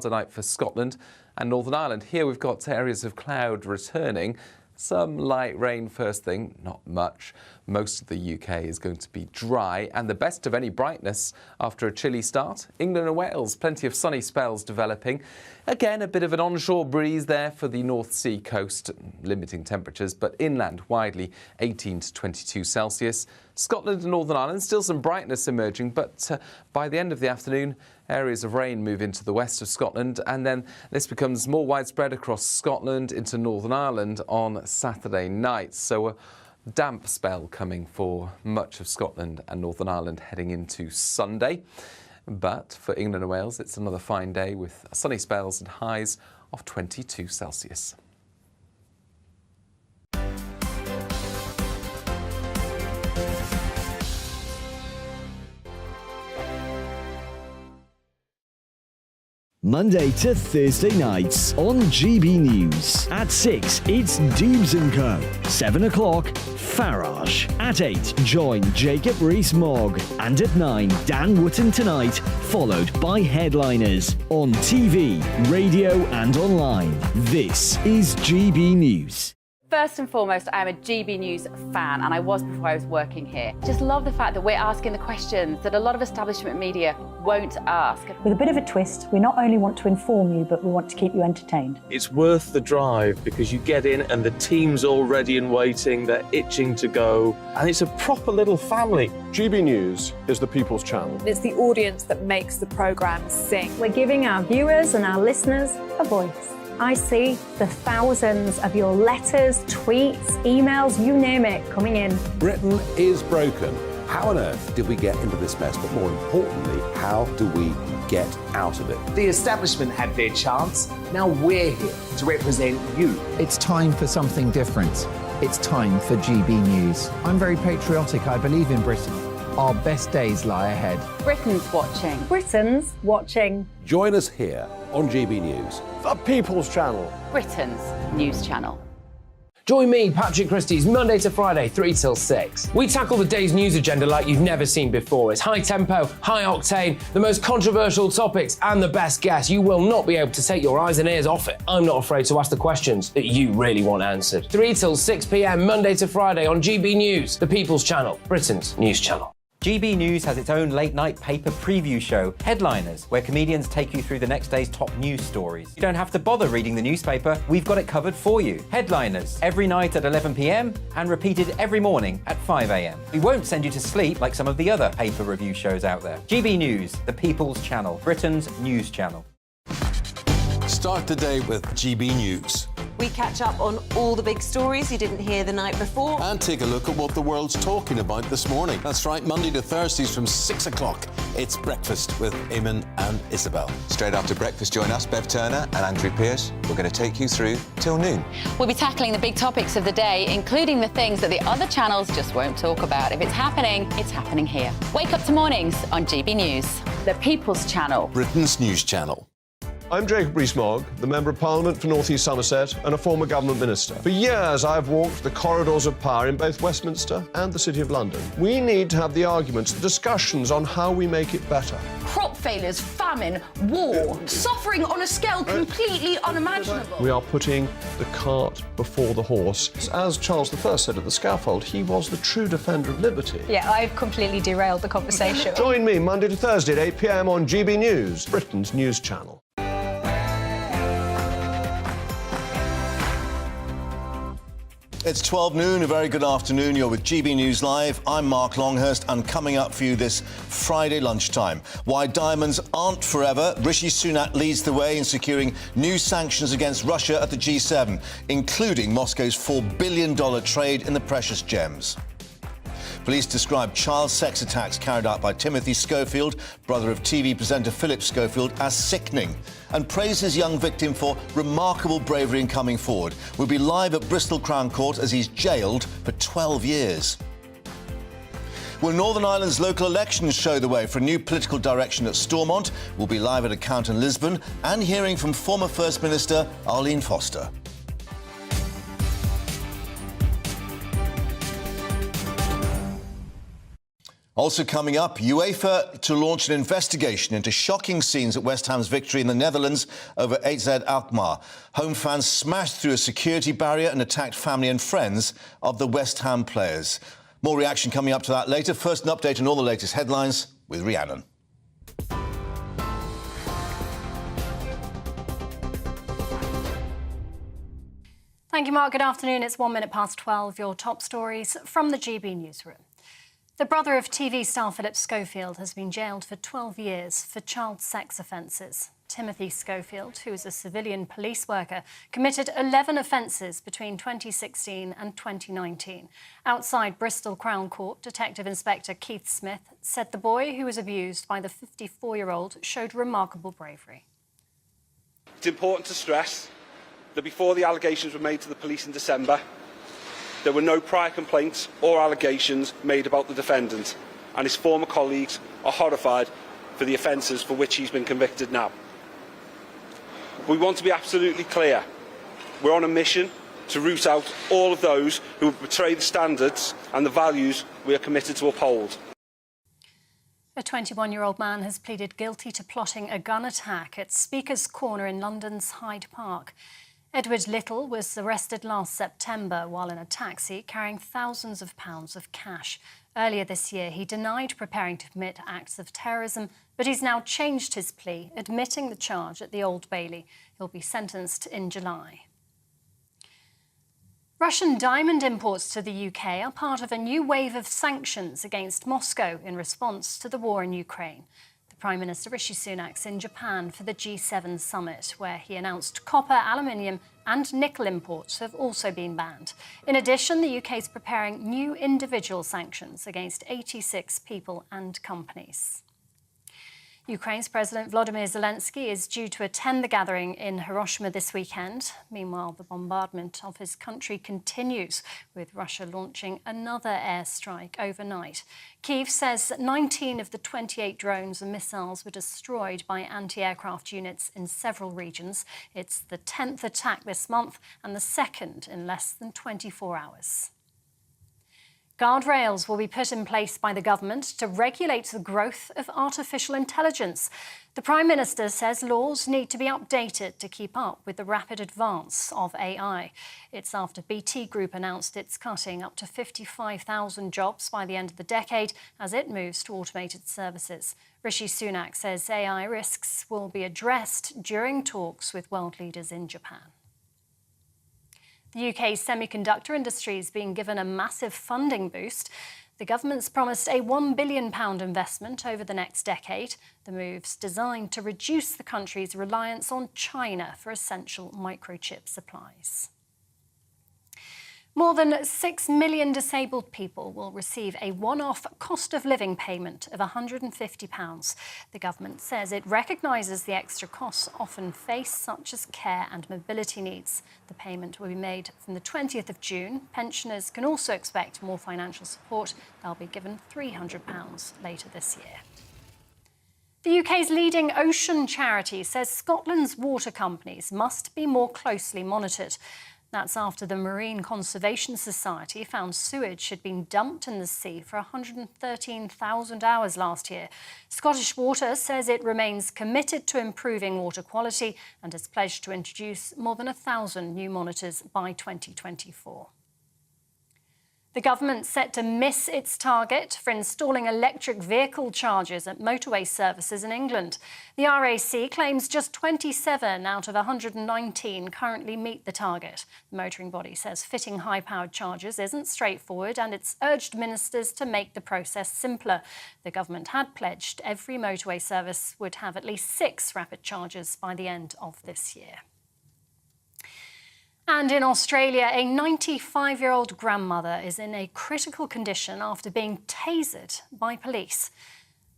Tonight for Scotland and Northern Ireland. Here we've got areas of cloud returning. Some light rain first thing, not much. Most of the UK is going to be dry and the best of any brightness after a chilly start. England and Wales, plenty of sunny spells developing. Again, a bit of an onshore breeze there for the North Sea coast, limiting temperatures, but inland widely 18 to 22 Celsius. Scotland and Northern Ireland, still some brightness emerging, but by the end of the afternoon, areas of rain move into the west of Scotland, and then this becomes more widespread across Scotland into Northern Ireland on Saturday night. So a damp spell coming for much of Scotland and Northern Ireland heading into Sunday. But for England and Wales, it's another fine day with sunny spells and highs of 22 Celsius. Monday to Thursday nights on GB News. At 6, it's Dubes & Co. 7 o'clock, Farage. At 8, join Jacob Rees-Mogg. And at 9, Dan Wootton Tonight, followed by Headliners. On TV, radio and online. This is GB News. First and foremost, I am a GB News fan, and I was before I was working here. Just love the fact that we're asking the questions that a lot of establishment media won't ask. With a bit of a twist, we not only want to inform you, but we want to keep you entertained. It's worth the drive because you get in and the team's all ready and waiting, they're itching to go, and it's a proper little family. GB News is the people's channel. It's the audience that makes the programme sing. We're giving our viewers and our listeners a voice. I see the thousands of your letters, tweets, emails, you name it, coming in. Britain is broken. How on earth did we get into this mess? But more importantly, how do we get out of it? The establishment had their chance. Now we're here to represent you. It's time for something different. It's time for GB News. I'm very patriotic. I believe in Britain. Our best days lie ahead. Britain's watching. Britain's watching. Join us here on GB News. The people's channel. Britain's news channel. Join me, Patrick Christie's, Monday to Friday, 3 till 6. We tackle the day's news agenda like you've never seen before. It's high tempo, high octane, the most controversial topics and the best guests. You will not be able to take your eyes and ears off it. I'm not afraid to ask the questions that you really want answered. 3 till 6 p.m, Monday to Friday on GB News, the People's Channel, Britain's news channel. GB News has its own late-night paper preview show, Headliners, where comedians take you through the next day's top news stories. You don't have to bother reading the newspaper, we've got it covered for you. Headliners, every night at 11 p.m, and repeated every morning at 5 a.m. We won't send you to sleep like some of the other paper review shows out there. GB News, the People's Channel, Britain's news channel. Start the day with GB News. We catch up on all the big stories you didn't hear the night before. And take a look at what the world's talking about this morning. That's right, Monday to Thursdays from 6 o'clock. It's Breakfast with Eamon and Isabel. Straight after breakfast, join us, Bev Turner and Andrew Pearce. We're going to take you through till noon. We'll be tackling the big topics of the day, including the things that the other channels just won't talk about. If it's happening here. Wake up to mornings on GB News, the People's Channel. Britain's news channel. I'm Jacob Rees-Mogg, the Member of Parliament for North East Somerset and a former Government Minister. For years, I've walked the corridors of power in both Westminster and the City of London. We need to have the arguments, the discussions on how we make it better. Crop failures, famine, war, suffering on a scale completely unimaginable. We are putting the cart before the horse. As Charles I said at the scaffold, he was the true defender of liberty. Yeah, I've completely derailed the conversation. Join me Monday to Thursday at 8 p.m. on GB News, Britain's news channel. It's 12 noon, a very good afternoon. You're with GB News Live. I'm Mark Longhurst, and coming up for you this Friday lunchtime, why diamonds aren't forever. Rishi Sunak leads the way in securing new sanctions against Russia at the G7, including Moscow's $4 billion trade in the precious gems. Police describe child sex attacks carried out by Timothy Schofield, brother of TV presenter Philip Schofield, as sickening, and praise his young victim for remarkable bravery in coming forward. We'll be live at Bristol Crown Court as he's jailed for 12 years. Well, Northern Ireland's local elections show the way for a new political direction at Stormont. We'll be live at Account in Lisbon and hearing from former First Minister Arlene Foster. Also coming up, UEFA to launch an investigation into shocking scenes at West Ham's victory in the Netherlands over AZ Alkmaar. Home fans smashed through a security barrier and attacked family and friends of the West Ham players. More reaction coming up to that later. First, an update on all the latest headlines with Rhiannon. Thank you, Mark. Good afternoon. It's 1 minute past 12. Your top stories from the GB newsroom. The brother of TV star Philip Schofield has been jailed for 12 years for child sex offences. Timothy Schofield, who is a civilian police worker, committed 11 offences between 2016 and 2019. Outside Bristol Crown Court, Detective Inspector Keith Smith said the boy who was abused by the 54-year-old showed remarkable bravery. It's important to stress that before the allegations were made to the police in December, there were no prior complaints or allegations made about the defendant, and his former colleagues are horrified for the offences for which he's been convicted now. We want to be absolutely clear. We're on a mission to root out all of those who have betrayed the standards and the values we are committed to uphold. A 21-year-old man has pleaded guilty to plotting a gun attack at Speaker's Corner in London's Hyde Park. Edward Little was arrested last September while in a taxi carrying thousands of pounds of cash. Earlier this year, he denied preparing to commit acts of terrorism, but he's now changed his plea, admitting the charge at the Old Bailey. He'll be sentenced in July. Russian diamond imports to the UK are part of a new wave of sanctions against Moscow in response to the war in Ukraine. Prime Minister Rishi Sunak's in Japan for the G7 summit, where he announced copper, aluminium and nickel imports have also been banned. In addition, the UK is preparing new individual sanctions against 86 people and companies. Ukraine's President Volodymyr Zelensky is due to attend the gathering in Hiroshima this weekend. Meanwhile, the bombardment of his country continues, with Russia launching another airstrike overnight. Kyiv says 19 of the 28 drones and missiles were destroyed by anti-aircraft units in several regions. It's the 10th attack this month and the second in less than 24 hours. Guardrails will be put in place by the government to regulate the growth of artificial intelligence. The Prime Minister says laws need to be updated to keep up with the rapid advance of AI. It's after BT Group announced it's cutting up to 55,000 jobs by the end of the decade as it moves to automated services. Rishi Sunak says AI risks will be addressed during talks with world leaders in Japan. The UK's semiconductor industry is being given a massive funding boost. The government's promised a £1 billion investment over the next decade. The move's designed to reduce the country's reliance on China for essential microchip supplies. More than 6 million disabled people will receive a one-off cost of living payment of £150. The government says it recognises the extra costs often faced, such as care and mobility needs. The payment will be made from the 20th of June. Pensioners can also expect more financial support. They'll be given £300 later this year. The UK's leading ocean charity says Scotland's water companies must be more closely monitored. That's after the Marine Conservation Society found sewage had been dumped in the sea for 113,000 hours last year. Scottish Water says it remains committed to improving water quality and has pledged to introduce more than 1,000 new monitors by 2024. The government's set to miss its target for installing electric vehicle chargers at motorway services in England. The RAC claims just 27 out of 119 currently meet the target. The motoring body says fitting high-powered chargers isn't straightforward and it's urged ministers to make the process simpler. The government had pledged every motorway service would have at least 6 rapid chargers by the end of this year. And in Australia, a 95-year-old grandmother is in a critical condition after being tasered by police.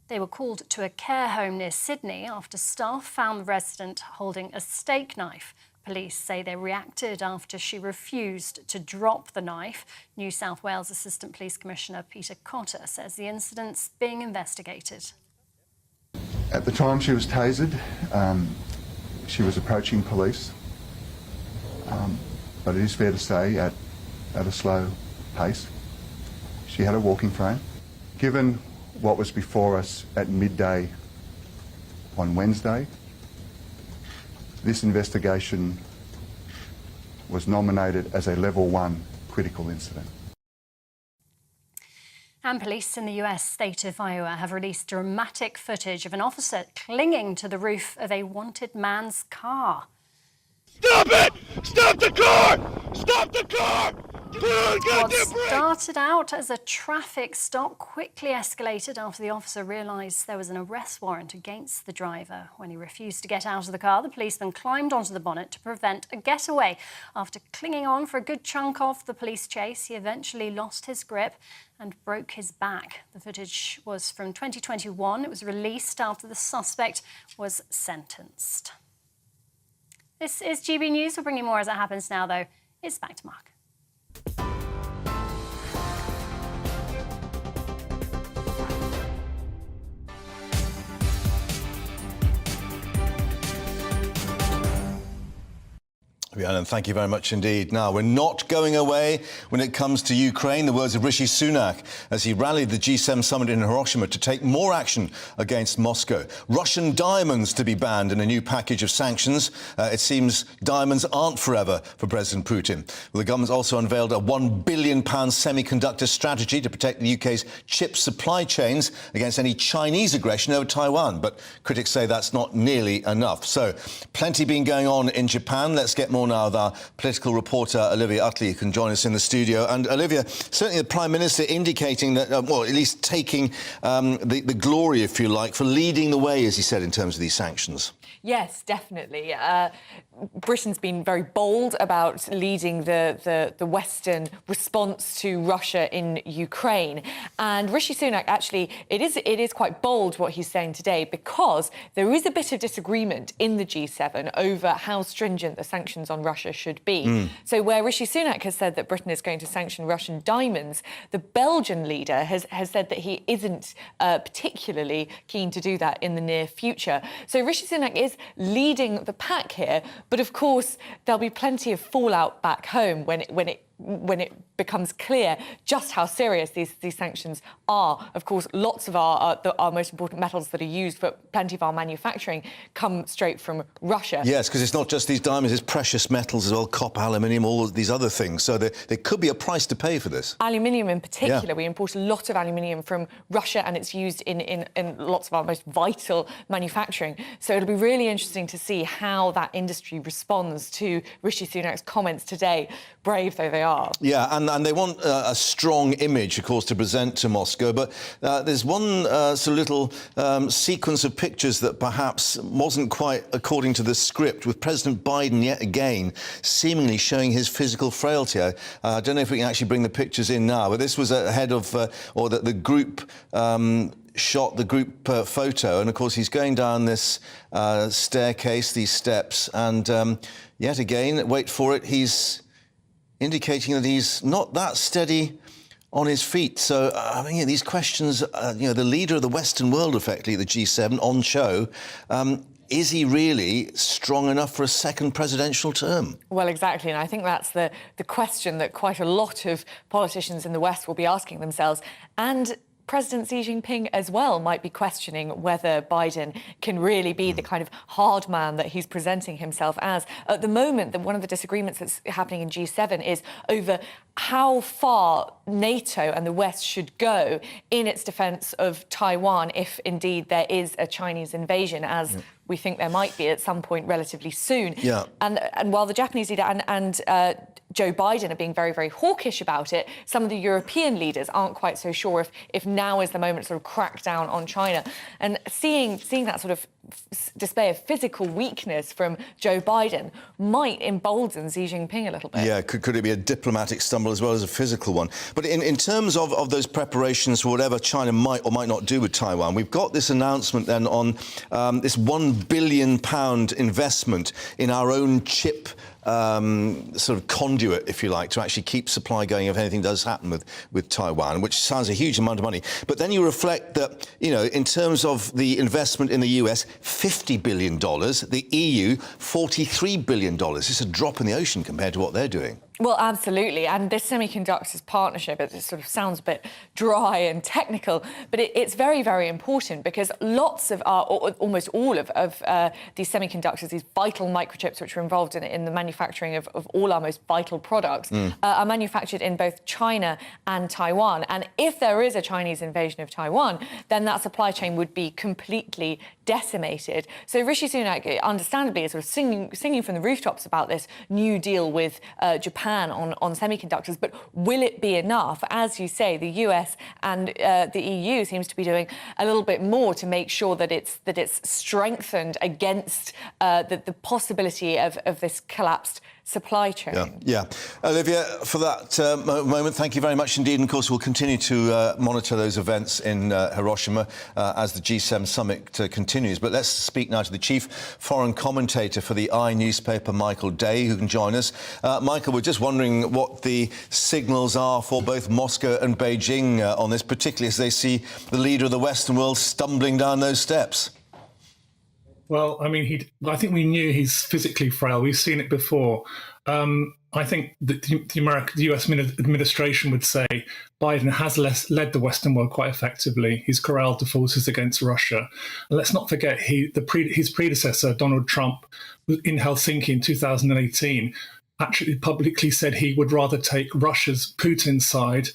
They were called to a care home near Sydney after staff found the resident holding a steak knife. Police say they reacted after she refused to drop the knife. New South Wales Assistant Police Commissioner Peter Cotter says the incident's being investigated. At the time she was tasered, she was approaching police. But it is fair to say at a slow pace. She had a walking frame. Given what was before us at midday on Wednesday. This investigation was nominated as a level 1 critical incident. And police in the US state of Iowa have released dramatic footage of an officer clinging to the roof of a wanted man's car. Stop it! Stop the car! Stop the car! What started out as a traffic stop quickly escalated after the officer realised there was an arrest warrant against the driver. When he refused to get out of the car, the policeman climbed onto the bonnet to prevent a getaway. After clinging on for a good chunk of the police chase, he eventually lost his grip and broke his back. The footage was from 2021. It was released after the suspect was sentenced. This is GB News. We'll bring you more as it happens now, though. It's back to Mark. Rhiannon, thank you very much indeed. Now, we're not going away when it comes to Ukraine. The words of Rishi Sunak as he rallied the G7 summit in Hiroshima to take more action against Moscow. Russian diamonds to be banned in a new package of sanctions. It seems diamonds aren't forever for President Putin. Well, the government's also unveiled a £1 billion semiconductor strategy to protect the UK's chip supply chains against any Chinese aggression over Taiwan. But critics say that's not nearly enough. So, plenty been going on in Japan. Let's get more now with our political reporter Olivia Utley, who can join us in the studio. And Olivia, certainly the Prime Minister indicating that, well, at least taking the glory, if you like, for leading the way, as he said, in terms of these sanctions. Yes, definitely. Britain's been very bold about leading the Western response to Russia in Ukraine. And Rishi Sunak, actually, it is quite bold what he's saying today, because there is a bit of disagreement in the G7 over how stringent the sanctions on Russia should be. So where Rishi Sunak has said that Britain is going to sanction Russian diamonds, the Belgian leader has said that he isn't particularly keen to do that in the near future. So Rishi Sunak is leading the pack here, but of course there'll be plenty of fallout back home when it becomes clear just how serious these sanctions are. Of course, lots of our most important metals that are used for plenty of our manufacturing come straight from Russia. Yes, because it's not just these diamonds, it's precious metals as well, copper, aluminium, all of these other things. So there could be a price to pay for this. Aluminium in particular. We import a lot of aluminium from Russia, and it's used in lots of our most vital manufacturing. So it'll be really interesting to see how that industry responds to Rishi Sunak's comments today, brave though they are. Yeah, and they want a strong image, of course, to present to Moscow. But there's one sort of little sequence of pictures that perhaps wasn't quite according to the script, with President Biden yet again seemingly showing his physical frailty. I don't know if we can actually bring the pictures in now, but this was ahead of, or the group shot the group photo, and of course he's going down this staircase, these steps, and yet again, wait for it, he's indicating that he's not that steady on his feet. So, I mean, these questions, the leader of the Western world, effectively, the G7, on show, is he really strong enough for a second presidential term? Well, exactly, and I think that's the question that quite a lot of politicians in the West will be asking themselves. And President Xi Jinping as well might be questioning whether Biden can really be the kind of hard man that he's presenting himself as. At the moment, one of the disagreements that's happening in G7 is over how far NATO and the West should go in its defence of Taiwan if indeed there is a Chinese invasion, as we think there might be at some point relatively soon. Yeah. And while the Japanese leader and Joe Biden are being very, very hawkish about it, some of the European leaders aren't quite so sure if now is the moment to sort of crack down on China. And seeing that sort of display of physical weakness from Joe Biden might embolden Xi Jinping a little bit. Yeah, could it be a diplomatic stumble as well as a physical one? But in terms of those preparations for whatever China might or might not do with Taiwan, we've got this announcement then on this £1 billion investment in our own chip sort of conduit, if you like, to actually keep supply going if anything does happen with Taiwan, which sounds a huge amount of money. But then you reflect that, in terms of the investment in the US, $50 billion, the EU, $43 billion. It's a drop in the ocean compared to what they're doing. Well, absolutely. And this semiconductors partnership, it sort of sounds a bit dry and technical, but it's very, very important because lots of almost all of these semiconductors, these vital microchips which are involved in the manufacturing of all our most vital products, are manufactured in both China and Taiwan. And if there is a Chinese invasion of Taiwan, then that supply chain would be completely decimated. So Rishi Sunak, understandably, is sort of singing from the rooftops about this new deal with Japan on semiconductors, but will it be enough? As you say, the US and the EU seems to be doing a little bit more to make sure that it's strengthened against the possibility of this collapsed supply chain. Yeah. Olivia, for that moment, thank you very much indeed. And of course, we'll continue to monitor those events in Hiroshima as the G7 summit continues. But let's speak now to the chief foreign commentator for the newspaper, Michael Day, who can join us. Michael, we're just wondering what the signals are for both Moscow and Beijing on this, particularly as they see the leader of the Western world stumbling down those steps. Well, I mean, I think we knew he's physically frail. We've seen it before. I think that the US administration would say Biden has led the Western world quite effectively. He's corralled the forces against Russia. And let's not forget, his predecessor, Donald Trump, in Helsinki in 2018, actually publicly said he would rather take Putin's side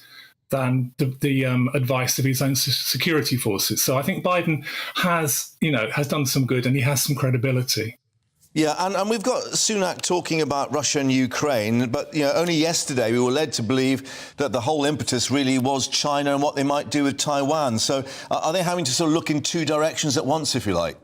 than the advice of his own security forces. So I think Biden has done some good and he has some credibility. Yeah, and we've got Sunak talking about Russia and Ukraine, but only yesterday we were led to believe that the whole impetus really was China and what they might do with Taiwan. So are they having to sort of look in two directions at once, if you like?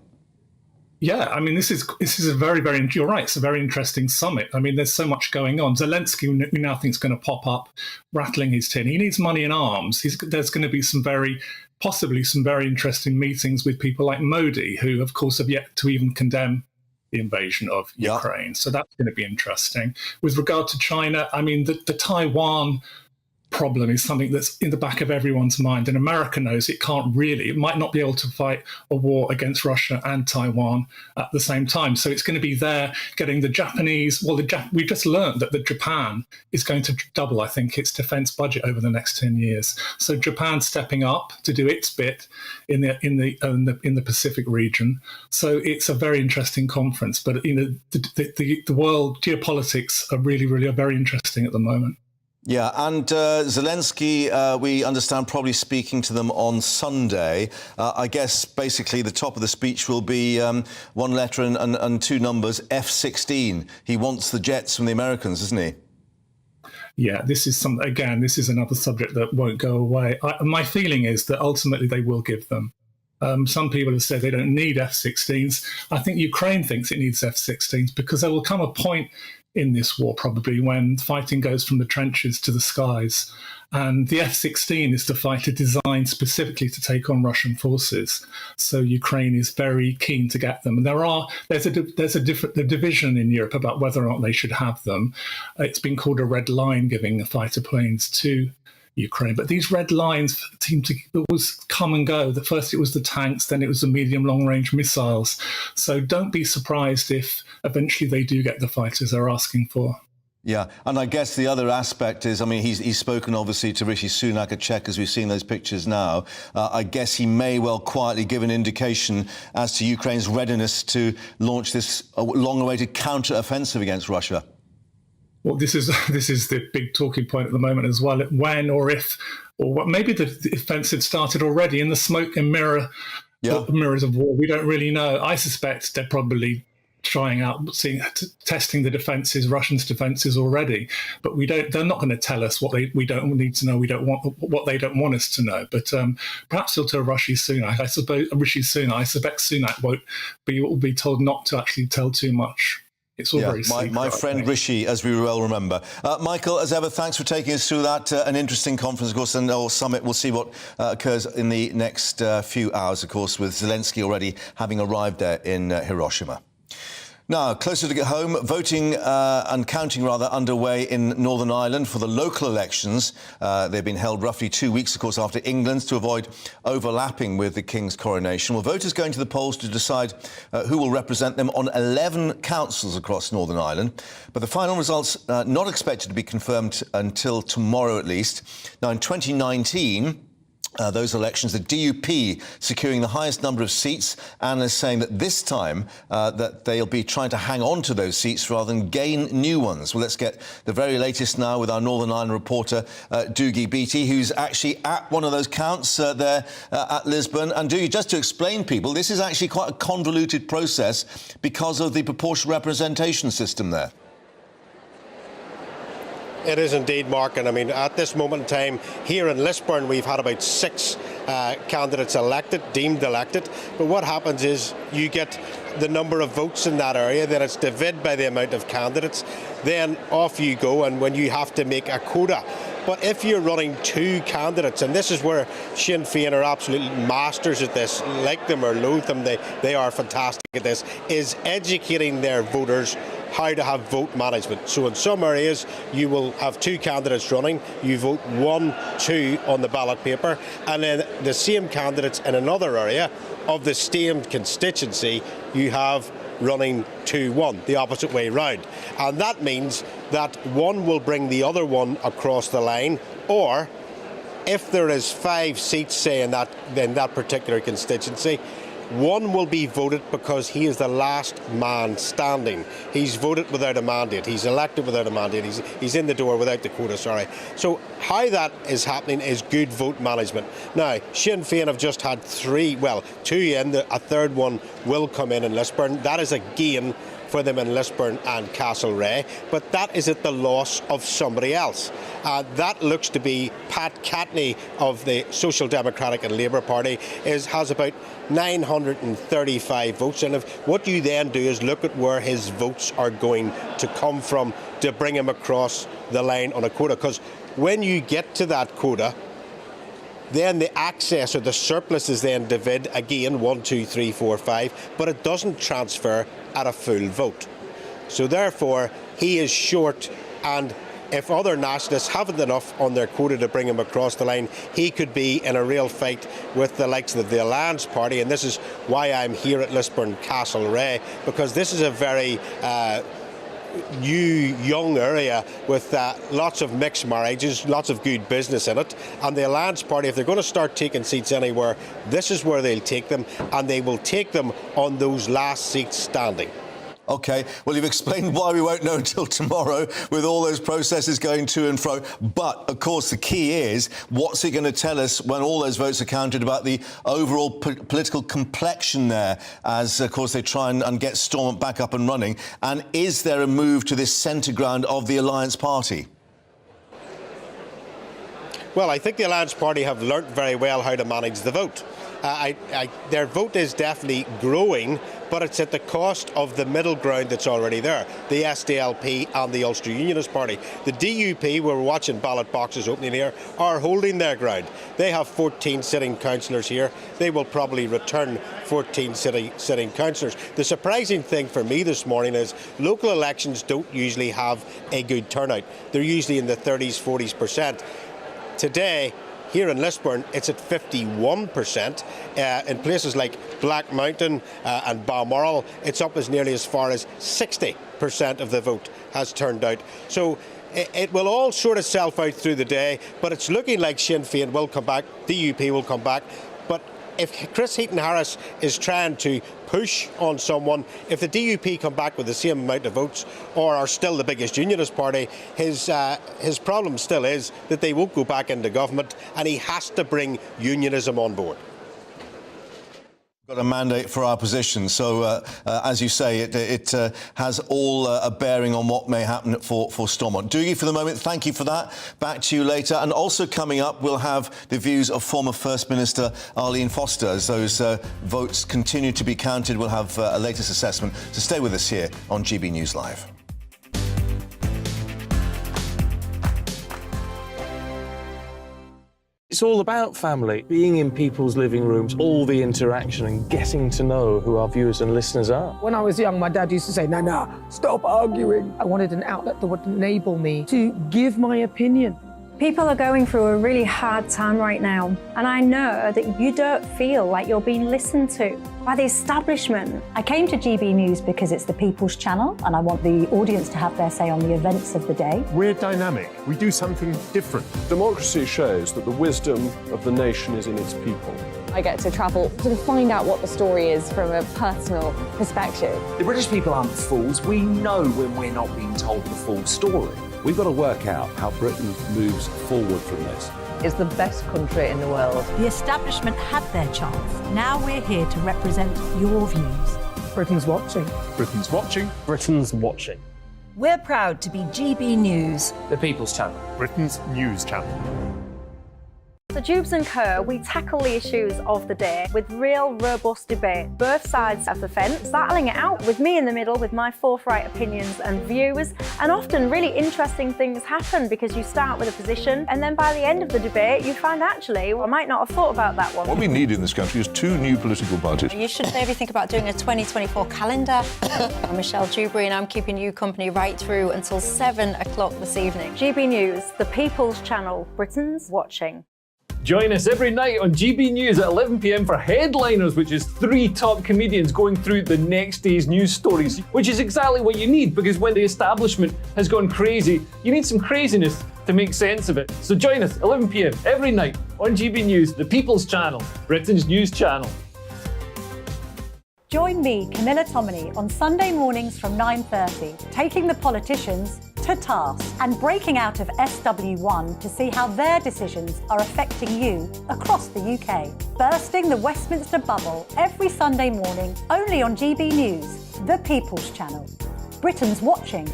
Yeah, I mean, this is a very, very, you're right, it's a very interesting summit. I mean, there's so much going on. Zelensky, we now think, is going to pop up, rattling his tin. He needs money and arms. There's going to be possibly some very interesting meetings with people like Modi, who, of course, have yet to even condemn the invasion of Ukraine. So that's going to be interesting. With regard to China, I mean, the Taiwan problem is something that's in the back of everyone's mind, and America knows it might not be able to fight a war against Russia and Taiwan at the same time. So it's going to be there getting the Japanese. Well, we just learned that Japan is going to double, I think, its defense budget over the next 10 years. So Japan's stepping up to do its bit in the Pacific region. So it's a very interesting conference. But the world geopolitics are really very interesting at the moment. Yeah, and Zelensky, we understand, probably speaking to them on Sunday. I guess basically the top of the speech will be one letter and two numbers, F-16. He wants the jets from the Americans, isn't he? Yeah, this is another subject that won't go away. My feeling is that ultimately they will give them. Some people have said they don't need F-16s. I think Ukraine thinks it needs F-16s because there will come a point in this war probably when fighting goes from the trenches to the skies. And the F-16 is the fighter designed specifically to take on Russian forces. So Ukraine is very keen to get them. And there's a division in Europe about whether or not they should have them. It's been called a red line, giving fighter planes to Ukraine. But these red lines seem to always come and go. First it was the tanks, then it was the medium long-range missiles. So don't be surprised if eventually they do get the fighters they're asking for. Yeah, and I guess the other aspect is, I mean, he's spoken obviously to Rishi Sunak, a Czech, as we've seen those pictures now. I guess he may well quietly give an indication as to Ukraine's readiness to launch this long-awaited counter-offensive against Russia. Well, this is the big talking point at the moment as well. When or if, or what, maybe the offensive started already in the smoke and mirrors of war. We don't really know. I suspect they're probably trying out, testing the defences, Russians' defences already. But they're not going to tell us what we don't need to know. We don't want what they don't want us to know. But perhaps they'll tell Rishi Sunak. I suspect Sunak will be told not to actually tell too much. It's all very secret, my friend Rishi, as we well remember. Michael, as ever, thanks for taking us through that. An interesting conference, of course, and our summit. We'll see what occurs in the next few hours, of course, with Zelensky already having arrived there in Hiroshima. Now, closer to get home, voting and counting underway in Northern Ireland for the local elections. They've been held roughly 2 weeks, of course, after England's to avoid overlapping with the King's coronation. Well, voters going to the polls to decide who will represent them on 11 councils across Northern Ireland. But the final results not expected to be confirmed until tomorrow at least. Now, in 2019... those elections, the DUP securing the highest number of seats, and is saying that this time that they'll be trying to hang on to those seats rather than gain new ones. Well, let's get the very latest now with our Northern Ireland reporter, Dougie Beatty, who's actually at one of those counts there at Lisburn. And Dougie, just to explain people, this is actually quite a convoluted process because of the proportional representation system there. It is indeed, Mark, and I mean, at this moment in time, here in Lisburn, we've had about 6 candidates deemed elected. But what happens is you get the number of votes in that area, then it's divided by the amount of candidates, then off you go, and when you have to make a quota. But if you're running 2 candidates, and this is where Sinn Féin are absolute masters at this, like them or loathe them, they are fantastic at this, is educating their voters how to have vote management. So in some areas, you will have 2 candidates running, you vote 1, 2 on the ballot paper, and then the same candidates in another area of the same constituency, you have running 2-1, the opposite way round. And that means that one will bring the other one across the line, or if there is 5 seats, say, in that particular constituency, one will be voted because he is the last man standing. He's voted without a mandate. He's elected without a mandate. He's in the door without the quota, sorry. So how that is happening is good vote management. Now, Sinn Féin have just had 2 in. A third one will come in Lisburn. That is a gain for them in Lisburn and Castlereagh, but that is at the loss of somebody else. That looks to be Pat Catney of the Social Democratic and Labour Party has about 935 votes, and what you then do is look at where his votes are going to come from to bring him across the line on a quota, because when you get to that quota, then the access or the surplus is then divided again 1, 2, 3, 4, 5, but it doesn't transfer at a full vote. So therefore, he is short, and if other nationalists haven't enough on their quota to bring him across the line, he could be in a real fight with the likes of the Alliance Party, and this is why I'm here at Lisburn Castlereagh, because this is a very new, young area with lots of mixed marriages, lots of good business in it. And the Alliance Party, if they're going to start taking seats anywhere, this is where they'll take them, and they will take them on those last seats standing. OK, well, you've explained why we won't know until tomorrow with all those processes going to and fro. But, of course, the key is, what's it going to tell us when all those votes are counted about the overall political complexion there, as, of course, they try and get Stormont back up and running? And is there a move to this centre ground of the Alliance Party? Well, I think the Alliance Party have learnt very well how to manage the vote. Their vote is definitely growing, but it's at the cost of the middle ground that's already there, the SDLP and the Ulster Unionist Party. The DUP, we're watching ballot boxes opening here, are holding their ground. They have 14 sitting councillors here. They will probably return 14 sitting councillors. The surprising thing for me this morning is local elections don't usually have a good turnout. They're usually in the 30s, 40%. Today, here in Lisburn, it's at 51%. In places like Black Mountain and Balmoral, it's up as nearly as far as 60% of the vote has turned out. So it will all sort itself out through the day, but it's looking like Sinn Féin will come back, DUP will come back. But if Chris Heaton-Harris is trying to push on someone, if the DUP come back with the same amount of votes or are still the biggest unionist party, his problem still is that they won't go back into government, and he has to bring unionism on board. Got a mandate for our position, so as you say, it has all a bearing on what may happen for Stormont. Dougie, for the moment, thank you for that. Back to you later. And also coming up, we'll have the views of former First Minister Arlene Foster. As those votes continue to be counted, we'll have a latest assessment. So stay with us here on GB News Live. It's all about family, being in people's living rooms, all the interaction and getting to know who our viewers and listeners are. When I was young, my dad used to say, "No, stop arguing." I wanted an outlet that would enable me to give my opinion. People are going through a really hard time right now, and I know that you don't feel like you're being listened to by the establishment. I came to GB News because it's the People's Channel, and I want the audience to have their say on the events of the day. We're dynamic. We do something different. Democracy shows that the wisdom of the nation is in its people. I get to travel to find out what the story is from a personal perspective. The British people aren't fools. We know when we're not being told the full story. We've got to work out how Britain moves forward from this. It's the best country in the world. The establishment had their chance. Now we're here to represent your views. Britain's watching. Britain's watching. Britain's watching. We're proud to be GB News. The People's Channel. Britain's news channel. So Dubes & Co, we tackle the issues of the day with real, robust debate. Both sides of the fence, battling it out with me in the middle with my forthright opinions and views. And often really interesting things happen because you start with a position and then by the end of the debate you find actually, well, I might not have thought about that one. What we need in this country is 2 new political parties. You should maybe think about doing a 2024 calendar. I'm Michelle Dewberry and I'm keeping you company right through until 7 o'clock this evening. GB News, the People's Channel, Britain's watching. Join us every night on GB News at 11 p.m. for Headliners, which is 3 top comedians going through the next day's news stories, which is exactly what you need, because when the establishment has gone crazy, you need some craziness to make sense of it. So join us 11 p.m. every night on GB News, the People's Channel, Britain's news channel. Join me, Camilla Tominey, on Sunday mornings from 9:30, taking the politicians to task and breaking out of SW1 to see how their decisions are affecting you across the UK. Bursting the Westminster bubble every Sunday morning, only on GB News, the People's Channel. Britain's watching.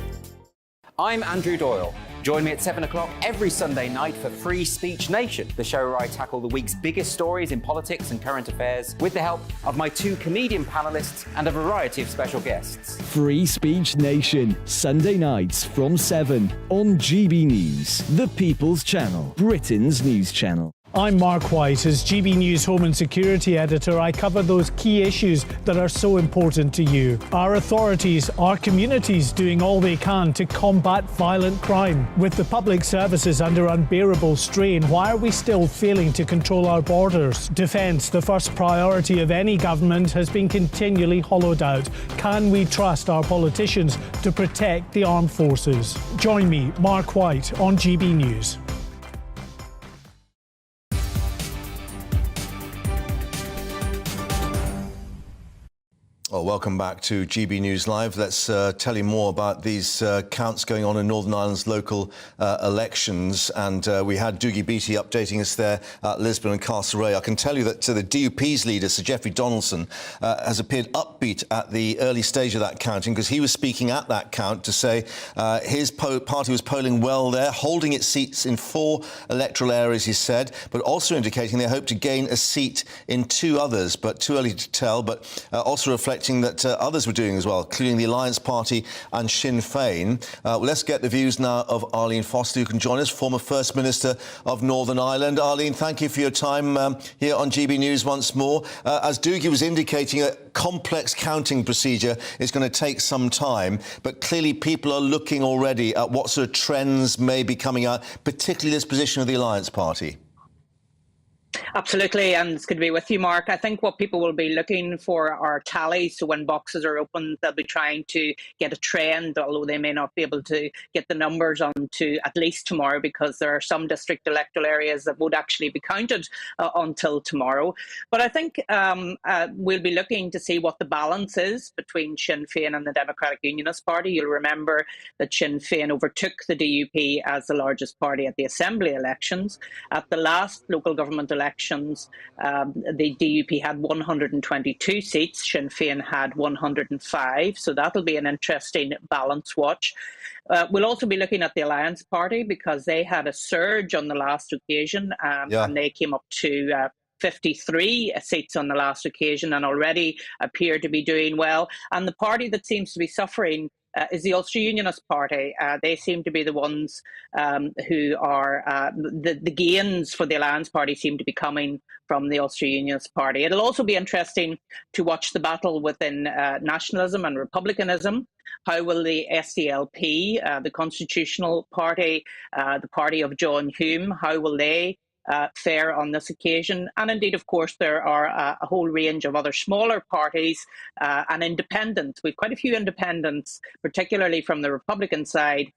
I'm Andrew Doyle. Join me at 7 o'clock every Sunday night for Free Speech Nation, the show where I tackle the week's biggest stories in politics and current affairs with the help of my 2 comedian panellists and a variety of special guests. Free Speech Nation, Sunday nights from 7 on GB News, the People's Channel, Britain's news channel. I'm Mark White. As GB News Home and Security Editor, I cover those key issues that are so important to you. Our authorities, our communities doing all they can to combat violent crime. With the public services under unbearable strain, why are we still failing to control our borders? Defence, the first priority of any government, has been continually hollowed out. Can we trust our politicians to protect the armed forces? Join me, Mark White, on GB News. Well, welcome back to GB News Live. Let's tell you more about these counts going on in Northern Ireland's local elections. And we had Dougie Beatty updating us there at Lisbon and Castlereagh. I can tell you that the DUP's leader, Sir Geoffrey Donaldson, has appeared upbeat at the early stage of that counting, because he was speaking at that count to say his party was polling well there, holding its seats in 4 electoral areas, he said, but also indicating they hope to gain a seat in 2 others, but too early to tell, but also reflecting that others were doing as well, including the Alliance Party and Sinn Féin. Let's get the views now of Arlene Foster, who can join us, former First Minister of Northern Ireland. Arlene, thank you for your time here on GB News once more. As Dougie was indicating, a complex counting procedure is going to take some time, but clearly people are looking already at what sort of trends may be coming out, particularly this position of the Alliance Party. Absolutely, and it's good to be with you, Mark. I think what people will be looking for are tallies. So when boxes are open, they'll be trying to get a trend, although they may not be able to get the numbers on to at least tomorrow, because there are some district electoral areas that would actually be counted until tomorrow. But I think we'll be looking to see what the balance is between Sinn Féin and the Democratic Unionist Party. You'll remember that Sinn Féin overtook the DUP as the largest party at the Assembly elections. At the last local government elections, the DUP had 122 seats, Sinn Féin had 105, so that'll be an interesting balance watch. We'll also be looking at the Alliance Party, because they had a surge on the last occasion, and they came up to 53 seats on the last occasion and already appear to be doing well. And the party that seems to be suffering is the Ulster Unionist Party. They seem to be the ones who are the gains for the Alliance Party seem to be coming from the Ulster Unionist Party. It'll also be interesting to watch the battle within nationalism and republicanism. How will the SDLP, the Constitutional Party, the party of John Hume, how will they fare on this occasion? And indeed, of course, there are a whole range of other smaller parties and independents. We've quite a few independents, particularly from the Republican side,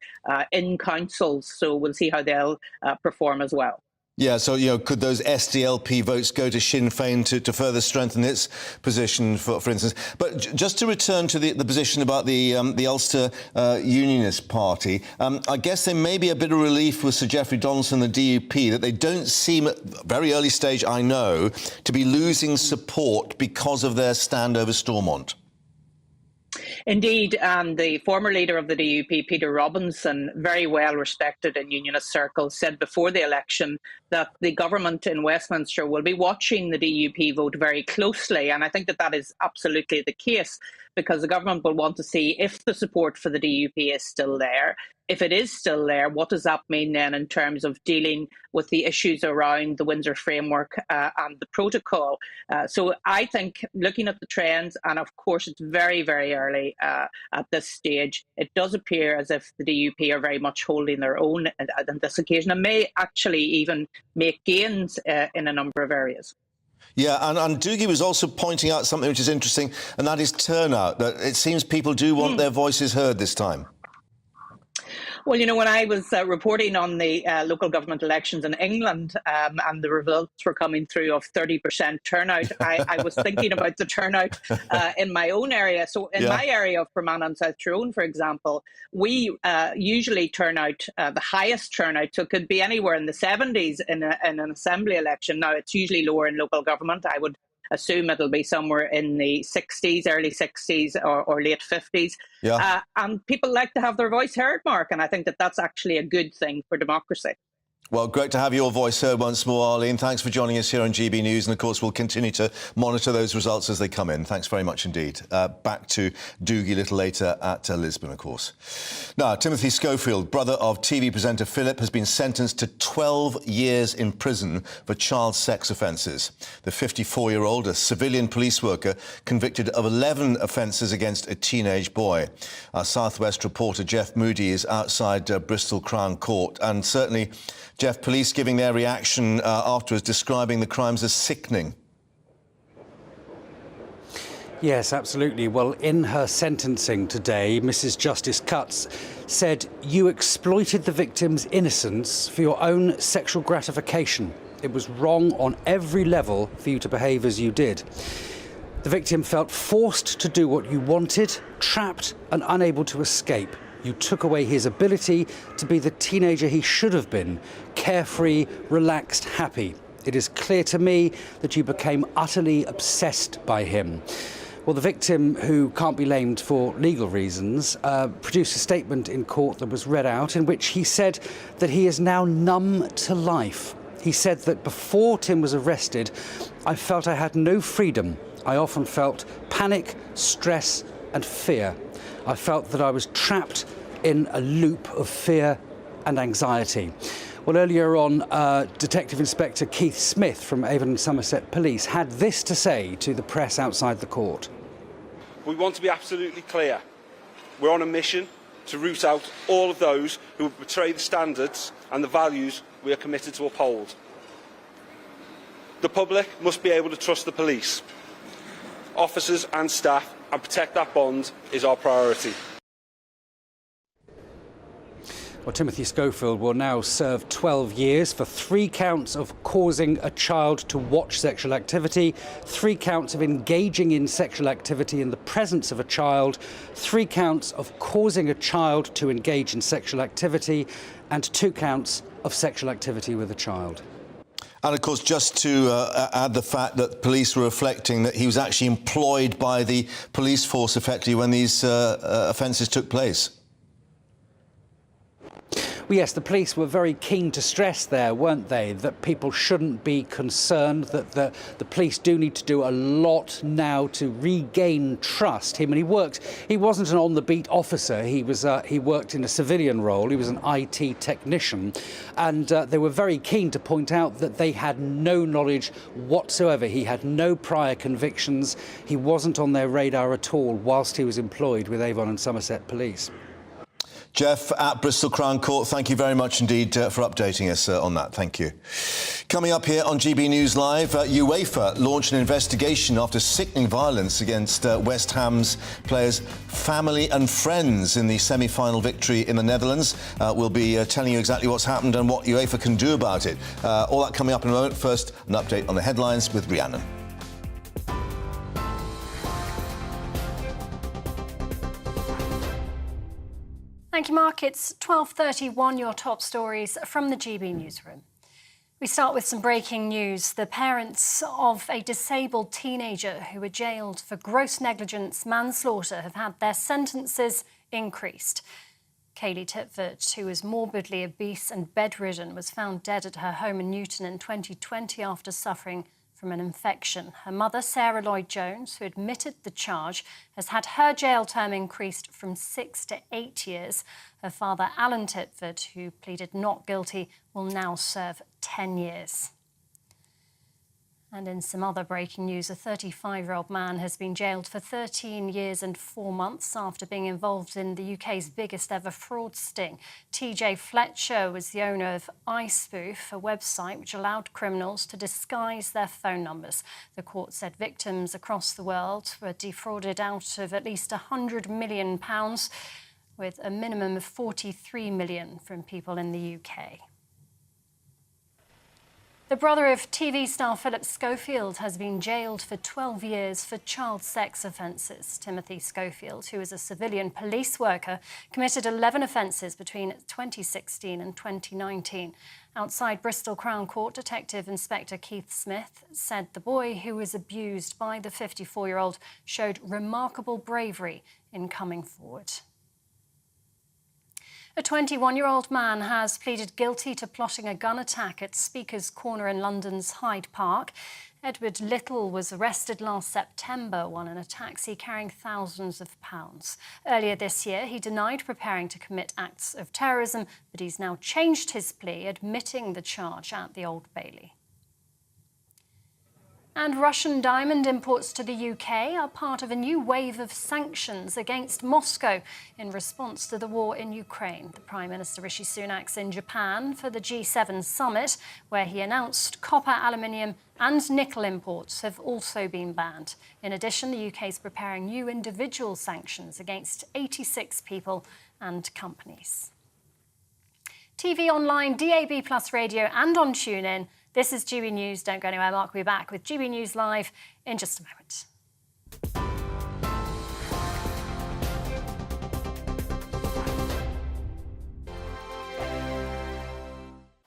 in councils. So we'll see how they'll perform as well. Yeah, so, could those SDLP votes go to Sinn Féin to further strengthen its position, for instance? But just to return to the position about the Ulster Unionist Party, I guess there may be a bit of relief with Sir Geoffrey Donaldson, the DUP, that they don't seem, at a very early stage, I know, to be losing support because of their stand over Stormont. Indeed, and the former leader of the DUP, Peter Robinson, very well respected in unionist circles, said before the election that the government in Westminster will be watching the DUP vote very closely. And I think that that is absolutely the case, because the government will want to see if the support for the DUP is still there. If it is still there, what does that mean then in terms of dealing with the issues around the Windsor Framework and the protocol? So I think, looking at the trends, and of course it's very, very early at this stage, it does appear as if the DUP are very much holding their own on this occasion and may actually even make gains in a number of areas. Yeah, and Dougie was also pointing out something which is interesting, and that is turnout. That it seems people do want their voices heard this time. Well, when I was reporting on the local government elections in England and the results were coming through of 30% turnout, I was thinking about the turnout in my own area. So in my area of Fermanagh and South Tyrone, for example, we usually turn out the highest turnout. So it could be anywhere in the 70s in an assembly election. Now, it's usually lower in local government. I would assume it'll be somewhere in the 60s, early 60s or late 50s. Yeah. And people like to have their voice heard, Mark, and I think that that's actually a good thing for democracy. Well, great to have your voice heard once more, Arlene. Thanks for joining us here on GB News. And, of course, we'll continue to monitor those results as they come in. Thanks very much indeed. Back to Dougie a little later at Lisbon, of course. Now, Timothy Schofield, brother of TV presenter Philip, has been sentenced to 12 years in prison for child sex offences. The 54-year-old, a civilian police worker, convicted of 11 offences against a teenage boy. Our South West reporter Jeff Moody is outside Bristol Crown Court, and certainly, Jeff, police giving their reaction afterwards, describing the crimes as sickening. Yes, absolutely. Well, in her sentencing today, Mrs. Justice Cutts said, "You exploited the victim's innocence for your own sexual gratification. It was wrong on every level for you to behave as you did. The victim felt forced to do what you wanted, trapped and unable to escape. You took away his ability to be the teenager he should have been, carefree, relaxed, happy. It is clear to me that you became utterly obsessed by him." Well, the victim, who can't be named for legal reasons, produced a statement in court that was read out in which he said that he is now numb to life. He said that before Tim was arrested, I felt I had no freedom. I often felt panic, stress and fear. I felt that I was trapped in a loop of fear and anxiety. Well, earlier on, Detective Inspector Keith Smith from Avon and Somerset Police had this to say to the press outside the court. We want to be absolutely clear. We're on a mission to root out all of those who betray the standards and the values we are committed to uphold. The public must be able to trust the police, officers and staff, and protect that bond is our priority. Well, Timothy Schofield will now serve 12 years for 3 counts of causing a child to watch sexual activity, 3 counts of engaging in sexual activity in the presence of a child, 3 counts of causing a child to engage in sexual activity, and 2 counts of sexual activity with a child. And, of course, just to add the fact that police were reflecting that he was actually employed by the police force, effectively, when these offences took place. Well, yes, the police were very keen to stress there, weren't they, that people shouldn't be concerned, that the police do need to do a lot now to regain trust. He wasn't an on-the-beat officer. He worked in a civilian role. He was an IT technician, and they were very keen to point out that they had no knowledge whatsoever. He had no prior convictions. He wasn't on their radar at all whilst he was employed with Avon and Somerset Police. Jeff at Bristol Crown Court, thank you very much indeed for updating us on that. Thank you. Coming up here on GB News Live, UEFA launched an investigation after sickening violence against West Ham's players' family and friends in the semi-final victory in the Netherlands. We'll be telling you exactly what's happened and what UEFA can do about it. All that coming up in a moment. First, an update on the headlines with Rhiannon. Thank you, Mark. It's 12:31, your top stories from the GB newsroom. We start with some breaking news. The parents of a disabled teenager who were jailed for gross negligence manslaughter have had their sentences increased. Kaylee Titford, who was morbidly obese and bedridden, was found dead at her home in Newton in 2020 after suffering from an infection. Her mother, Sarah Lloyd-Jones, who admitted the charge, has had her jail term increased from 6 to 8 years. Her father, Alan Titford, who pleaded not guilty, will now serve 10 years. And in some other breaking news, a 35-year-old man has been jailed for 13 years and 4 months after being involved in the UK's biggest ever fraud sting. TJ Fletcher was the owner of iSpoof, a website which allowed criminals to disguise their phone numbers. The court said victims across the world were defrauded out of at least £100 million, with a minimum of 43 million from people in the UK. The brother of TV star Philip Schofield has been jailed for 12 years for child sex offences. Timothy Schofield, who is a civilian police worker, committed 11 offences between 2016 and 2019. Outside Bristol Crown Court, Detective Inspector Keith Smith said the boy who was abused by the 54-year-old showed remarkable bravery in coming forward. A 21-year-old man has pleaded guilty to plotting a gun attack at Speaker's Corner in London's Hyde Park. Edward Little was arrested last September while in a taxi carrying thousands of pounds. Earlier this year, he denied preparing to commit acts of terrorism, but he's now changed his plea, admitting the charge at the Old Bailey. And Russian diamond imports to the UK are part of a new wave of sanctions against Moscow in response to the war in Ukraine. The Prime Minister Rishi Sunak's in Japan for the G7 summit, where he announced copper, aluminium and nickel imports have also been banned. In addition, the UK is preparing new individual sanctions against 86 people and companies. TV online, DAB+ radio and on TuneIn. This is GB News. Don't go anywhere. Mark will be back with GB News Live in just a moment.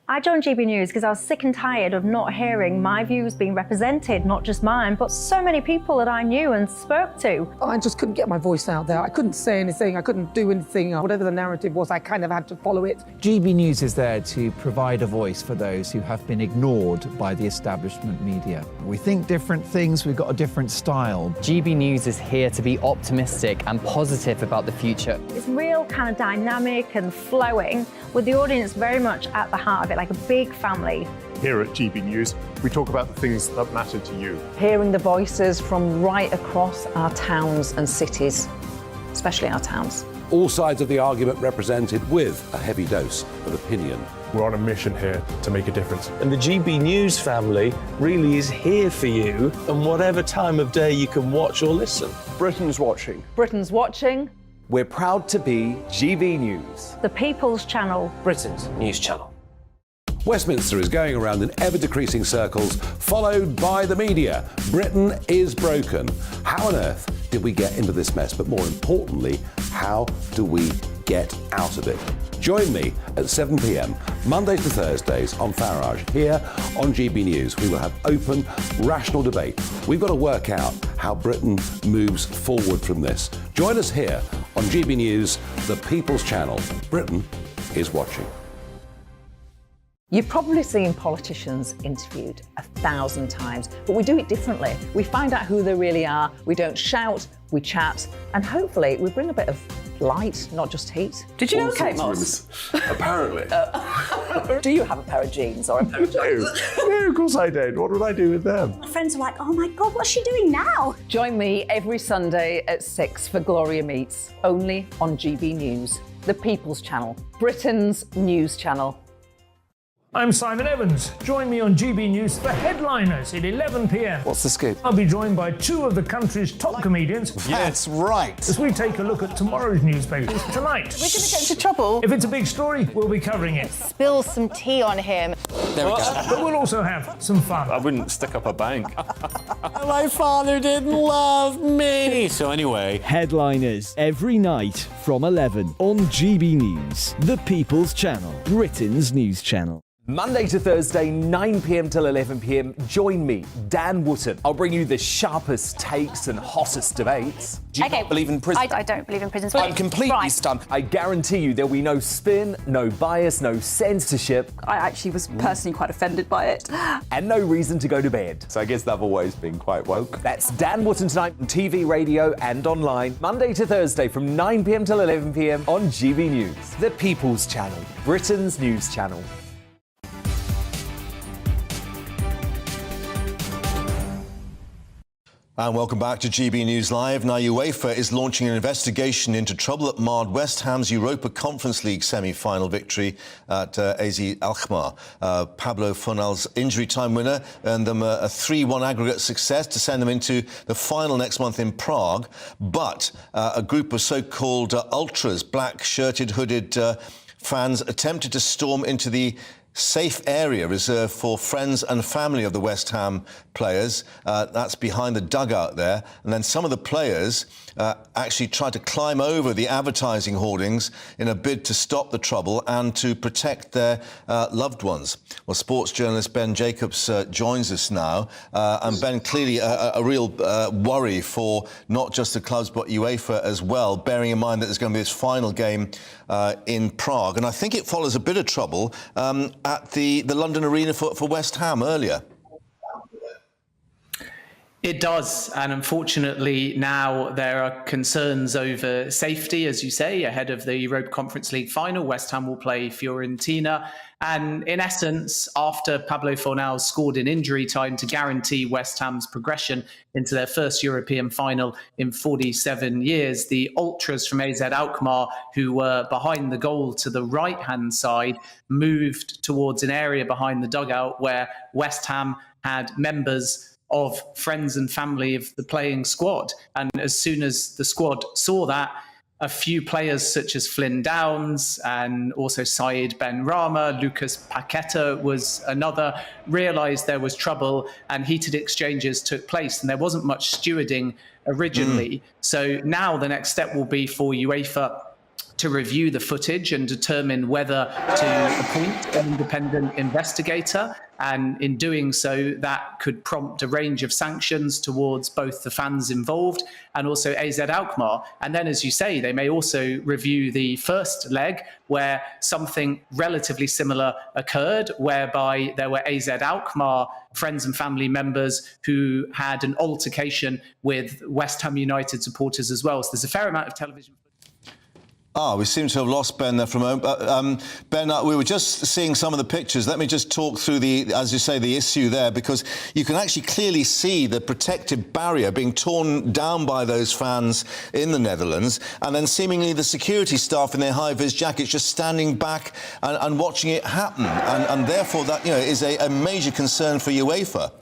I joined GB News because I was sick and tired of not hearing my views being represented, not just mine, but so many people that I knew and spoke to. I just couldn't get my voice out there. I couldn't say anything. I couldn't do anything. Whatever the narrative was, I kind of had to follow it. GB News is there to provide a voice for those who have been ignored by the establishment media. We think different things, we've got a different style. GB News is here to be optimistic and positive about the future. It's real kind of dynamic and flowing, with the audience very much at the heart of it, like a big family. Here at GB News, we talk about the things that matter to you. Hearing the voices from right across our towns and cities, especially our towns. All sides of the argument represented with a heavy dose of opinion. We're on a mission here to make a difference. And the GB News family really is here for you, and whatever time of day you can watch or listen. Britain's watching. Britain's watching. We're proud to be GB News. The People's Channel. Britain's news channel. Westminster is going around in ever-decreasing circles, followed by the media. Britain is broken. How on earth did we get into this mess? But more importantly, how do we get out of it? Join me at 7 p.m, Mondays to Thursdays on Farage, here on GB News. We will have open, rational debate. We've got to work out how Britain moves forward from this. Join us here on GB News, the People's Channel. Britain is watching. You've probably seen politicians interviewed 1,000 times, but we do it differently. We find out who they really are, we don't shout, we chat, and hopefully we bring a bit of light, not just heat. Did you know Kate Moss? Apparently. Do you have a pair of jeans or a pair of jeans? No, of course I don't. What would I do with them? My friends are like, oh my God, what's she doing now? Join me every Sunday at 6 for Gloria Meets, only on GB News, the People's Channel, Britain's news channel. I'm Simon Evans. Join me on GB News for Headliners at 11 p.m. What's the scoop? I'll be joined by two of the country's top comedians. That's right. As we take a look at tomorrow's newspapers tonight. We're going to get into trouble. If it's a big story, we'll be covering it. Spill some tea on him. There we go. But we'll also have some fun. I wouldn't stick up a bank. My father didn't love me. So anyway, Headliners every night from 11 on GB News, the People's Channel, Britain's news channel. Monday to Thursday, 9 p.m. till 11 p.m. Join me, Dan Wootton. I'll bring you the sharpest takes and hottest debates. Do you not believe in prison? I don't believe in prisons. I'm completely stunned. I guarantee you there'll be no spin, no bias, no censorship. I actually was personally quite offended by it. And no reason to go to bed. So I guess they've always been quite woke. That's Dan Wootton tonight on TV, radio and online. Monday to Thursday from 9 p.m. till 11 p.m. on GB News, the People's Channel, Britain's news channel. And welcome back to GB News Live. Now, UEFA is launching an investigation into trouble that marred West Ham's Europa Conference League semi-final victory at AZ Alkmaar. Pablo Fornal's injury time winner earned them a 3-1 aggregate success to send them into the final next month in Prague. But a group of so-called ultras, black-shirted, hooded fans attempted to storm into the safe area reserved for friends and family of the West Ham players. That's behind the dugout there. And then some of the players actually tried to climb over the advertising hoardings in a bid to stop the trouble and to protect their loved ones. Well, sports journalist Ben Jacobs joins us now. And Ben, clearly a real worry for not just the clubs but UEFA as well, bearing in mind that there's going to be this final game in Prague. And I think it follows a bit of trouble at the London Arena for West Ham earlier. It does, and unfortunately now there are concerns over safety, as you say, ahead of the Europa Conference League final. West Ham will play Fiorentina, and in essence, after Pablo Fornal scored in injury time to guarantee West Ham's progression into their first European final in 47 years, the ultras from AZ Alkmaar, who were behind the goal to the right-hand side, moved towards an area behind the dugout where West Ham had members of friends and family of the playing squad. And as soon as the squad saw that, a few players such as Flynn Downs and also Said Ben Rama, Lucas Paqueta was another, realised there was trouble and heated exchanges took place. And there wasn't much stewarding originally. So now the next step will be for UEFA to review the footage and determine whether to appoint an independent investigator. And in doing so, that could prompt a range of sanctions towards both the fans involved and also AZ Alkmaar. And then, as you say, they may also review the first leg where something relatively similar occurred, whereby there were AZ Alkmaar friends and family members who had an altercation with West Ham United supporters as well. So there's a fair amount of television. We seem to have lost Ben there for a moment. Ben, we were just seeing some of the pictures. Let me just talk through as you say, the issue there, because you can actually clearly see the protective barrier being torn down by those fans in the Netherlands, and then seemingly the security staff in their high-vis jackets just standing back and watching it happen. And therefore, that is a major concern for UEFA.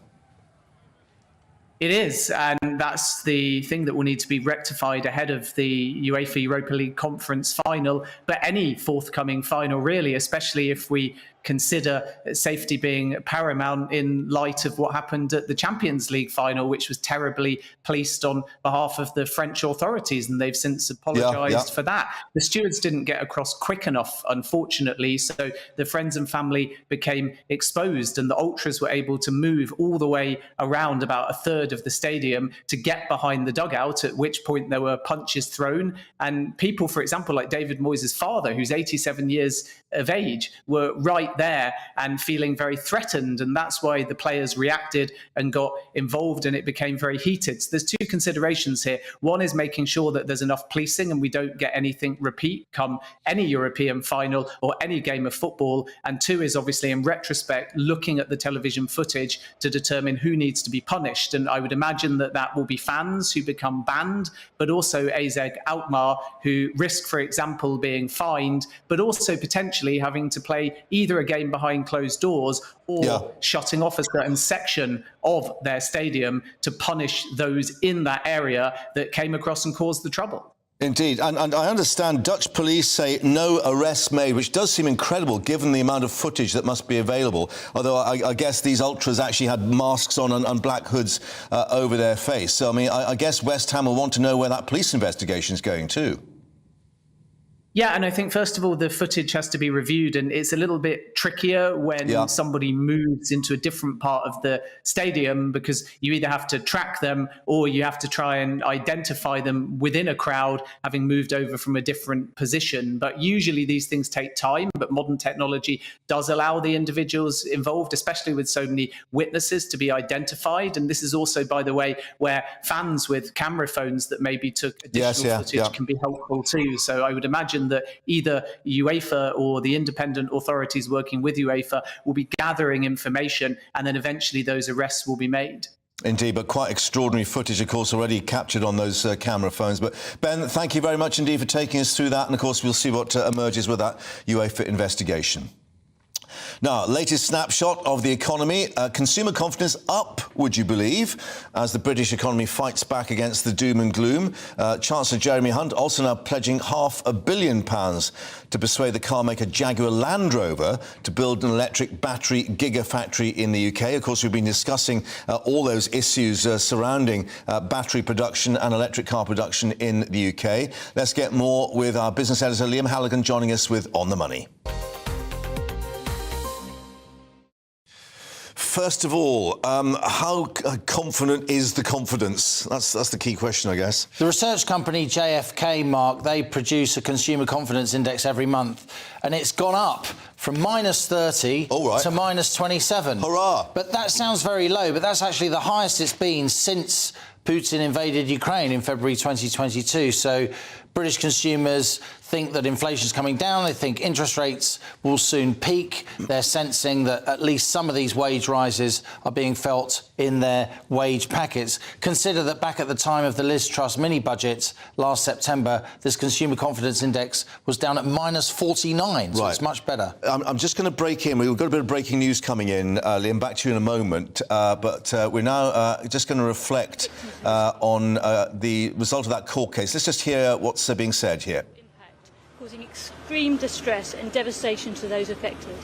It is, and that's the thing that will need to be rectified ahead of the UEFA Europa League conference final, but any forthcoming final really, especially if we consider safety being paramount in light of what happened at the Champions League final, which was terribly policed on behalf of the French authorities, and they've since apologised for that. The stewards didn't get across quick enough, unfortunately, so the friends and family became exposed, and the ultras were able to move all the way around about a third of the stadium to get behind the dugout, at which point there were punches thrown, and people, for example, like David Moyes' father, who's 87 years of age, were right right there and feeling very threatened. And that's why the players reacted and got involved, and it became very heated. So there's two considerations here. One is making sure that there's enough policing and we don't get anything repeat come any European final or any game of football. And two is obviously in retrospect looking at the television footage to determine who needs to be punished. And I would imagine that that will be fans who become banned, but also Azeg Alkmaar, who risk, for example, being fined, but also potentially having to play either a game behind closed doors or shutting off a certain section of their stadium to punish those in that area that came across and caused the trouble. Indeed, and I understand Dutch police say no arrests made, which does seem incredible given the amount of footage that must be available, although I guess these ultras actually had masks on and black hoods over their face. So, I mean, I guess West Ham will want to know where that police investigation is going too. Yeah, and I think, first of all, the footage has to be reviewed, and it's a little bit trickier when somebody moves into a different part of the stadium, because you either have to track them or you have to try and identify them within a crowd, having moved over from a different position. But usually these things take time, but modern technology does allow the individuals involved, especially with so many witnesses, to be identified. And this is also, by the way, where fans with camera phones that maybe took additional footage can be helpful too. So I would imagine that either UEFA or the independent authorities working with UEFA will be gathering information, and then eventually those arrests will be made. Indeed, but quite extraordinary footage, of course, already captured on those camera phones. But Ben, thank you very much indeed for taking us through that, and of course we'll see what emerges with that UEFA investigation. Now, latest snapshot of the economy. Consumer confidence up, would you believe, as the British economy fights back against the doom and gloom. Chancellor Jeremy Hunt also now pledging £500 million to persuade the car maker Jaguar Land Rover to build an electric battery gigafactory in the UK. Of course, we've been discussing all those issues surrounding battery production and electric car production in the UK. Let's get more with our business editor, Liam Halligan, joining us with On the Money. First of all, how confident is the confidence? That's the key question, I guess. The research company JFK, Mark, they produce a consumer confidence index every month, and it's gone up from -30 to -27. Hurrah! But that sounds very low, but that's actually the highest it's been since Putin invaded Ukraine in February 2022. So British consumers think that inflation's coming down. They think interest rates will soon peak. They're sensing that at least some of these wage rises are being felt in their wage packets. Consider that back at the time of the Liz Truss mini-budget last September, this consumer confidence index was down at -49, so it's much better. I'm just going to break in. We've got a bit of breaking news coming in, Liam, back to you in a moment. But we're now just going to reflect on the result of that court case. Let's just hear what's being said here. Causing extreme distress and devastation to those affected,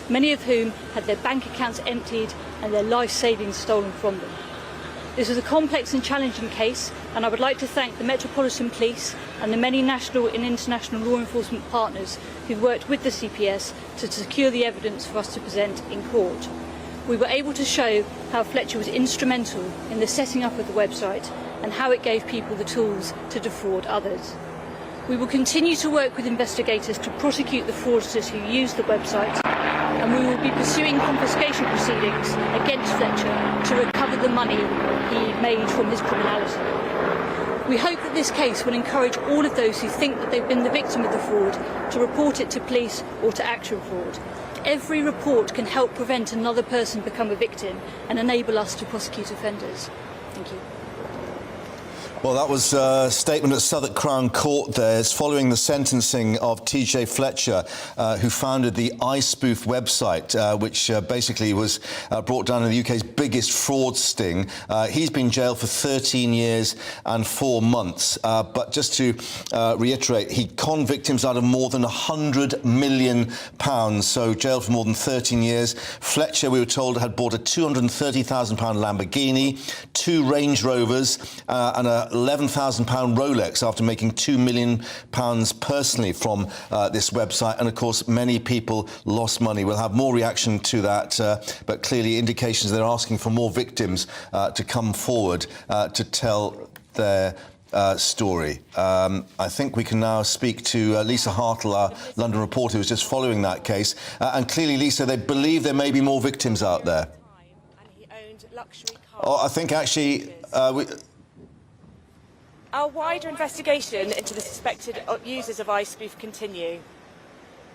many of whom had their bank accounts emptied and their life savings stolen from them. This was a complex and challenging case, and I would like to thank the Metropolitan Police and the many national and international law enforcement partners who worked with the CPS to secure the evidence for us to present in court. We were able to show how Fletcher was instrumental in the setting up of the website and how it gave people the tools to defraud others. We will continue to work with investigators to prosecute the fraudsters who used the website, and we will be pursuing confiscation proceedings against Fletcher to recover the money he made from his criminality. We hope that this case will encourage all of those who think that they've been the victim of the fraud to report it to police or to actual fraud. Every report can help prevent another person become a victim and enable us to prosecute offenders. Thank you. Well, that was a statement at Southwark Crown Court there. It's following the sentencing of TJ Fletcher, who founded the iSpoof website, which basically was brought down in the UK's biggest fraud sting. He's been jailed for 13 years and 4 months. But just to reiterate, he conned victims out of more than £100 million, so jailed for more than 13 years. Fletcher, we were told, had bought a £230,000 Lamborghini, 2 Range Rovers and a £11,000 Rolex after making £2 million personally from this website. And of course, many people lost money. We'll have more reaction to that, but clearly indications they're asking for more victims to come forward to tell their story. I think we can now speak to Lisa Hartle, our London reporter, who's just following that case. And clearly, Lisa, they believe there may be more victims out there. I think actually... Our wider investigation into the suspected users of ice spoof continue.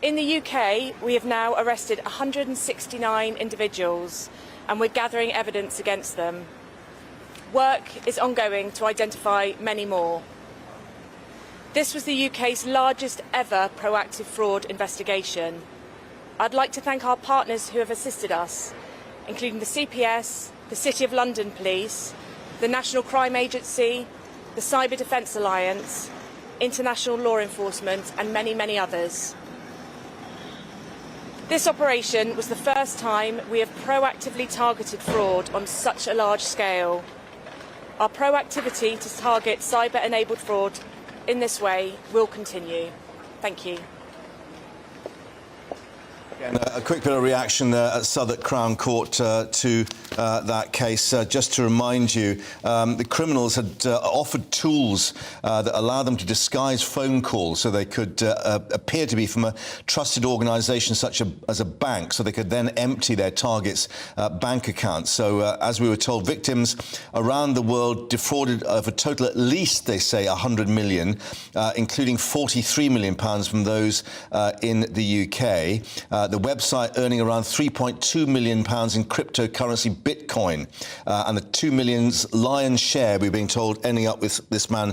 In the UK, we have now arrested 169 individuals, and we're gathering evidence against them. Work is ongoing to identify many more. This was the UK's largest ever proactive fraud investigation. I'd like to thank our partners who have assisted us, including the CPS, the City of London Police, the National Crime Agency, the Cyber Defence Alliance, international law enforcement, and many, many others. This operation was the first time we have proactively targeted fraud on such a large scale. Our proactivity to target cyber-enabled fraud in this way will continue. Thank you. Again, a quick bit of reaction there at Southwark Crown Court to that case. Just to remind you, the criminals had offered tools that allow them to disguise phone calls so they could appear to be from a trusted organisation such as a bank, so they could then empty their targets' bank accounts. So, as we were told, victims around the world defrauded of a total, at least, they say, 100 million, including £43 million from those in the UK. The website earning around £3.2 million in cryptocurrency Bitcoin, and the 2 million's lion's share, we're being told, ending up with this man,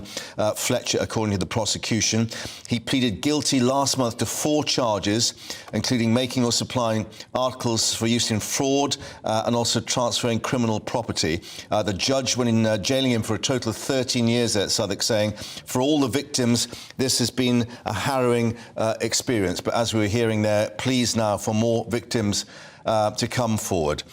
Fletcher, according to the prosecution. He pleaded guilty last month to 4 charges, including making or supplying articles for use in fraud and also transferring criminal property. The judge went in jailing him for a total of 13 years there at Southwark, saying, for all the victims, this has been a harrowing experience. But as we were hearing there, please now for more victims to come forward.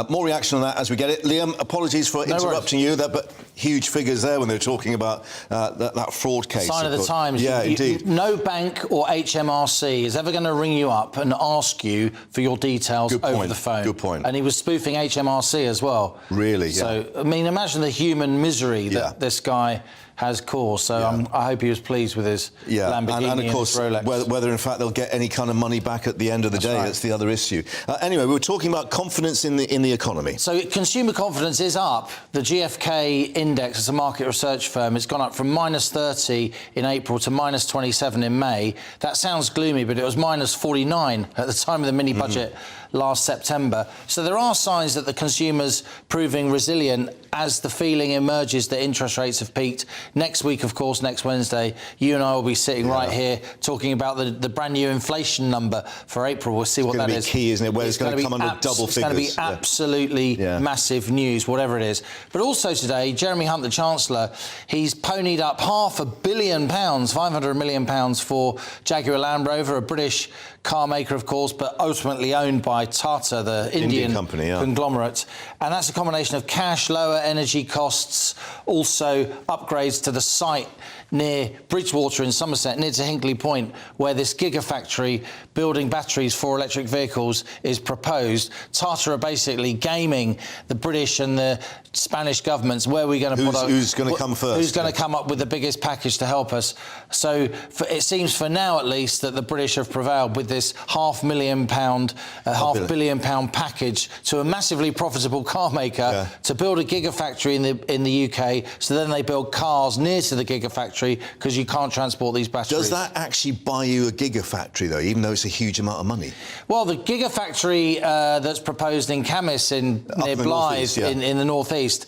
More reaction on that as we get it. Liam, apologies for interrupting you, but huge figures there when they're talking about that fraud case. Sign of the times. Yeah, indeed. No bank or HMRC is ever going to ring you up and ask you for your details over the phone. Good point. And he was spoofing HMRC as well. Really, yeah. So, I mean, imagine the human misery that this guy has caused. So I hope he was pleased with his Lamborghini and of course, Rolex. whether in fact they'll get any kind of money back at the end of the day, that's the other issue. Anyway, we were talking about confidence in the economy. So consumer confidence is up. The GfK index, as a market research firm, it's gone up from -30 in April to -27 in May. That sounds gloomy, but it was -49 at the time of the mini-budget last September. So there are signs that the consumer's proving resilient as the feeling emerges that interest rates have peaked. Next week, of course, next Wednesday, you and I will be sitting right here talking about the brand new inflation number for April. We'll see what that is. It's going to be key, isn't it? Where it's going to come under double figures. It's going to be absolutely massive news, whatever it is. But also today, Jeremy Hunt, the Chancellor, he's ponied up £500 million, £500 million for Jaguar Land Rover, a British car maker, of course, but ultimately owned by Tata, the Indian company, conglomerate. And that's a combination of cash, lower energy costs, also upgrades to the site near Bridgewater in Somerset, near to Hinkley Point, where this gigafactory building batteries for electric vehicles is proposed. Tata are basically gaming the British and the Spanish governments. Where are we going to put who's going to come first? Who's going to come up with the biggest package to help us? So it seems, for now at least, that the British have prevailed with this £500 million, £500 million package to a massively profitable car maker to build a gigafactory in the UK. So then they build cars near to the gigafactory because you can't transport these batteries. Does that actually buy you a gigafactory, though, even though it's a huge amount of money? Well, the gigafactory that's proposed in Camas near Blythe in the northeast,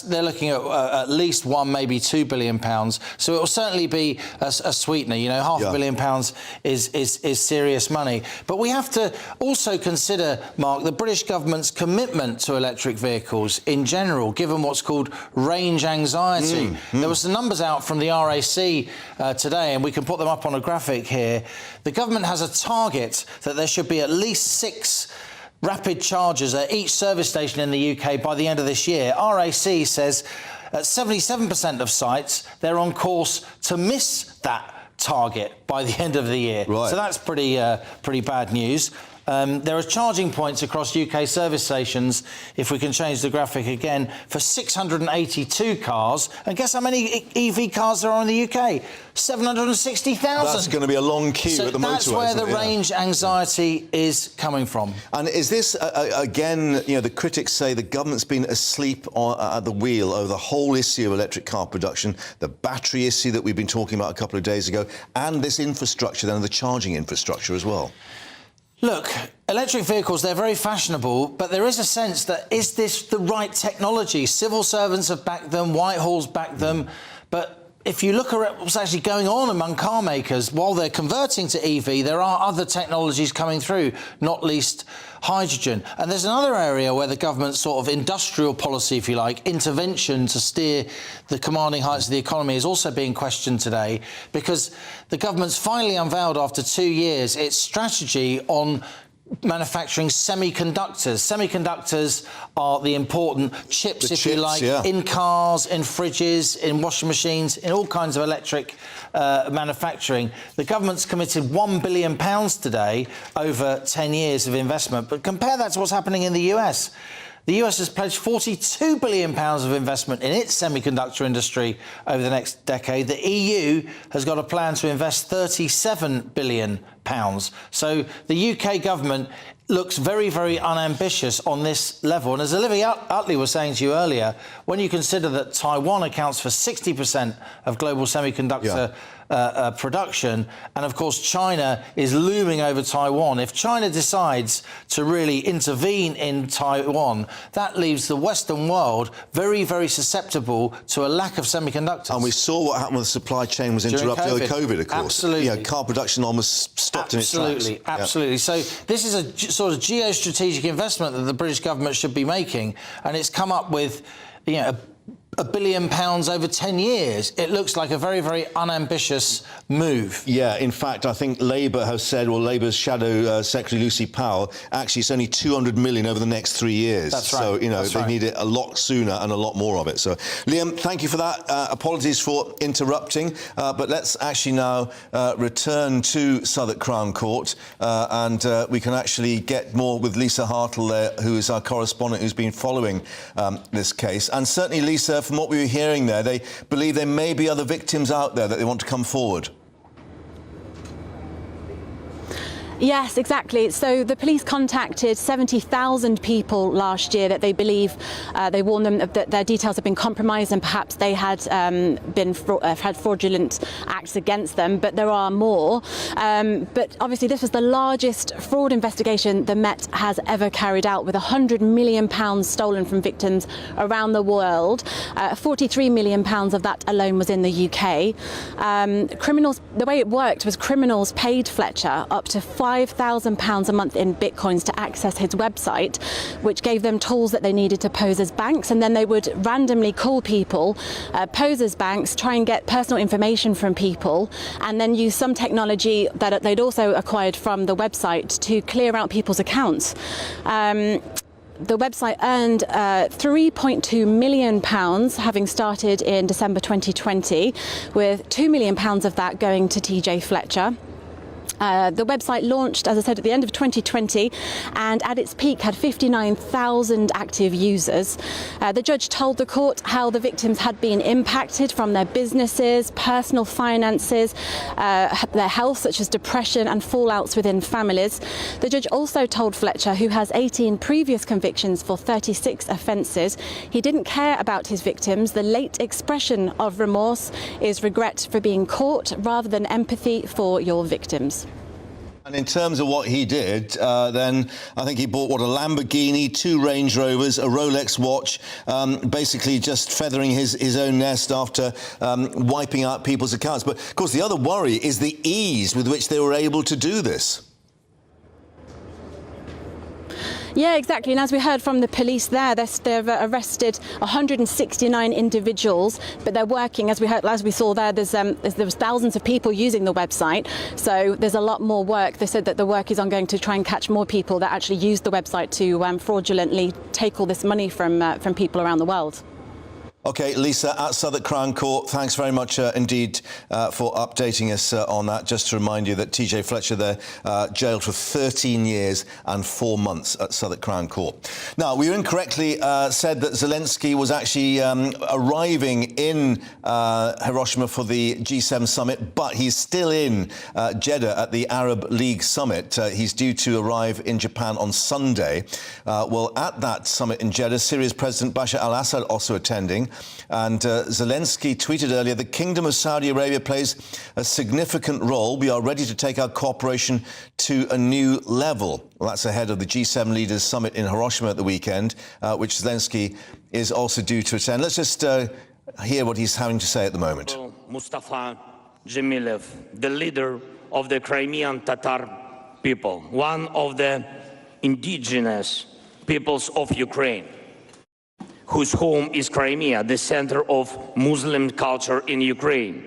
they're looking at least £1, maybe £2 billion. So it will certainly be a sweetener. You know, £500 million is serious money. But we have to also consider, Mark, the British government's commitment to electric vehicles in general, given what's called range anxiety. There were some numbers out from the RAC today, and we can put them up on a graphic here. The government has a target that there should be at least 6 rapid chargers at each service station in the UK by the end of this year. RAC says at 77% of sites, they're on course to miss that target by the end of the year. So that's pretty bad news. There are charging points across UK service stations, if we can change the graphic again, for 682 cars. And guess how many EV cars there are in the UK? 760,000. That's going to be a long queue at the motorway. That's where the range anxiety is coming from. And is this, again, you know, the critics say the government's been asleep at the wheel over the whole issue of electric car production, the battery issue that we've been talking about a couple of days ago, and this infrastructure, then the charging infrastructure as well. Look, electric vehicles, they're very fashionable, but there is a sense that, is this the right technology? Civil servants have backed them, Whitehall's backed them, but if you look at what's actually going on among car makers, while they're converting to EV, there are other technologies coming through, not least hydrogen. And there's another area where the government's sort of industrial policy, if you like, intervention to steer the commanding heights of the economy is also being questioned today, because the government's finally unveiled, after 2 years, its strategy on manufacturing semiconductors. Semiconductors are the important chips, if you like, in cars, in fridges, in washing machines, in all kinds of electric manufacturing. The government's committed £1 billion today over 10 years of investment, but compare that to what's happening in the US. The US has pledged £42 billion of investment in its semiconductor industry over the next decade. The EU has got a plan to invest £37 billion. So the UK government looks very, very unambitious on this level. And as Olivia Utley was saying to you earlier, when you consider that Taiwan accounts for 60% of global semiconductor production, and of course China is looming over Taiwan. If China decides to really intervene in Taiwan, that leaves the Western world very, very susceptible to a lack of semiconductors. And we saw what happened when the supply chain was interrupted over COVID, of course. Absolutely. You know, car production almost stopped in its tracks. Absolutely. So this is a sort of geostrategic investment that the British government should be making, and it's come up with, you know, £1 billion over 10 years. It looks like a very, very unambitious move. Yeah, in fact, I think Labour has said, well, Labour's Shadow Secretary Lucy Powell, actually it's only 200 million over the next 3 years. That's right. So, you know, they need it a lot sooner and a lot more of it. So, Liam, thank you for that. Apologies for interrupting, but let's actually now return to Southwark Crown Court, and we can actually get more with Lisa Hartle there, who is our correspondent who's been following this case. And certainly, Lisa, from what we were hearing there, they believe there may be other victims out there that they want to come forward. Yes, exactly. So the police contacted 70,000 people last year that they believe, they warned them that their details have been compromised and perhaps they had had fraudulent acts against them, but there are more. But obviously this was the largest fraud investigation the Met has ever carried out, with £100 million stolen from victims around the world. £43 million of that alone was in the UK. Criminals, the way it worked was criminals paid Fletcher up to £5,000 a month in bitcoins to access his website, which gave them tools that they needed to pose as banks, and then they would randomly call people, pose as banks, try and get personal information from people, and then use some technology that they'd also acquired from the website to clear out people's accounts. The website earned £3.2 million, having started in December 2020, with £2 million of that going to TJ Fletcher. The website launched, as I said, at the end of 2020, and at its peak had 59,000 active users. The judge told the court how the victims had been impacted from their businesses, personal finances, their health, such as depression and fallouts within families. The judge also told Fletcher, who has 18 previous convictions for 36 offences, he didn't care about his victims. The late expression of remorse is regret for being caught rather than empathy for your victims. And in terms of what he did, then I think he bought, what, a Lamborghini, 2 Range Rovers, a Rolex watch, basically just feathering his own nest after wiping out people's accounts. But, of course, the other worry is the ease with which they were able to do this. Yeah, exactly. And as we heard from the police there, they've arrested 169 individuals, but they're working, as we saw there, there was thousands of people using the website. So there's a lot more work. They said that the work is ongoing to try and catch more people that actually use the website to fraudulently take all this money from people around the world. OK, Lisa, at Southwark Crown Court, thanks very much indeed for updating us on that. Just to remind you that TJ Fletcher there jailed for 13 years and 4 months at Southwark Crown Court. Now, we incorrectly said that Zelensky was actually arriving in Hiroshima for the G7 summit, but he's still in Jeddah at the Arab League summit. He's due to arrive in Japan on Sunday. Well, at that summit in Jeddah, Syria's President Bashar al-Assad also attending. And Zelensky tweeted earlier, the Kingdom of Saudi Arabia plays a significant role. We are ready to take our cooperation to a new level. Well, that's ahead of the G7 leaders summit in Hiroshima at the weekend, which Zelensky is also due to attend. Let's just hear what he's having to say at the moment. Mustafa Dzhemilev, the leader of the Crimean Tatar people, one of the indigenous peoples of Ukraine, whose home is Crimea, the center of Muslim culture in Ukraine.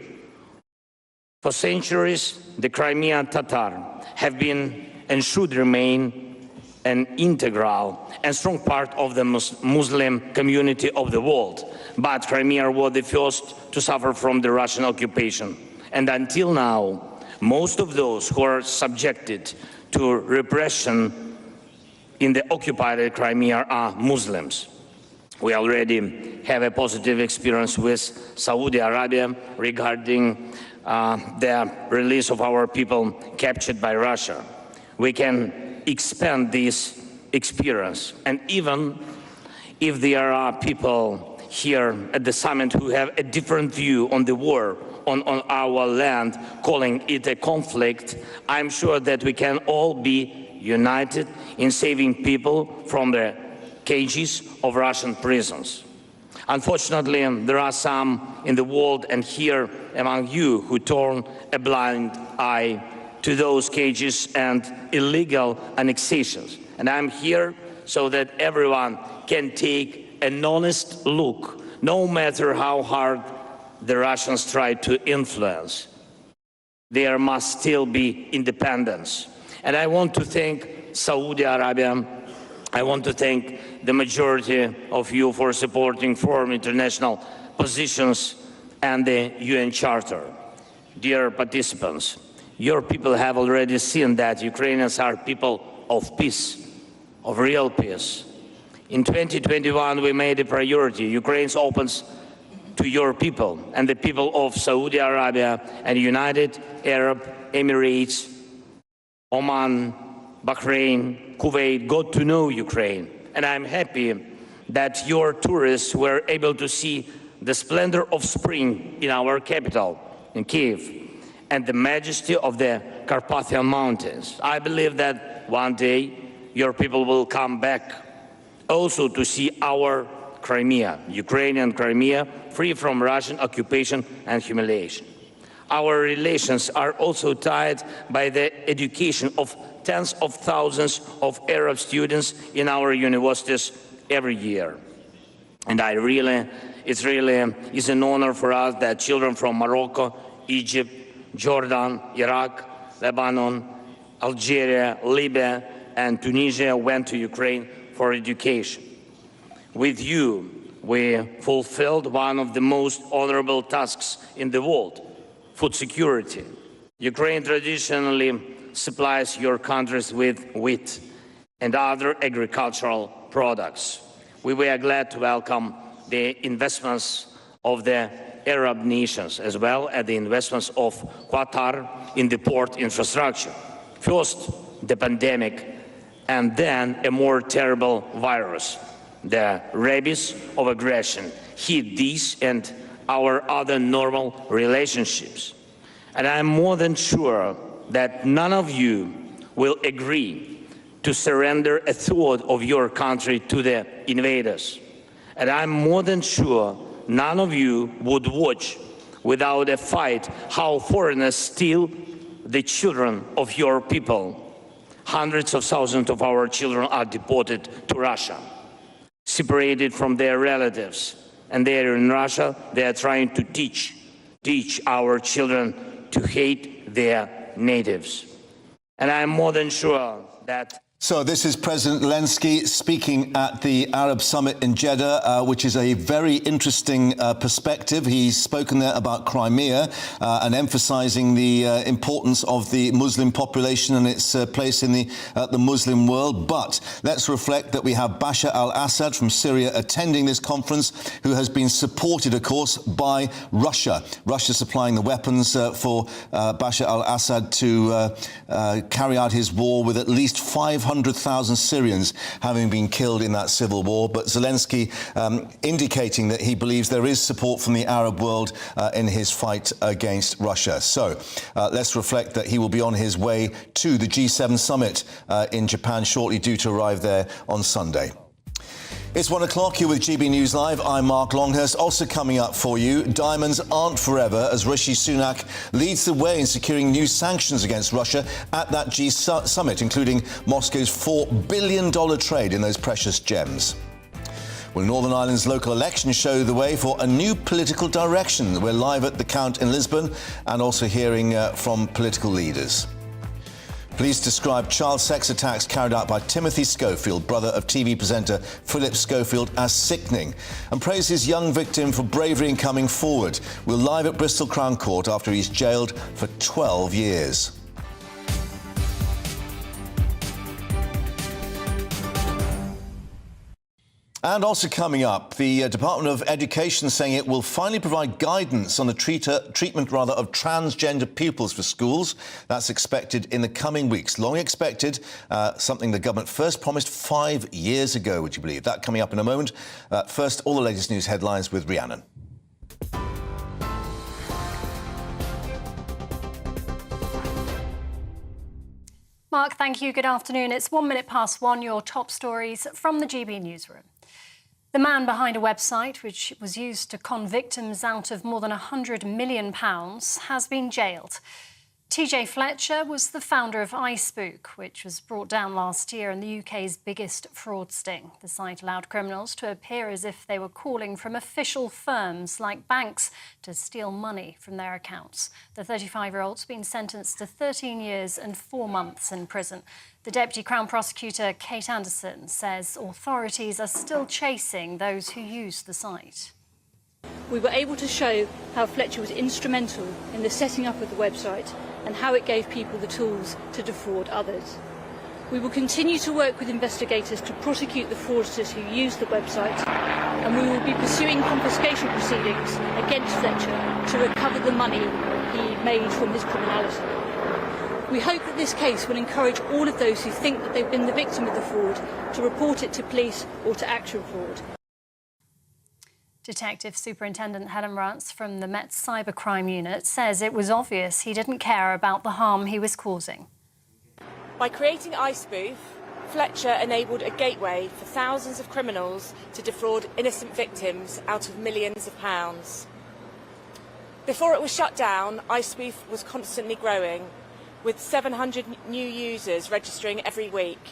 For centuries, the Crimean Tatar have been and should remain an integral and strong part of the Muslim community of the world. But Crimea was the first to suffer from the Russian occupation. And until now, most of those who are subjected to repression in the occupied Crimea are Muslims. We already have a positive experience with Saudi Arabia regarding the release of our people captured by Russia. We can expand this experience. And even if there are people here at the summit who have a different view on the war on our land, calling it a conflict, I'm sure that we can all be united in saving people from the cages of Russian prisons. Unfortunately, there are some in the world and here among you who turn a blind eye to those cages and illegal annexations. And I'm here so that everyone can take an honest look, no matter how hard the Russians try to influence. There must still be independence. And I want to thank Saudi Arabia. I want to thank the majority of you for supporting firm international positions and the UN Charter. Dear participants, your people have already seen that Ukrainians are people of peace, of real peace. In 2021, we made a priority. Ukraine opens to your people and the people of Saudi Arabia and United Arab Emirates, Oman, Bahrain, Kuwait got to know Ukraine. And I'm happy that your tourists were able to see the splendor of spring in our capital, in Kiev, and the majesty of the Carpathian Mountains. I believe that one day your people will come back also to see our Crimea, Ukrainian Crimea, free from Russian occupation and humiliation. Our relations are also tied by the education of tens of thousands of Arab students in our universities every year. And it really is an honor for us that children from Morocco, Egypt, Jordan, Iraq, Lebanon, Algeria, Libya, and Tunisia went to Ukraine for education. With you, we fulfilled one of the most honorable tasks in the world, food security. Ukraine traditionally supplies your countries with wheat and other agricultural products. We were glad to welcome the investments of the Arab nations, as well as the investments of Qatar in the port infrastructure. First, the pandemic, and then a more terrible virus, the rabies of aggression, hit these and our other normal relationships. And I'm more than sure that none of you will agree to surrender a third of your country to the invaders. And I'm more than sure none of you would watch without a fight how foreigners steal the children of your people. Hundreds of thousands of our children are deported to Russia, separated from their relatives. And there in Russia, they are trying to teach our children to hate their natives. And I'm more than sure that So this is President Zelensky speaking at the Arab Summit in Jeddah, which is a very interesting perspective. He's spoken there about Crimea and emphasising the importance of the Muslim population and its place in the Muslim world. But let's reflect that we have Bashar al-Assad from Syria attending this conference, who has been supported, of course, by Russia. Russia supplying the weapons for Bashar al-Assad to carry out his war, with at least 500,000 Syrians having been killed in that civil war. But Zelensky indicating that he believes there is support from the Arab world in his fight against Russia. So let's reflect that he will be on his way to the G7 summit in Japan shortly, due to arrive there on Sunday. It's 1 o'clock. You're with GB News Live. I'm Mark Longhurst. Also coming up for you, diamonds aren't forever, as Rishi Sunak leads the way in securing new sanctions against Russia at that G summit, including Moscow's $4 billion trade in those precious gems. Well, Northern Ireland's local elections show the way for a new political direction. We're live at the Count in Lisbon and also hearing from political leaders. Police describe child sex attacks carried out by Timothy Schofield, brother of TV presenter Philip Schofield, as sickening, and praise his young victim for bravery in coming forward. We're live at Bristol Crown Court after he's jailed for 12 years. And also coming up, the Department of Education saying it will finally provide guidance on the treatment of transgender pupils for schools. That's expected in the coming weeks. Long expected, something the government first promised 5 years ago, would you believe? That coming up in a moment. First, all the latest news headlines with Rhiannon. Mark, thank you. Good afternoon. It's 1 minute past one. Your top stories from the GB newsroom. The man behind a website which was used to con victims out of more than £100 million has been jailed. TJ Fletcher was the founder of iSpook, which was brought down last year in the UK's biggest fraud sting. The site allowed criminals to appear as if they were calling from official firms like banks to steal money from their accounts. The 35-year-old's been sentenced to 13 years and 4 months in prison. The Deputy Crown Prosecutor, Kate Anderson, says authorities are still chasing those who used the site. We were able to show how Fletcher was instrumental in the setting up of the website and how it gave people the tools to defraud others. We will continue to work with investigators to prosecute the fraudsters who used the website, and we will be pursuing confiscation proceedings against Fletcher to recover the money he made from his criminality. We hope that this case will encourage all of those who think that they've been the victim of the fraud to report it to police or to Action Fraud. Detective Superintendent Helen Rutz from the Met Cybercrime Unit says it was obvious he didn't care about the harm he was causing. By creating iSpoof, Fletcher enabled a gateway for thousands of criminals to defraud innocent victims out of millions of pounds. Before it was shut down, iSpoof was constantly growing, with 700 new users registering every week,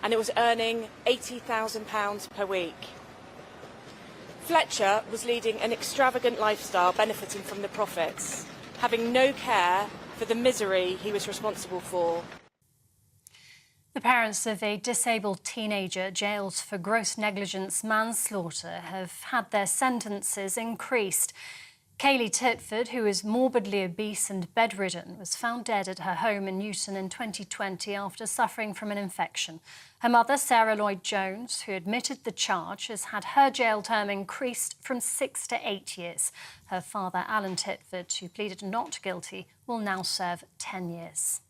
and it was earning £80,000 per week. Fletcher was leading an extravagant lifestyle, benefiting from the profits, having no care for the misery he was responsible for. The parents of a disabled teenager jailed for gross negligence manslaughter have had their sentences increased. Kaylee Titford, who is morbidly obese and bedridden, was found dead at her home in Newton in 2020 after suffering from an infection. Her mother, Sarah Lloyd-Jones, who admitted the charge, has had her jail term increased from 6 to 8 years. Her father, Alan Titford, who pleaded not guilty, will now serve 10 years.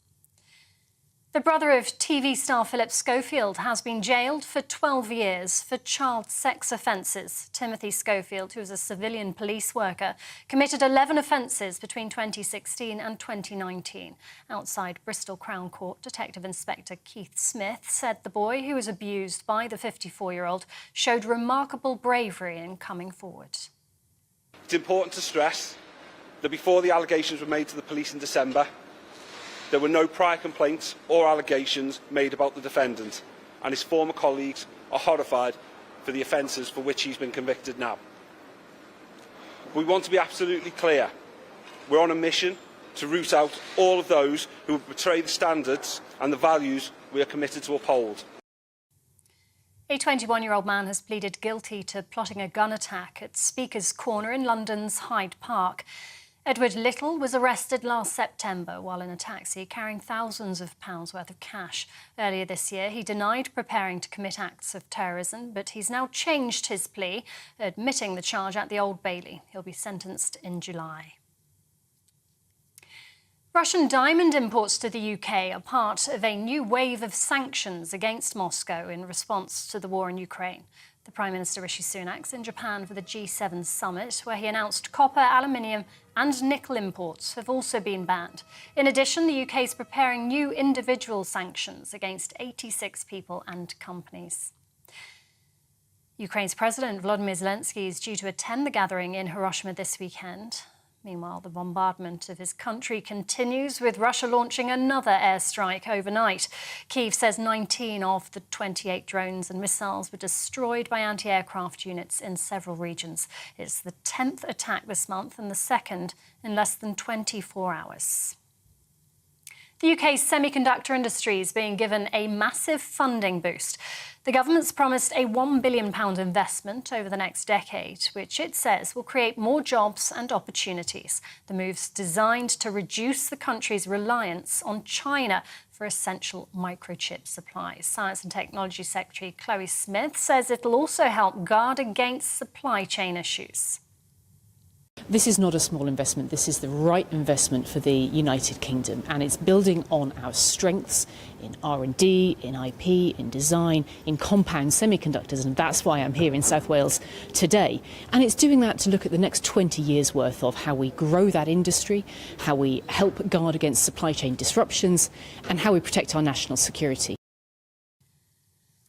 The brother of TV star Philip Schofield has been jailed for 12 years for child sex offences. Timothy Schofield, who was a civilian police worker, committed 11 offences between 2016 and 2019. Outside Bristol Crown Court, Detective Inspector Keith Smith said the boy, who was abused by the 54-year-old, showed remarkable bravery in coming forward. It's important to stress that before the allegations were made to the police in December, there were no prior complaints or allegations made about the defendant, and his former colleagues are horrified for the offences for which he's been convicted now. We want to be absolutely clear. We're on a mission to root out all of those who betray the standards and the values we are committed to uphold. A 21-year-old man has pleaded guilty to plotting a gun attack at Speaker's Corner in London's Hyde Park. Edward Little was arrested last September while in a taxi carrying thousands of pounds worth of cash. Earlier this year, he denied preparing to commit acts of terrorism, but he's now changed his plea, admitting the charge at the Old Bailey. He'll be sentenced in July. Russian diamond imports to the UK are part of a new wave of sanctions against Moscow in response to the war in Ukraine. The Prime Minister Rishi Sunak's in Japan for the G7 summit, where he announced copper, aluminium and nickel imports have also been banned. In addition, the UK is preparing new individual sanctions against 86 people and companies. Ukraine's President Volodymyr Zelensky is due to attend the gathering in Hiroshima this weekend. Meanwhile, the bombardment of his country continues, with Russia launching another airstrike overnight. Kyiv says 19 of the 28 drones and missiles were destroyed by anti-aircraft units in several regions. It's the 10th attack this month and the second in less than 24 hours. The UK's semiconductor industry is being given a massive funding boost. The government's promised a £1 billion investment over the next decade, which it says will create more jobs and opportunities. The move's designed to reduce the country's reliance on China for essential microchip supplies. Science and Technology Secretary Chloe Smith says it'll also help guard against supply chain issues. This is not a small investment. This is the right investment for the United Kingdom, and it's building on our strengths in R&D, in IP, in design, in compound semiconductors, and that's why I'm here in South Wales today. And it's doing that to look at the next 20 years' worth of how we grow that industry, how we help guard against supply chain disruptions, and how we protect our national security.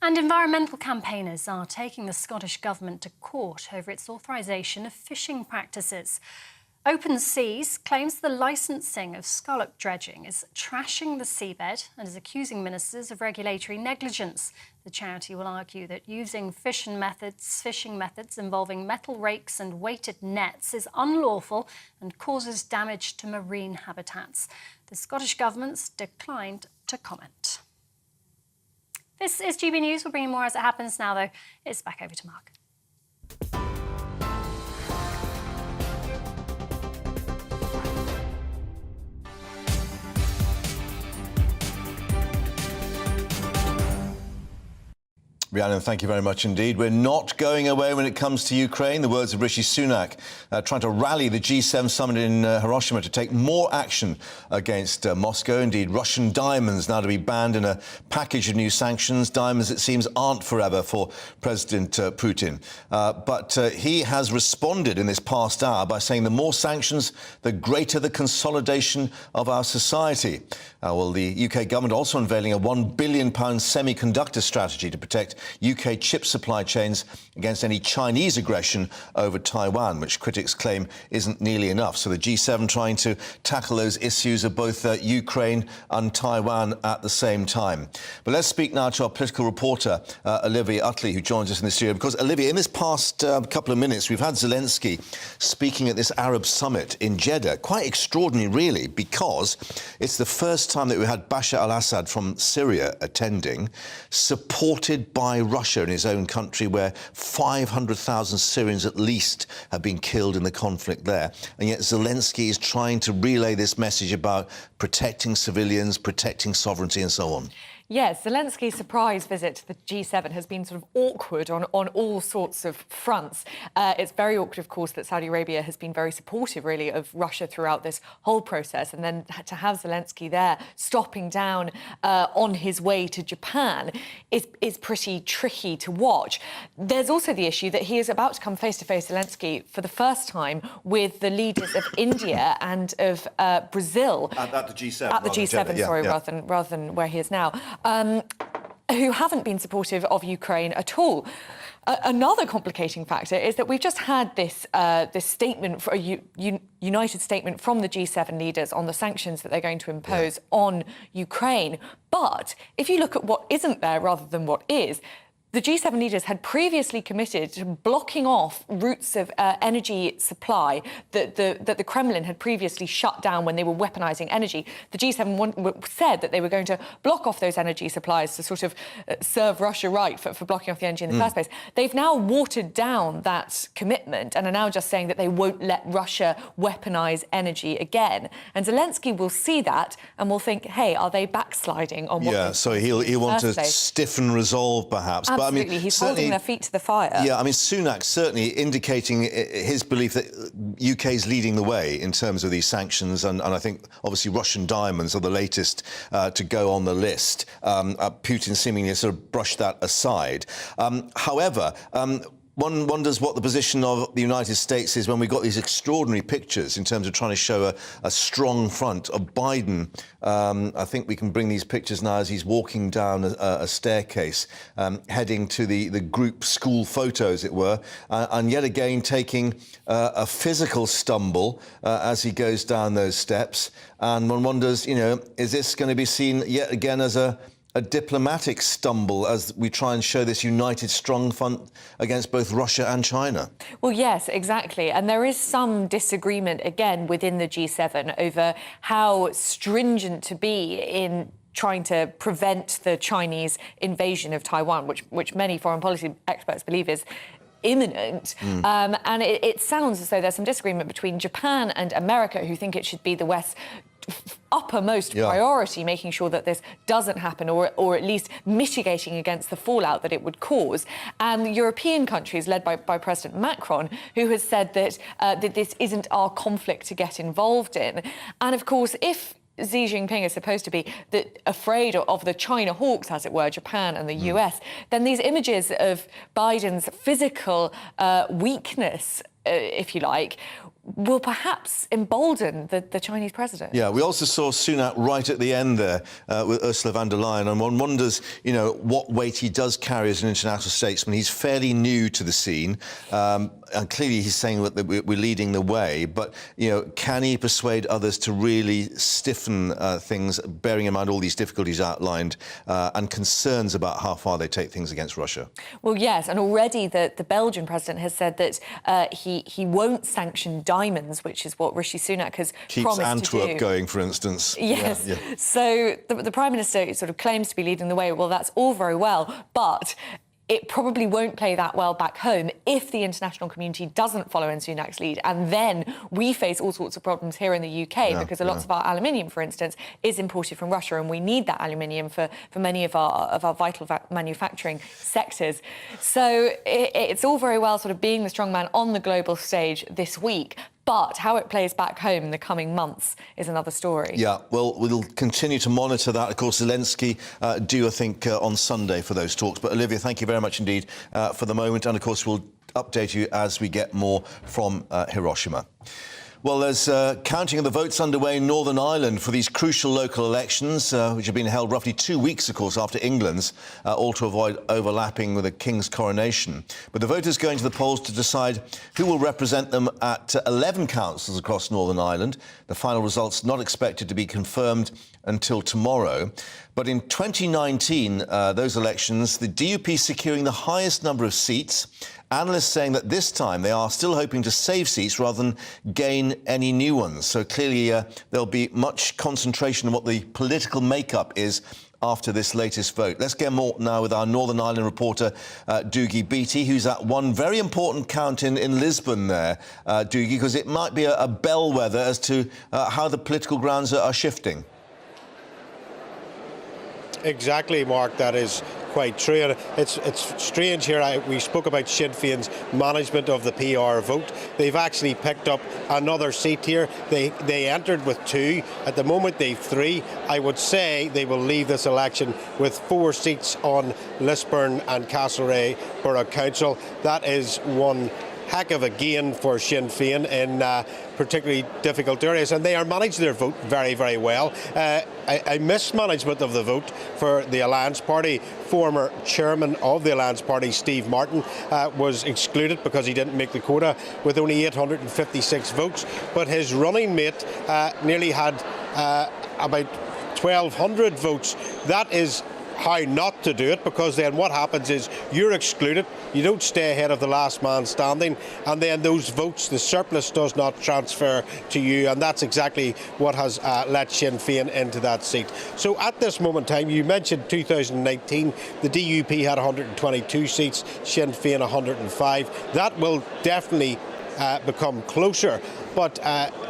And environmental campaigners are taking the Scottish Government to court over its authorisation of fishing practices. Open Seas claims the licensing of scallop dredging is trashing the seabed and is accusing ministers of regulatory negligence. The charity will argue that using fishing methods involving metal rakes and weighted nets is unlawful and causes damage to marine habitats. The Scottish Government's declined to comment. This is GB News. We'll bring you more as it happens now, though. It's back over to Mark. Rhiannon, thank you very much indeed. We're not going away when it comes to Ukraine. The words of Rishi Sunak trying to rally the G7 summit in Hiroshima to take more action against Moscow. Indeed, Russian diamonds now to be banned in a package of new sanctions. Diamonds, it seems, aren't forever for President Putin. But he has responded in this past hour by saying the more sanctions, the greater the consolidation of our society. Well, the UK government also unveiling a £1 billion semiconductor strategy to protect UK chip supply chains against any Chinese aggression over Taiwan, which critics claim isn't nearly enough. So the G7 trying to tackle those issues of both Ukraine and Taiwan at the same time. But let's speak now to our political reporter, Olivia Utley, who joins us in the studio. Because, Olivia, in this past couple of minutes, we've had Zelensky speaking at this Arab summit in Jeddah. Quite extraordinary, really, because it's the first time that we had Bashar al-Assad from Syria attending, supported by Russia in his own country, where 500,000 Syrians at least have been killed in the conflict there. And yet Zelensky is trying to relay this message about protecting civilians, protecting sovereignty and so on. Yes, Zelensky's surprise visit to the G7 has been sort of awkward on all sorts of fronts. It's very awkward, of course, that Saudi Arabia has been very supportive, really, of Russia throughout this whole process. And then to have Zelensky there stopping down on his way to Japan is pretty tricky to watch. There's also the issue that he is about to come face-to-face, Zelensky, for the first time with the leaders of India and of Brazil. At the G7. At the G7, sorry, rather than where he is now. Who haven't been supportive of Ukraine at all. Another complicating factor is that we've just had this statement, for a united statement from the G7 leaders on the sanctions that they're going to impose on Ukraine. But if you look at what isn't there rather than what is, the G7 leaders had previously committed to blocking off routes of energy supply that the Kremlin had previously shut down when they were weaponizing energy. The G7 said that they were going to block off those energy supplies to sort of serve Russia right for blocking off the energy in the first place. They've now watered down that commitment and are now just saying that they won't let Russia weaponize energy again. And Zelensky will see that and will think, hey, are they backsliding on what Yeah, so he'll want to place? stiffen resolve, perhaps. Absolutely, but, I mean, he's holding their feet to the fire. Yeah, I mean, Sunak certainly indicating his belief that UK's leading the way in terms of these sanctions, and I think obviously Russian diamonds are the latest to go on the list. Putin seemingly sort of brushed that aside. However, one wonders what the position of the United States is when we've got these extraordinary pictures in terms of trying to show a strong front of Biden. I think we can bring these pictures now as he's walking down a staircase, heading to the group school photo, as it were, and yet again taking a physical stumble as he goes down those steps. And one wonders, you know, is this going to be seen yet again as a diplomatic stumble as we try and show this united strong front against both Russia and China? Well, yes, exactly. And there is some disagreement, again, within the G7 over how stringent to be in trying to prevent the Chinese invasion of Taiwan, which many foreign policy experts believe is imminent. And it sounds as though there's some disagreement between Japan and America, who think it should be the West's uppermost priority, making sure that this doesn't happen, or at least mitigating against the fallout that it would cause. And the European countries, led by President Macron, who has said that this isn't our conflict to get involved in. And of course, if Xi Jinping is supposed to be afraid of the China hawks, as it were, Japan and the US, then these images of Biden's physical weakness, if you like, will perhaps embolden the Chinese president. Yeah, we also saw Sunak right at the end there with Ursula von der Leyen, and one wonders, you know, what weight he does carry as an international statesman. He's fairly new to the scene, and clearly he's saying that we're leading the way, but, you know, can he persuade others to really stiffen things, bearing in mind all these difficulties outlined and concerns about how far they take things against Russia? Well, yes, and already the Belgian president has said that he won't sanction diamonds, which is what Rishi Sunak has promised Antwerp to do. Antwerp going, for instance. Yes. Yeah. So the Prime Minister sort of claims to be leading the way. Well, that's all very well, but it probably won't play that well back home if the international community doesn't follow in Sunak's lead. And then we face all sorts of problems here in the UK because lots of our aluminium, for instance, is imported from Russia, and we need that aluminium for many of our vital manufacturing sectors. So it's all very well sort of being the strongman on the global stage this week, but how it plays back home in the coming months is another story. Yeah, well, we'll continue to monitor that. Of course, Zelensky due, I think, on Sunday for those talks. But, Olivia, thank you very much indeed for the moment. And, of course, we'll update you as we get more from Hiroshima. Well, there's counting of the votes underway in Northern Ireland for these crucial local elections, which have been held roughly 2 weeks, of course, after England's, all to avoid overlapping with the King's coronation. But the voters going to the polls to decide who will represent them at 11 councils across Northern Ireland. The final results not expected to be confirmed until tomorrow. But in 2019, those elections, the DUP securing the highest number of seats. Analysts saying that this time they are still hoping to save seats rather than gain any new ones. So clearly there'll be much concentration on what the political makeup is after this latest vote. Let's get more now with our Northern Ireland reporter, Dougie Beatty, who's at one very important count in Lisbon there, Dougie, because it might be a bellwether as to how the political grounds are shifting. Exactly, Mark, that is quite true. And it's strange here. We spoke about Sinn Féin's management of the PR vote. They've actually picked up another seat here. They entered with 2. At the moment, they've 3. I would say they will leave this election with 4 seats on Lisburn and Castlereagh Borough Council. That is one heck of a gain for Sinn Féin in particularly difficult areas, and they are managing their vote very, very well. A mismanagement of the vote for the Alliance Party. Former chairman of the Alliance Party, Steve Martin, was excluded because he didn't make the quota with only 856 votes, but his running mate nearly had about 1,200 votes. That is how not to do it, because then what happens is you're excluded, you don't stay ahead of the last man standing, and then those votes, the surplus does not transfer to you, and that's exactly what has let Sinn Féin into that seat. So at this moment in time, you mentioned 2019, the DUP had 122 seats, Sinn Féin 105. That will definitely become closer. But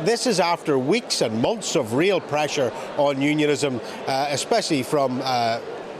this is after weeks and months of real pressure on unionism, especially from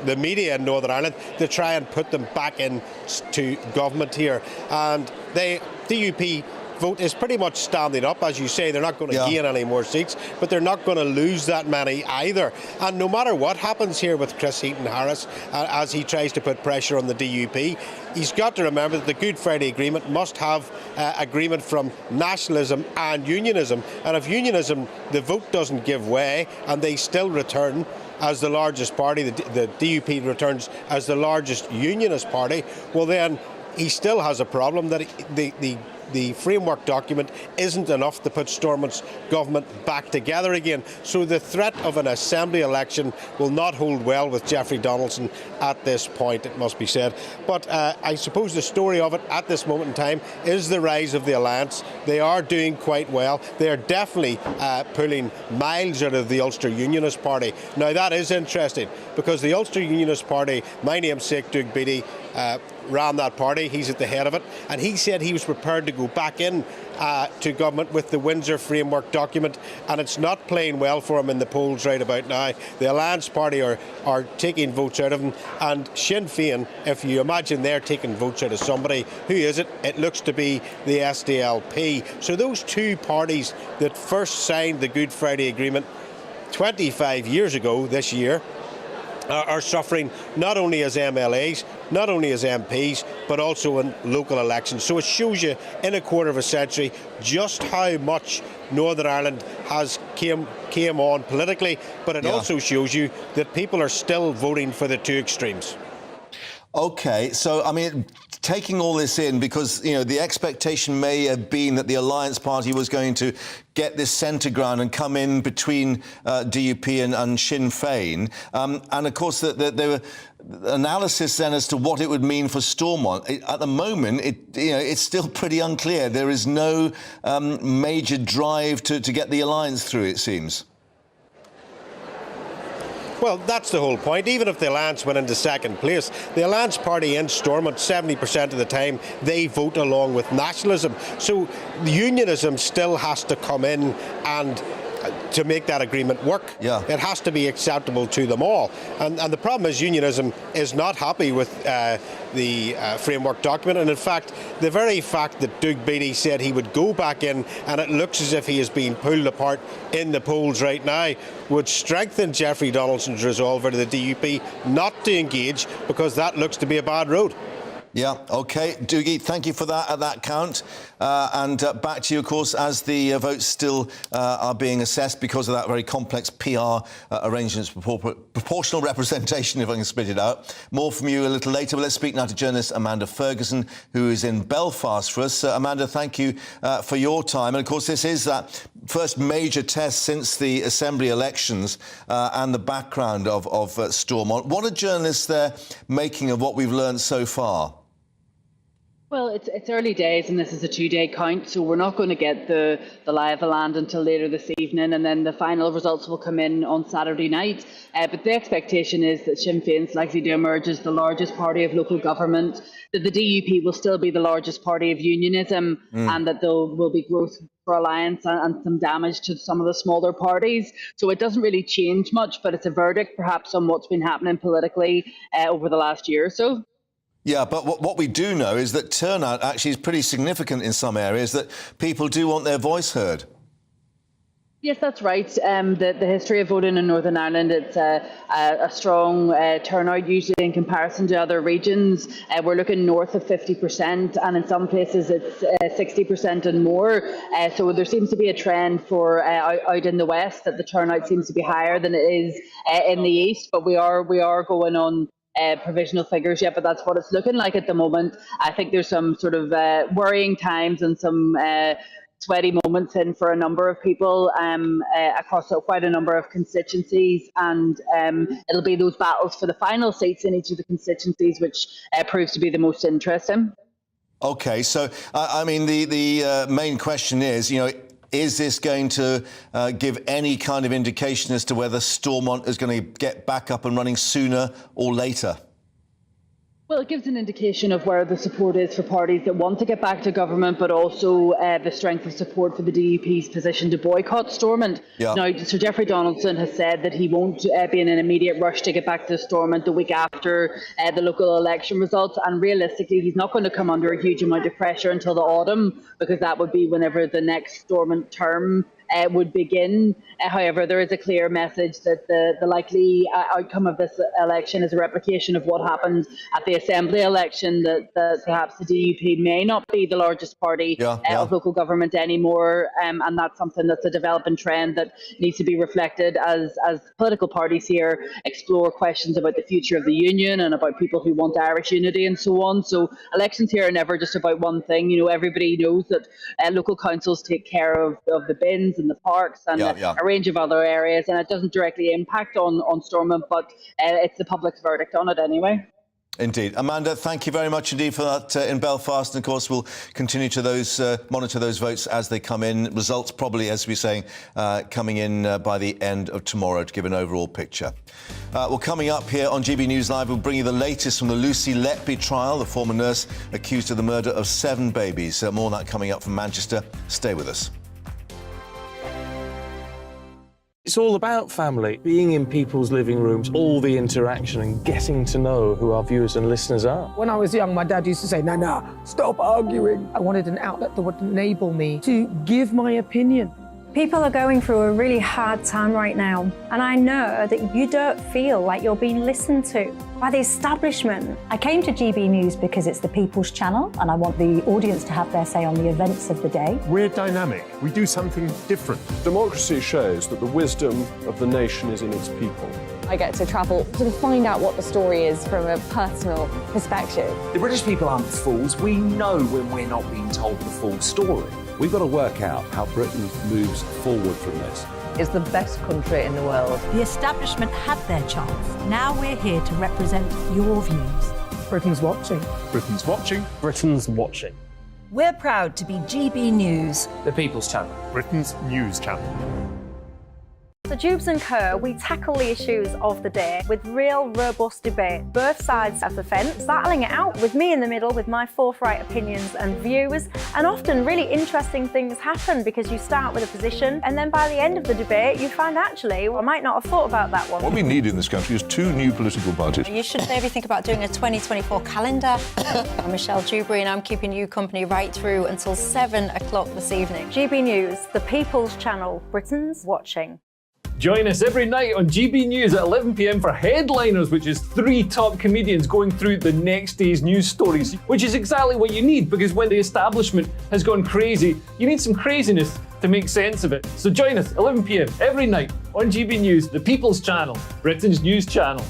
the media in Northern Ireland, to try and put them back into government here. And the DUP vote is pretty much standing up. As you say, they're not going to gain any more seats, but they're not going to lose that many either. And no matter what happens here with Chris Heaton-Harris, as he tries to put pressure on the DUP, he's got to remember that the Good Friday Agreement must have agreement from nationalism and unionism. And if unionism, the vote doesn't give way and they still return as the largest party, the DUP returns as the largest unionist party, well then he still has a problem that the framework document isn't enough to put Stormont's government back together again. So the threat of an assembly election will not hold well with Jeffrey Donaldson at this point, it must be said. But I suppose the story of it at this moment in time is the rise of the Alliance. They are doing quite well. They are definitely pulling miles out of the Ulster Unionist Party. Now that is interesting, because the Ulster Unionist Party, my namesake Dougie Beatty, ran that party. He's at the head of it, and he said he was prepared to go back in to government with the Windsor Framework document, and it's not playing well for him in the polls right about now. The Alliance Party are taking votes out of him, and Sinn Féin, if you imagine they're taking votes out of somebody, who is it? It looks to be the SDLP. So those two parties that first signed the Good Friday Agreement 25 years ago this year are suffering not only as MLAs, not only as MPs, but also in local elections. So it shows you in a quarter of a century just how much Northern Ireland has came on politically, but it also shows you that people are still voting for the two extremes. OK, so, I mean, taking all this in, because, you know, the expectation may have been that the Alliance Party was going to get this centre ground and come in between DUP and Sinn Féin. And, of course, there were analysis then as to what it would mean for Stormont. At the moment, it's still pretty unclear. There is no major drive to get the alliance through, it seems. Well, that's the whole point. Even if the Alliance went into second place, the Alliance Party in Stormont, 70% of the time, they vote along with nationalism. So unionism still has to come in and to make that agreement work. It has to be acceptable to them all. And the problem is unionism is not happy with the framework document. And in fact, the very fact that Dougie Beatty said he would go back in, and it looks as if he is being pulled apart in the polls right now, would strengthen Jeffrey Donaldson's resolve out of the DUP not to engage, because that looks to be a bad road. Yeah, OK. Dougie, thank you for that at that count. And back to you, of course, as the votes still are being assessed because of that very complex PR arrangements, proportional representation, if I can spit it out. More from you a little later. But let's speak now to journalist Amanda Ferguson, who is in Belfast for us. Amanda, thank you for your time. And, of course, this is that first major test since the Assembly elections and the background of Stormont. What are journalists there making of what we've learned so far? Well, it's early days, and this is a two-day count, so we're not going to get the lie of the land until later this evening, and then the final results will come in on Saturday night. But the expectation is that Sinn Féin is likely to emerge as the largest party of local government, that the DUP will still be the largest party of unionism, and that there will be growth for Alliance and some damage to some of the smaller parties. So it doesn't really change much, but it's a verdict perhaps on what's been happening politically over the last year or so. Yeah, but what we do know is that turnout actually is pretty significant in some areas, that people do want their voice heard. Yes, that's right. The history of voting in Northern Ireland, it's a strong turnout, usually in comparison to other regions. We're looking north of 50%, and in some places it's 60% and more. So there seems to be a trend for out in the west that the turnout seems to be higher than it is in the east. But we are going on provisional figures yet, but that's what it's looking like at the moment. I think there's some sort of worrying times and some sweaty moments in for a number of people across quite a number of constituencies, and it'll be those battles for the final seats in each of the constituencies which proves to be the most interesting. OK, so, I mean, the main question is, is this going to give any kind of indication as to whether Stormont is going to get back up and running sooner or later? Well, it gives an indication of where the support is for parties that want to get back to government, but also the strength of support for the DUP's position to boycott Stormont. Yeah. Now, Sir Geoffrey Donaldson has said that he won't be in an immediate rush to get back to Stormont the week after the local election results, and realistically, he's not going to come under a huge amount of pressure until the autumn, because that would be whenever the next Stormont term would begin. However, there is a clear message that the likely outcome of this election is a replication of what happened at the Assembly election, that perhaps the DUP may not be the largest party of local government anymore, and that's something that's a developing trend that needs to be reflected as political parties here explore questions about the future of the union and about people who want Irish unity and so on. So elections here are never just about one thing. Everybody knows that local councils take care of the bins and the parks and a range of other areas, and it doesn't directly impact on Stormont, but it's the public's verdict on it anyway. Indeed. Amanda, thank you very much indeed for that in Belfast. And of course, we'll continue to monitor those votes as they come in. Results probably, as we're saying, coming in by the end of tomorrow to give an overall picture. Well, coming up here on GB News Live, we'll bring you the latest from the Lucy Letby trial, the former nurse accused of the murder of 7 babies. More on that coming up from Manchester. Stay with us. It's all about family, being in people's living rooms, all the interaction and getting to know who our viewers and listeners are. When I was young, my dad used to say, Nana, stop arguing. I wanted an outlet that would enable me to give my opinion. People are going through a really hard time right now, and I know that you don't feel like you're being listened to by the establishment. I came to GB News because it's the People's Channel, and I want the audience to have their say on the events of the day. We're dynamic. We do something different. Democracy shows that the wisdom of the nation is in its people. I get to travel to find out what the story is from a personal perspective. The British people aren't fools. We know when we're not being told the full story. We've got to work out how Britain moves forward from this. It's the best country in the world. The establishment had their chance. Now we're here to represent your views. Britain's watching. Britain's watching. Britain's watching. We're proud to be GB News. The People's Channel. Britain's news channel. So Dubes & Co, we tackle the issues of the day with real robust debate, both sides of the fence, battling it out with me in the middle with my forthright opinions and views. And often really interesting things happen because you start with a position and then by the end of the debate you find actually, I might not have thought about that one. What we need in this country is 2 new political parties. You should maybe think about doing a 2024 calendar. I'm Michelle Dewberry and I'm keeping you company right through until 7 o'clock this evening. GB News, the People's Channel, Britain's watching. Join us every night on GB News at 11 p.m. for Headliners, which is 3 top comedians going through the next day's news stories, which is exactly what you need, because when the establishment has gone crazy, you need some craziness to make sense of it. So join us 11 p.m. every night on GB News, the People's Channel, Britain's news channel.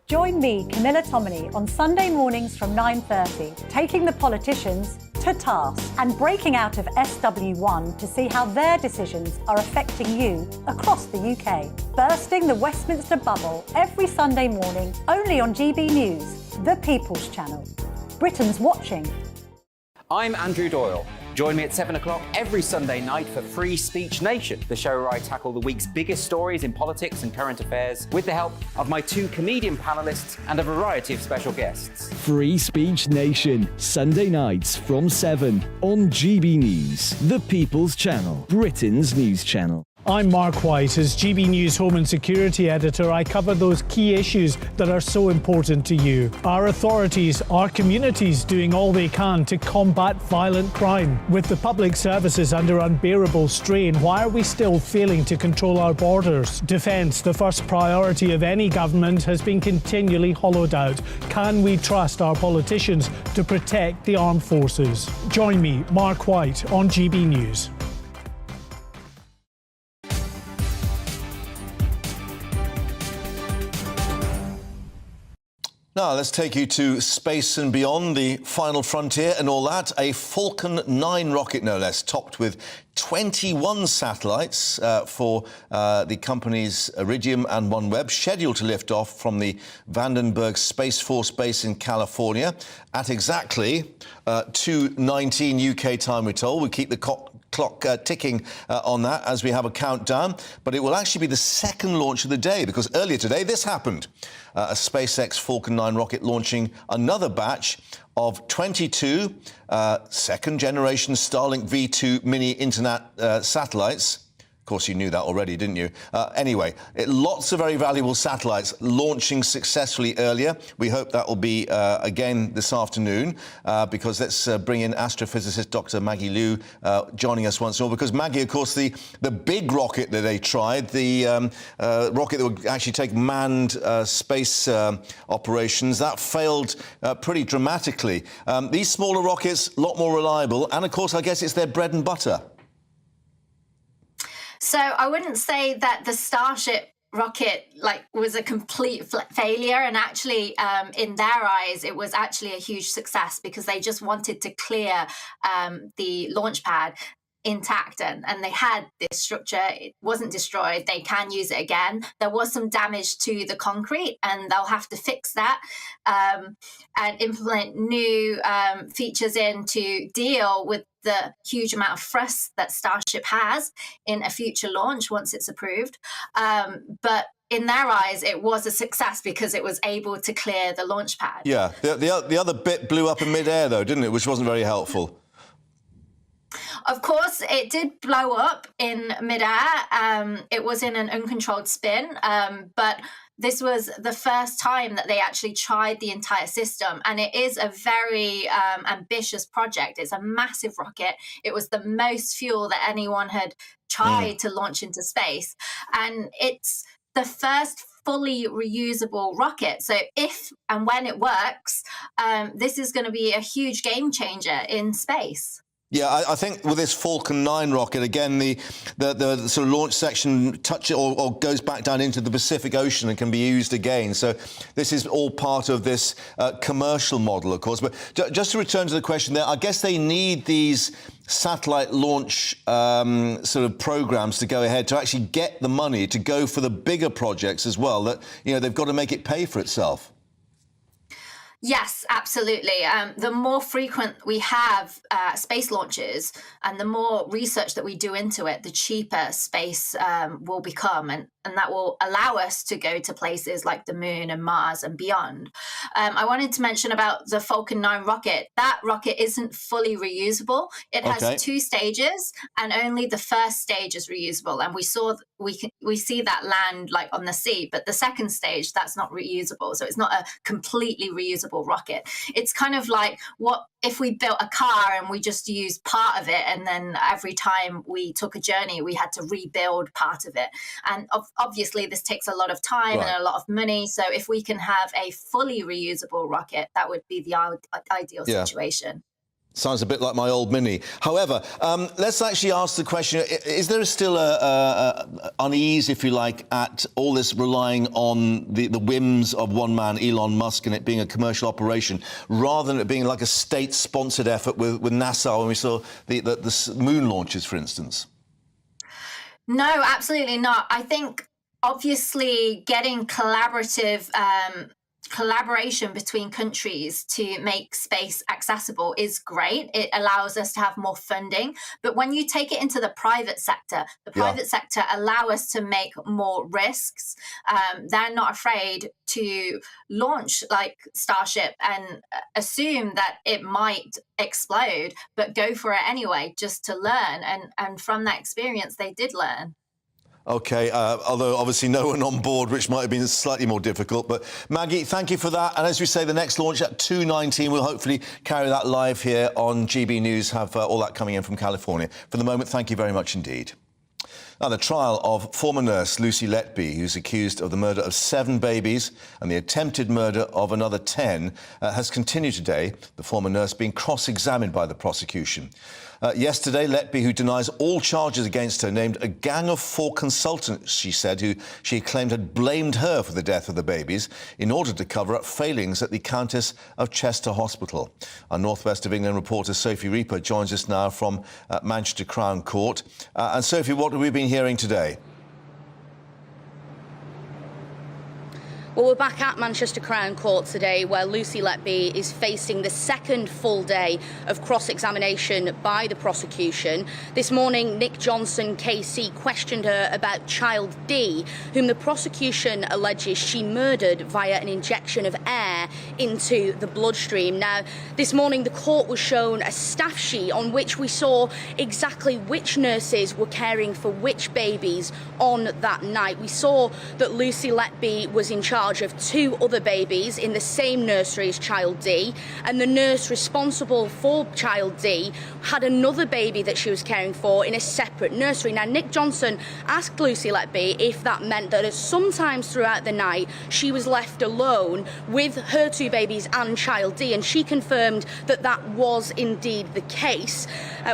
Join me, Camilla Tominey, on Sunday mornings from 9:30, taking the politicians to task and breaking out of SW1 to see how their decisions are affecting you across the UK. Bursting the Westminster bubble every Sunday morning, only on GB News, the People's Channel. Britain's watching. I'm Andrew Doyle. Join me at 7 o'clock every Sunday night for Free Speech Nation, the show where I tackle the week's biggest stories in politics and current affairs with the help of my 2 comedian panellists and a variety of special guests. Free Speech Nation, Sunday nights from 7 on GB News, the People's Channel, Britain's news channel. I'm Mark White. As GB News Home and Security Editor, I cover those key issues that are so important to you. Our authorities, our communities doing all they can to combat violent crime. With the public services under unbearable strain, why are we still failing to control our borders? Defence, the first priority of any government, has been continually hollowed out. Can we trust our politicians to protect the armed forces? Join me, Mark White, on GB News. Now, let's take you to space and beyond, the final frontier and all that. A Falcon 9 rocket, no less, topped with 21 satellites for the companies Iridium and OneWeb, scheduled to lift off from the Vandenberg Space Force Base in California at exactly 2:19 UK time, we're told. We keep the clock ticking on that as we have a countdown, but it will actually be the second launch of the day, because earlier today this happened. A SpaceX Falcon 9 rocket launching another batch of 22 second-generation Starlink V2 mini internet satellites. Of course, you knew that already, didn't you? Anyway, lots of very valuable satellites launching successfully earlier. We hope that will be again this afternoon, because let's bring in astrophysicist Dr. Maggie Liu joining us once more. Because Maggie, of course, the big rocket that they tried, the rocket that would actually take manned space operations, that failed pretty dramatically. These smaller rockets, a lot more reliable, and of course, I guess it's their bread and butter. So I wouldn't say that the Starship rocket was a complete failure, and actually in their eyes it was actually a huge success, because they just wanted to clear the launch pad intact, and they had this structure. It wasn't destroyed. They can use it again. There was some damage to the concrete, and they'll have to fix that and implement new features in to deal with the huge amount of thrust that Starship has in a future launch once it's approved. But in their eyes, it was a success because it was able to clear the launch pad. Yeah, the other bit blew up in mid-air, though, didn't it? Which wasn't very helpful. Of course, it did blow up in midair. It was in an uncontrolled spin, but this was the first time that they actually tried the entire system, and it is a very ambitious project. It's a massive rocket. It was the most fuel that anyone had tried to launch into space, and it's the first fully reusable rocket. So if and when it works, this is going to be a huge game changer in space. Yeah, I think with this Falcon 9 rocket, again, the sort of launch section or goes back down into the Pacific Ocean and can be used again. So this is all part of this commercial model, of course. But just to return to the question there, I guess they need these satellite launch sort of programs to go ahead to actually get the money to go for the bigger projects as well. That, you know, they've got to make it pay for itself. Yes, absolutely. The more frequent we have space launches and the more research that we do into it, the cheaper space will become. And that will allow us to go to places like the moon and Mars and beyond. I wanted to mention about the Falcon 9 rocket. That rocket isn't fully reusable. It has 2 stages, and only the first stage is reusable. And we see that land on the sea, but the second stage, that's not reusable. So it's not a completely reusable rocket. It's kind of like what if we built a car and we just used part of it, and then every time we took a journey, we had to rebuild part of it. And obviously, this takes a lot of time and a lot of money. So if we can have a fully reusable rocket, that would be the ideal situation. Sounds a bit like my old Mini. However, let's actually ask the question, is there still a unease, if you like, at all this relying on the whims of one man, Elon Musk, and it being a commercial operation, rather than it being like a state-sponsored effort with NASA when we saw the moon launches, for instance? No, absolutely not. I think, obviously, getting collaboration between countries to make space accessible is great. It allows us to have more funding. But when you take it into the private sector, the private sector allow us to make more risks. They're not afraid to launch like Starship and assume that it might explode, but go for it anyway, just to learn. And from that experience, they did learn. OK, although obviously no one on board, which might have been slightly more difficult. But Maggie, thank you for that. And as we say, the next launch at 2:19, we'll hopefully carry that live here on GB News, have all that coming in from California. For the moment, thank you very much indeed. Now, the trial of former nurse Lucy Letby, who's accused of the murder of 7 babies and the attempted murder of another 10, has continued today, the former nurse being cross-examined by the prosecution. Yesterday, Letby, who denies all charges against her, named a gang of 4 consultants, she said, who she claimed had blamed her for the death of the babies in order to cover up failings at the Countess of Chester Hospital. Our North West of England reporter Sophie Reaper joins us now from Manchester Crown Court. And Sophie, what have we been hearing today? Well, we're back at Manchester Crown Court today, where Lucy Letby is facing the second full day of cross-examination by the prosecution. This morning, Nick Johnson, KC, questioned her about child D, whom the prosecution alleges she murdered via an injection of air into the bloodstream. Now, this morning, the court was shown a staff sheet on which we saw exactly which nurses were caring for which babies on that night. We saw that Lucy Letby was in charge of 2 other babies in the same nursery as child D, and the nurse responsible for child D had another baby that she was caring for in a separate nursery. Now, Nick Johnson asked Lucy Letby if that meant that sometimes throughout the night she was left alone with her 2 babies and child D, and she confirmed that that was indeed the case.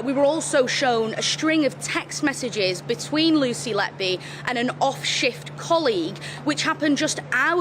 We were also shown a string of text messages between Lucy Letby and an off-shift colleague, which happened just hours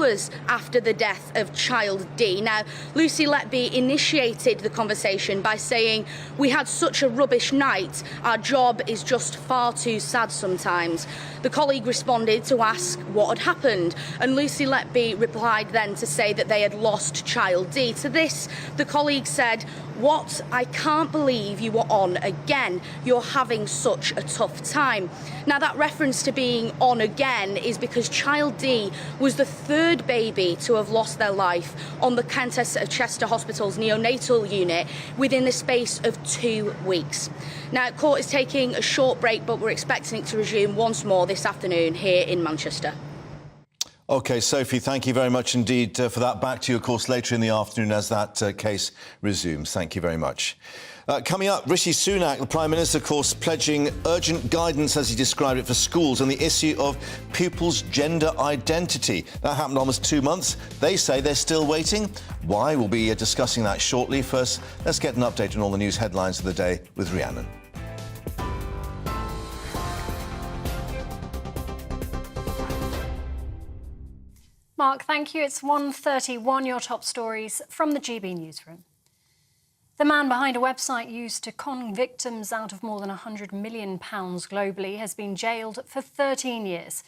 after the death of child D. Now, Lucy Letby initiated the conversation by saying, "We had such a rubbish night. Our job is just far too sad sometimes." The colleague responded to ask what had happened, and Lucy Letby replied then to say that they had lost child D. To this, the colleague said, "What? I can't believe you were on again. You're having such a tough time." Now, that reference to being on again is because child D was the 3rd baby to have lost their life on the Countess of Chester Hospital's neonatal unit within the space of 2 weeks. Now, court is taking a short break, but we're expecting it to resume once more this afternoon here in Manchester. OK, Sophie, thank you very much indeed for that. Back to you, of course, later in the afternoon as that case resumes. Thank you very much. Coming up, Rishi Sunak, the Prime Minister, of course, pledging urgent guidance, as he described it, for schools on the issue of pupils' gender identity. That happened almost 2 months. They say they're still waiting. Why? We'll be discussing that shortly. First, let's get an update on all the news headlines of the day with Rhiannon. Mark, thank you. It's 1:31, your top stories from the GB newsroom. The man behind a website used to con victims out of more than £100 million globally has been jailed for 13 years.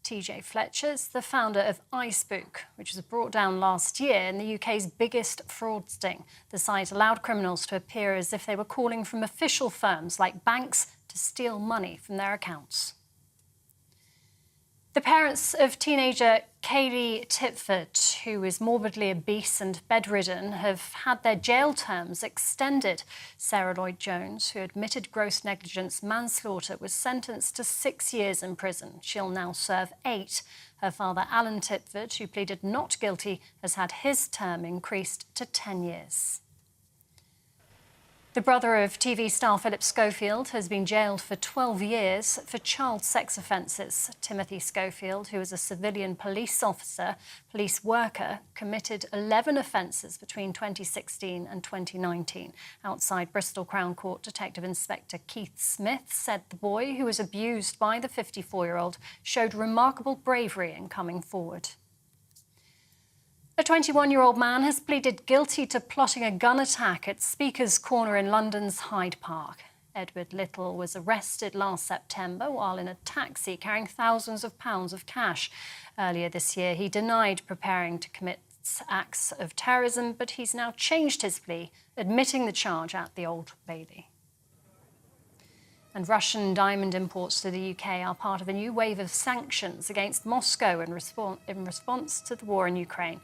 TJ Fletcher is the founder of iSpook, which was brought down last year in the UK's biggest fraud sting. The site allowed criminals to appear as if they were calling from official firms like banks to steal money from their accounts. The parents of teenager Kaylee Titford, who is morbidly obese and bedridden, have had their jail terms extended. Sarah Lloyd-Jones, who admitted gross negligence manslaughter, was sentenced to 6 years in prison. She'll now serve 8. Her father, Alan Titford, who pleaded not guilty, has had his term increased to 10 years. The brother of TV star Philip Schofield has been jailed for 12 years for child sex offences. Timothy Schofield, who was a civilian police worker, committed 11 offences between 2016 and 2019. Outside Bristol Crown Court, Detective Inspector Keith Smith said the boy, who was abused by the 54-year-old, showed remarkable bravery in coming forward. A 21-year-old man has pleaded guilty to plotting a gun attack at Speaker's Corner in London's Hyde Park. Edward Little was arrested last September while in a taxi carrying thousands of pounds of cash. Earlier this year, he denied preparing to commit acts of terrorism, but he's now changed his plea, admitting the charge at the Old Bailey. And Russian diamond imports to the UK are part of a new wave of sanctions against Moscow in response to the war in Ukraine.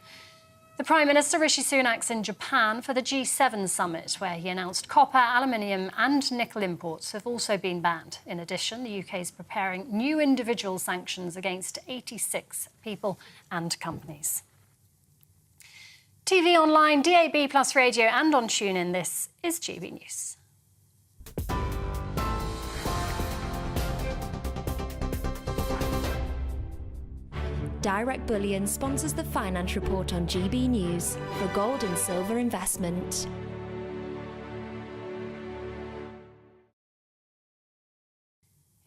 The Prime Minister, Rishi Sunak's in Japan for the G7 summit, where he announced copper, aluminium and nickel imports have also been banned. In addition, the UK is preparing new individual sanctions against 86 people and companies. TV online, DAB plus radio and on TuneIn, this is GB News. Direct Bullion sponsors the Finance Report on GB News for gold and silver investment.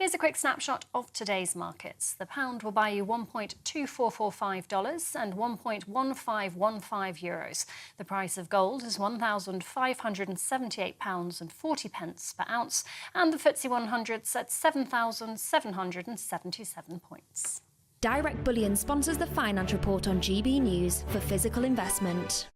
Here's a quick snapshot of today's markets. The pound will buy you $1.2445 and €1.1515. The price of gold is £1,578.40 per ounce, and the FTSE 100's at 7,777 points. Direct Bullion sponsors the Finance Report on GB News for physical investment.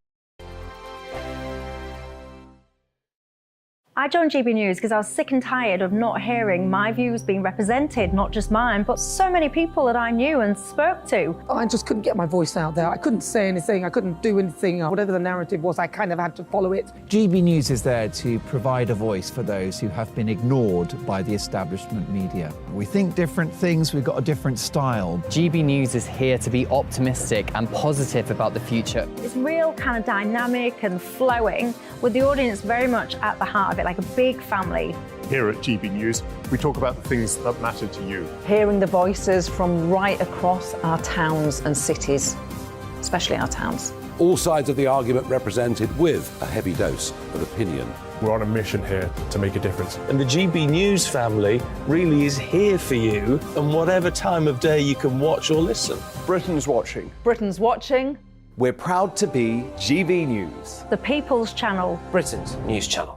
I joined GB News because I was sick and tired of not hearing my views being represented, not just mine, but so many people that I knew and spoke to. I just couldn't get my voice out there. I couldn't say anything. I couldn't do anything. Whatever the narrative was, I kind of had to follow it. GB News is there to provide a voice for those who have been ignored by the establishment media. We think different things, we've got a different style. GB News is here to be optimistic and positive about the future. It's real kind of dynamic and flowing, with the audience very much at the heart of it, like a big family. Here at GB News, we talk about the things that matter to you. Hearing the voices from right across our towns and cities, especially our towns. All sides of the argument represented with a heavy dose of opinion. We're on a mission here to make a difference. And the GB News family really is here for you, and whatever time of day you can watch or listen. Britain's watching. Britain's watching. We're proud to be GB News. The People's Channel. Britain's news channel.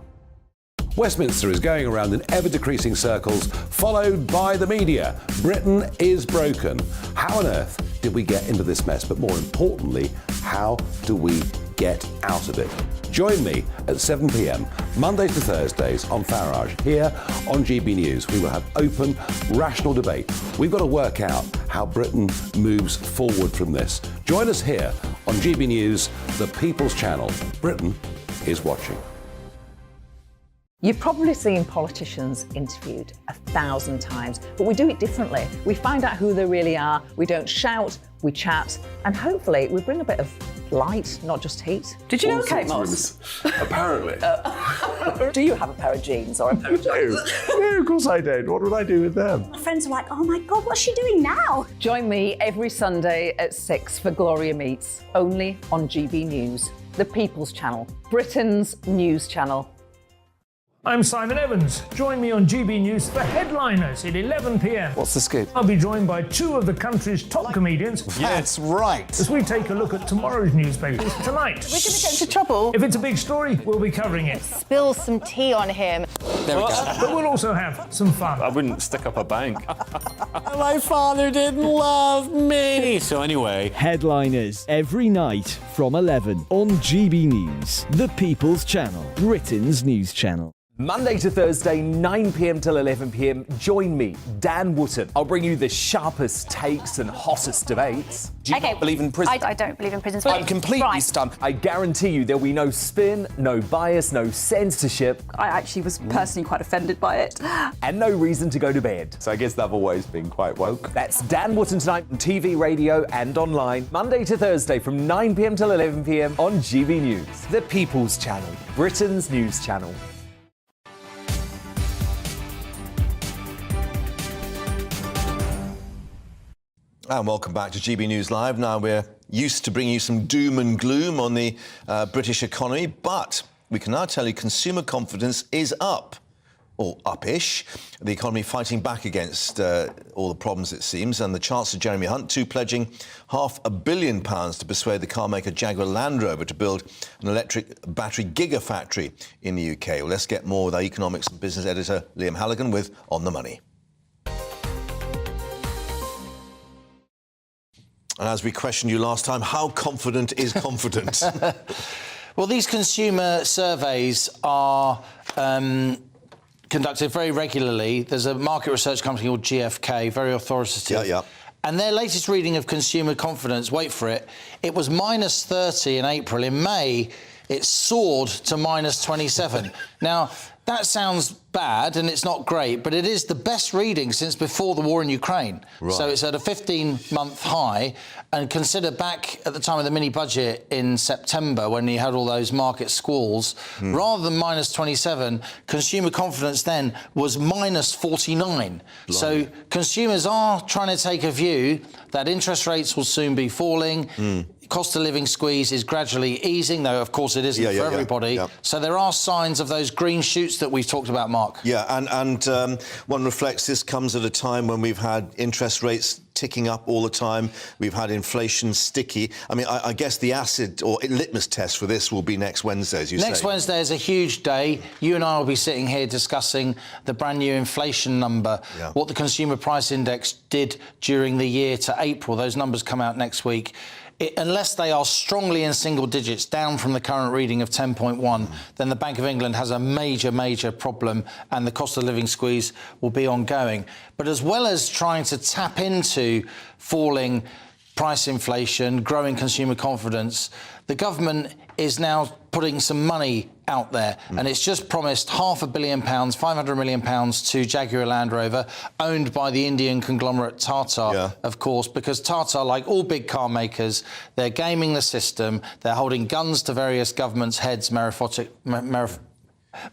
Westminster is going around in ever-decreasing circles, followed by the media. Britain is broken. How on earth did we get into this mess? But more importantly, how do we get out of it? Join me at 7 p.m, Mondays to Thursdays on Farage, here on GB News. We will have open, rational debate. We've got to work out how Britain moves forward from this. Join us here on GB News, the People's Channel. Britain is watching. You've probably seen politicians interviewed 1,000 times, but we do it differently. We find out who they really are, we don't shout, we chat, and hopefully we bring a bit of light, not just heat. Did you know Kate Moss? Apparently. Do you have a pair of jeans or a pair of jeans? No, of course I don't. What would I do with them? My friends are like, oh my God, what's she doing now? Join me every Sunday at 6 for Gloria Meets, only on GB News, the People's Channel, Britain's news channel. I'm Simon Evans. Join me on GB News for Headliners at 11 p.m. What's the scoop? I'll be joined by two of the country's top comedians. That's right. As we take a look at tomorrow's newspapers tonight. We're going to get into trouble. If it's a big story, we'll be covering it. Spill some tea on him. There we go. But we'll also have some fun. I wouldn't stick up a bank. My father didn't love me. So anyway. Headliners every night from 11 on GB News, the People's Channel, Britain's news channel. Monday to Thursday, 9 p.m. till 11 p.m. Join me, Dan Wootton. I'll bring you the sharpest takes and hottest debates. Do you not believe in prison? I don't believe in prisons. I'm completely stunned. I guarantee you there'll be no spin, no bias, no censorship. I actually was personally quite offended by it. And no reason to go to bed. So I guess they've always been quite woke. That's Dan Wootton tonight on TV, radio and online. Monday to Thursday from 9 p.m. till 11 p.m. on GB News. The People's Channel, Britain's news channel. And welcome back to GB News Live. Now, we're used to bringing you some doom and gloom on the British economy, but we can now tell you consumer confidence is up, or up-ish. The economy fighting back against all the problems, it seems, and the Chancellor Jeremy Hunt, too, pledging £500 million to persuade the car maker Jaguar Land Rover to build an electric battery gigafactory in the UK. Well, let's get more with our economics and business editor, Liam Halligan, with On the Money. And as we questioned you last time, how confident is confident? Well, these consumer surveys are conducted very regularly. There's a market research company called GfK, very authoritative. Yeah. And their latest reading of consumer confidence, wait for it, it was minus 30 in April. In May, it soared to minus 27. Now, that sounds bad and it's not great, but it is the best reading since before the war in Ukraine. Right. So it's at a 15-month high. And consider back at the time of the mini-budget in September when you had all those market squalls, rather than minus 27, consumer confidence then was minus 49. So consumers are trying to take a view that interest rates will soon be falling. Cost of living squeeze is gradually easing, though, of course, it isn't for everybody. Yeah. So there are signs of those green shoots disputes that we've talked about, Mark. Yeah, and one reflects this comes at a time when we've had interest rates ticking up all the time. We've had inflation sticky. I mean, I guess the acid or litmus test for this will be next Wednesday, as you say. Next Wednesday is a huge day. You and I will be sitting here discussing the brand new inflation number, what the consumer price index did during the year to April. Those numbers come out next week. Unless they are strongly in single digits, down from the current reading of 10.1, then the Bank of England has a major problem, and the cost of living squeeze will be ongoing. But as well as trying to tap into falling price inflation, growing consumer confidence, the government is now putting some money out there, and it's just promised £500 million, £500 million to Jaguar Land Rover, owned by the Indian conglomerate Tata, of course, because Tata, like all big car makers, they're gaming the system, they're holding guns to various governments' heads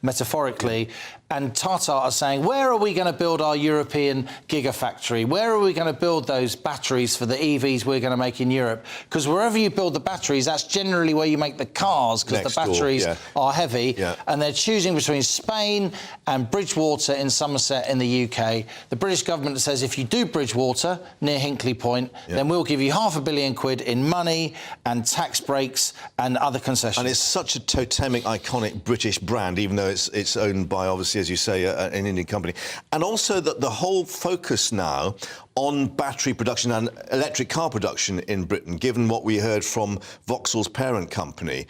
metaphorically, and Tata are saying, where are we going to build our European gigafactory? Where are we going to build those batteries for the EVs we're going to make in Europe? Because wherever you build the batteries, that's generally where you make the cars, because the batteries are heavy. And they're choosing between Spain and Bridgewater in Somerset in the UK. The British government says if you do Bridgewater, near Hinkley Point, then we'll give you £500 million in money and tax breaks and other concessions. And it's such a totemic, iconic British brand, even though it's owned by, obviously, as you say, an Indian company. And also that the whole focus now on battery production and electric car production in Britain, given what we heard from Vauxhall's parent company,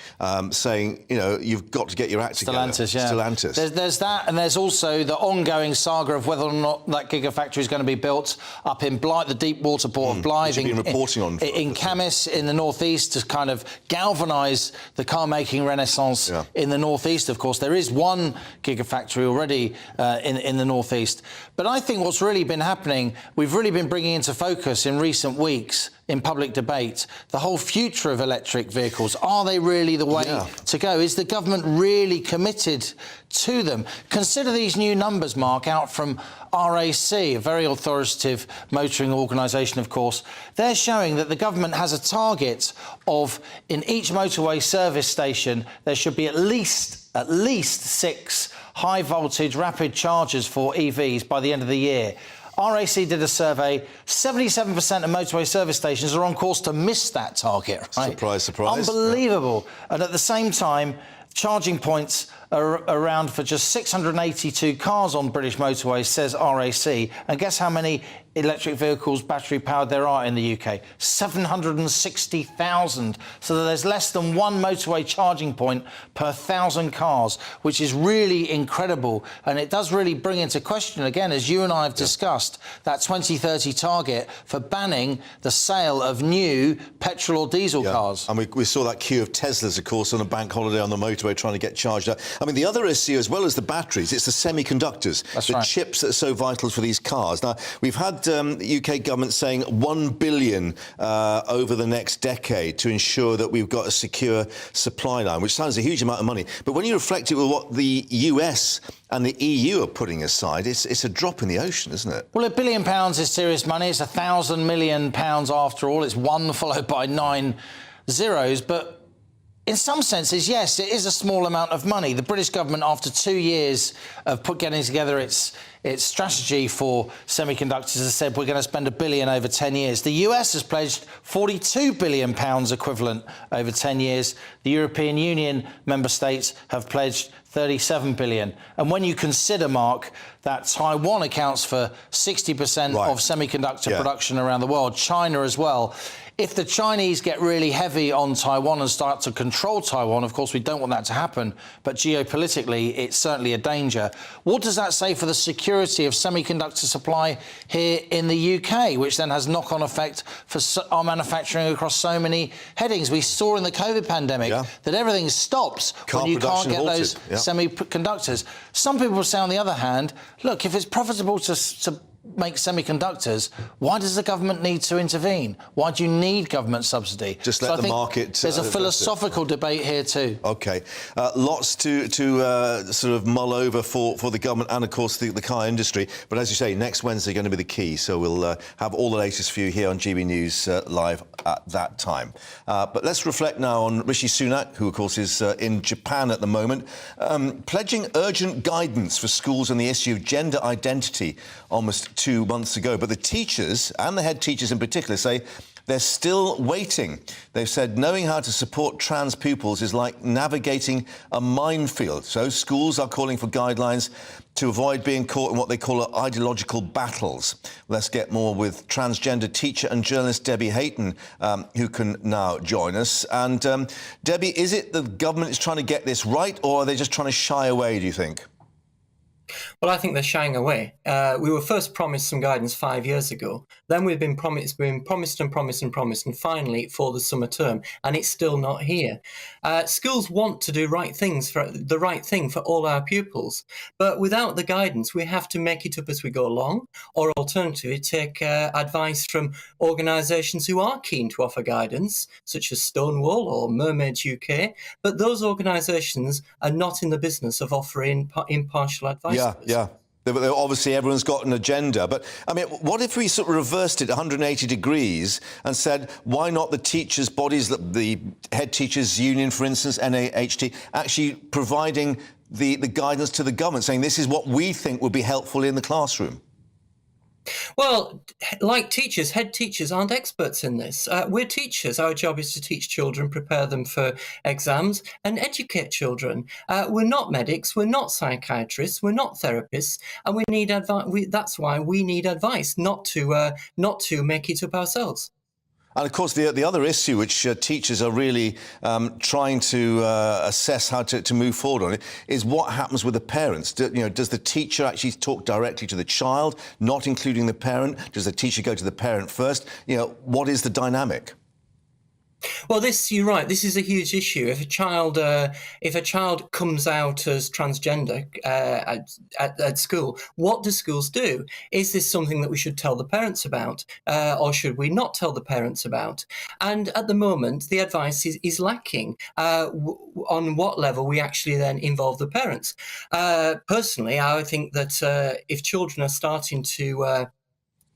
saying, you know, you've got to get your act together. Stellantis. There's that, and there's also the ongoing saga of whether or not that gigafactory is going to be built up in Blythe, the deep water port of Blythe, been reporting on in Camas in the northeast, to kind of galvanise the car-making renaissance in the northeast. Of course, there is one gigafactory already in the northeast. But I think what's really been happening, we've really been bringing into focus in recent weeks in public debate the whole future of electric vehicles. Are they really the way to go? Is the government really committed to them? Consider these new numbers, Mark, out from RAC, a very authoritative motoring organisation, of course. They're showing that the government has a target of, in each motorway service station, there should be at least 6 high-voltage rapid chargers for EVs by the end of the year. RAC did a survey. 77% of motorway service stations are on course to miss that target. Right? Surprise, surprise. Unbelievable. And at the same time, charging points are around for just 682 cars on British motorways, says RAC. And guess how many electric vehicles, battery-powered, there are in the UK? 760,000. So there's less than one motorway charging point per 1,000 cars, which is really incredible. And it does really bring into question, again, as you and I have discussed, that 2030 target for banning the sale of new petrol or diesel cars. And we saw that queue of Teslas, of course, on a bank holiday on the motorway trying to get charged up. I mean, the other issue, as well as the batteries, it's the semiconductors, chips that are so vital for these cars. Now, we've had the UK government saying £1 billion over the next decade to ensure that we've got a secure supply line, which sounds a huge amount of money. But when you reflect it with what the US and the EU are putting aside, it's a drop in the ocean, isn't it? Well, £1 billion is serious money. It's £1,000 million after all. It's 1 followed by 9 zeros. But in some senses, yes, it is a small amount of money. The British government, after 2 years of getting together its strategy for semiconductors, has said we're going to spend £1 billion over 10 years. The US has pledged £42 billion equivalent over 10 years. The European Union member states have pledged £37 billion. And when you consider, Mark, that Taiwan accounts for 60% of semiconductor production around the world, China as well. If the Chinese get really heavy on Taiwan and start to control Taiwan, of course, we don't want that to happen, but geopolitically, it's certainly a danger. What does that say for the security of semiconductor supply here in the UK, which then has knock-on effect for our manufacturing across so many headings? We saw in the COVID pandemic that everything stops when you can't get those semiconductors. Some people say, on the other hand, look, if it's profitable to make semiconductors, why does the government need to intervene? Why do you need government subsidy? Just let the market... There's a philosophical debate here too. OK. Lots to sort of mull over for the government and, of course, the car industry. But as you say, next Wednesday going to be the key. So we'll have all the latest for you here on GB News Live at that time. But let's reflect now on Rishi Sunak, who, of course, is in Japan at the moment, pledging urgent guidance for schools on the issue of gender identity almost 2 months ago. But the teachers, and the head teachers in particular, say they're still waiting. They've said knowing how to support trans pupils is like navigating a minefield. So schools are calling for guidelines to avoid being caught in what they call ideological battles. Let's get more with transgender teacher and journalist Debbie Hayton, who can now join us. And Debbie, is it the government is trying to get this right, or are they just trying to shy away, do you think? Well, I think they're shying away. We were first promised some guidance 5 years ago. Then we've been promised and finally for the summer term, and it's still not here. Schools want to do the right thing for all our pupils, but without the guidance, we have to make it up as we go along, or alternatively, take advice from organisations who are keen to offer guidance, such as Stonewall or Mermaids UK. But those organisations are not in the business of offering impartial advice. Yeah. Obviously, everyone's got an agenda. But, I mean, what if we sort of reversed it 180 degrees and said, why not the teachers' bodies, the head teachers' union, for instance, NAHT, actually providing the guidance to the government, saying this is what we think would be helpful in the classroom? Well, like teachers, head teachers aren't experts in this. We're teachers. Our job is to teach children, prepare them for exams and educate children. We're not medics, we're not psychiatrists, we're not therapists, and we need advice. That's why we need advice, not to make it up ourselves. And, of course, the other issue which teachers are really trying to assess how to move forward on it is what happens with the parents. Does the teacher actually talk directly to the child, not including the parent? Does the teacher go to the parent first? What is the dynamic? Well, you're right. This is a huge issue. If a child comes out as transgender at school, what do schools do? Is this something that we should tell the parents about, or should we not tell the parents about? And at the moment, the advice is lacking on what level we actually then involve the parents. Personally, I think that if children are starting to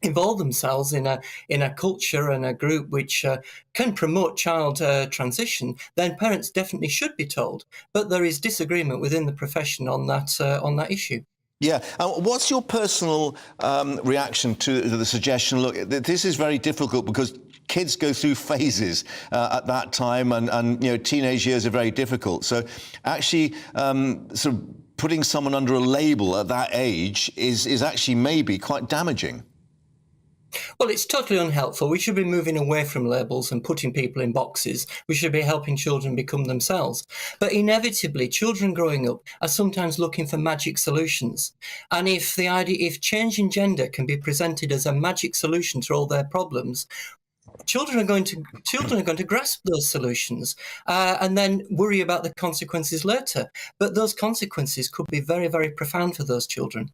involve themselves in a culture and a group which can promote child transition, then parents definitely should be told. But there is disagreement within the profession on that issue. Yeah. What's your personal reaction to the suggestion? Look, this is very difficult because kids go through phases at that time, and teenage years are very difficult. So actually sort of putting someone under a label at that age is actually maybe quite damaging. Well, it's totally unhelpful. We should be moving away from labels and putting people in boxes. We should be helping children become themselves. But inevitably, children growing up are sometimes looking for magic solutions. And if changing gender can be presented as a magic solution to all their problems, children are going to grasp those solutions and then worry about the consequences later. But those consequences could be very, very profound for those children.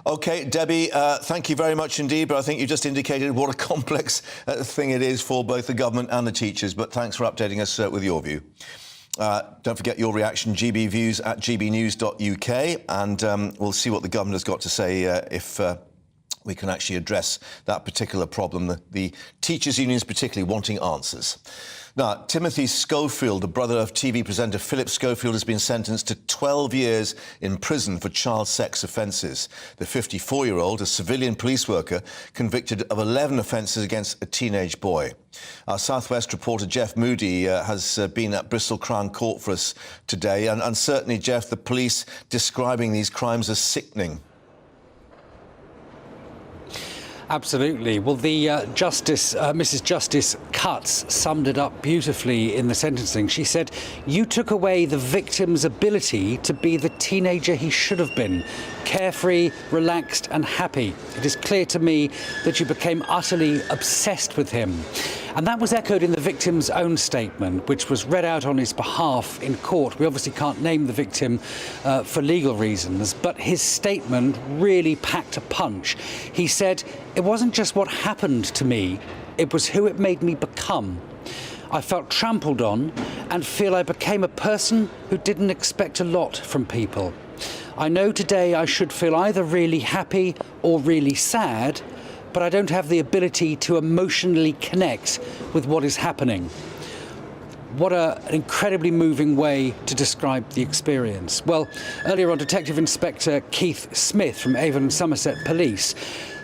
OK, Debbie, thank you very much indeed. But I think you just indicated what a complex thing it is for both the government and the teachers. But thanks for updating us with your view. Don't forget your reaction, gbviews at gbnews.uk. And we'll see what the government has got to say if we can actually address that particular problem, the teachers' unions particularly wanting answers. Now, Timothy Schofield, the brother of TV presenter Philip Schofield, has been sentenced to 12 years in prison for child sex offences. The 54-year-old, a civilian police worker, convicted of 11 offences against a teenage boy. Our South West reporter Jeff Moody has been at Bristol Crown Court for us today. And certainly, Jeff, the police describing these crimes as sickening. Absolutely. Well, the Mrs. Justice Cutts summed it up beautifully in the sentencing. She said, "You took away the victim's ability to be the teenager he should have been, carefree, relaxed and happy. It is clear to me that you became utterly obsessed with him." And that was echoed in the victim's own statement, which was read out on his behalf in court. We obviously can't name the victim for legal reasons, but his statement really packed a punch. He said, "It wasn't just what happened to me, it was who it made me become. I felt trampled on and feel I became a person who didn't expect a lot from people. I know today I should feel either really happy or really sad, but I don't have the ability to emotionally connect with what is happening." What an incredibly moving way to describe the experience. Well, earlier on, Detective Inspector Keith Smith from Avon and Somerset Police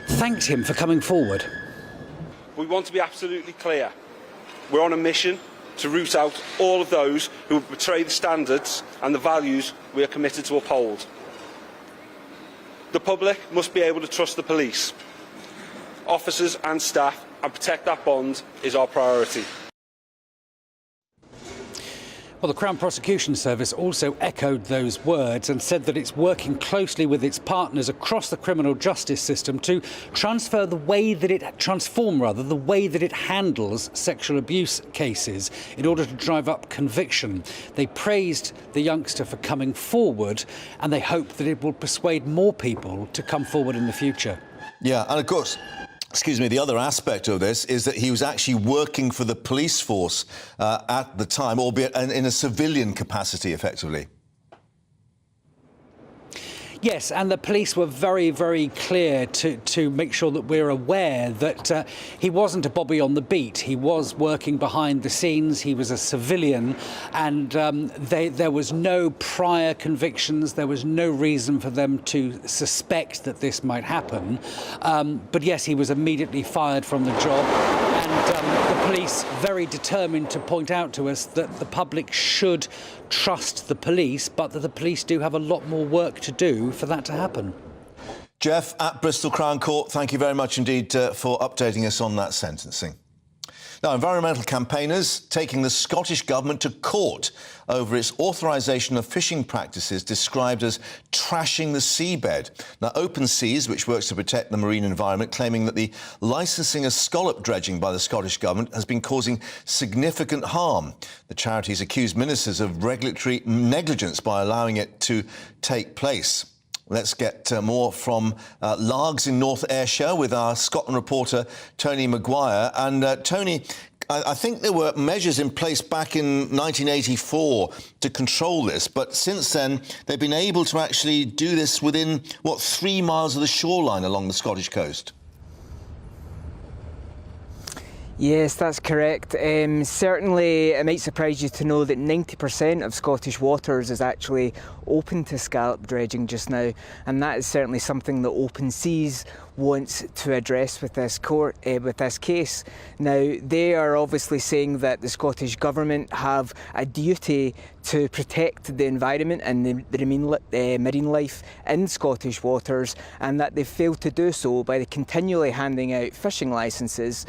thanked him for coming forward. We want to be absolutely clear. We're on a mission to root out all of those who betray the standards and the values we are committed to uphold. The public must be able to trust the police, officers and staff, and protect that bond is our priority. Well, the Crown Prosecution Service also echoed those words and said that it's working closely with its partners across the criminal justice system to transform the way that it handles sexual abuse cases in order to drive up conviction. They praised the youngster for coming forward, and they hope that it will persuade more people to come forward in the future. Yeah, and of course, the other aspect of this is that he was actually working for the police force at the time, albeit in a civilian capacity, effectively. Yes, and the police were very, very clear to make sure that we're aware that he wasn't a bobby on the beat. He was working behind the scenes. He was a civilian, and there was no prior convictions. There was no reason for them to suspect that this might happen. But yes, he was immediately fired from the job. And the police very determined to point out to us that the public should trust the police, but that the police do have a lot more work to do for that to happen. Jeff at Bristol Crown Court, thank you very much indeed for updating us on that sentencing. Now, environmental campaigners taking the Scottish Government to court over its authorisation of fishing practices described as trashing the seabed. Now, Open Seas, which works to protect the marine environment, claiming that the licensing of scallop dredging by the Scottish Government has been causing significant harm. The charities accused ministers of regulatory negligence by allowing it to take place. Let's get more from Largs in North Ayrshire with our Scotland reporter, Tony Maguire. And Tony, I think there were measures in place back in 1984 to control this, but since then they've been able to actually do this within, 3 miles of the shoreline along the Scottish coast? Yes, that's correct. Certainly, it might surprise you to know that 90% of Scottish waters is actually open to scallop dredging just now, and that is certainly something that Open Seas wants to address with this case. Now, they are obviously saying that the Scottish Government have a duty to protect the environment and the marine life in Scottish waters, and that they've failed to do so by continually handing out fishing licences,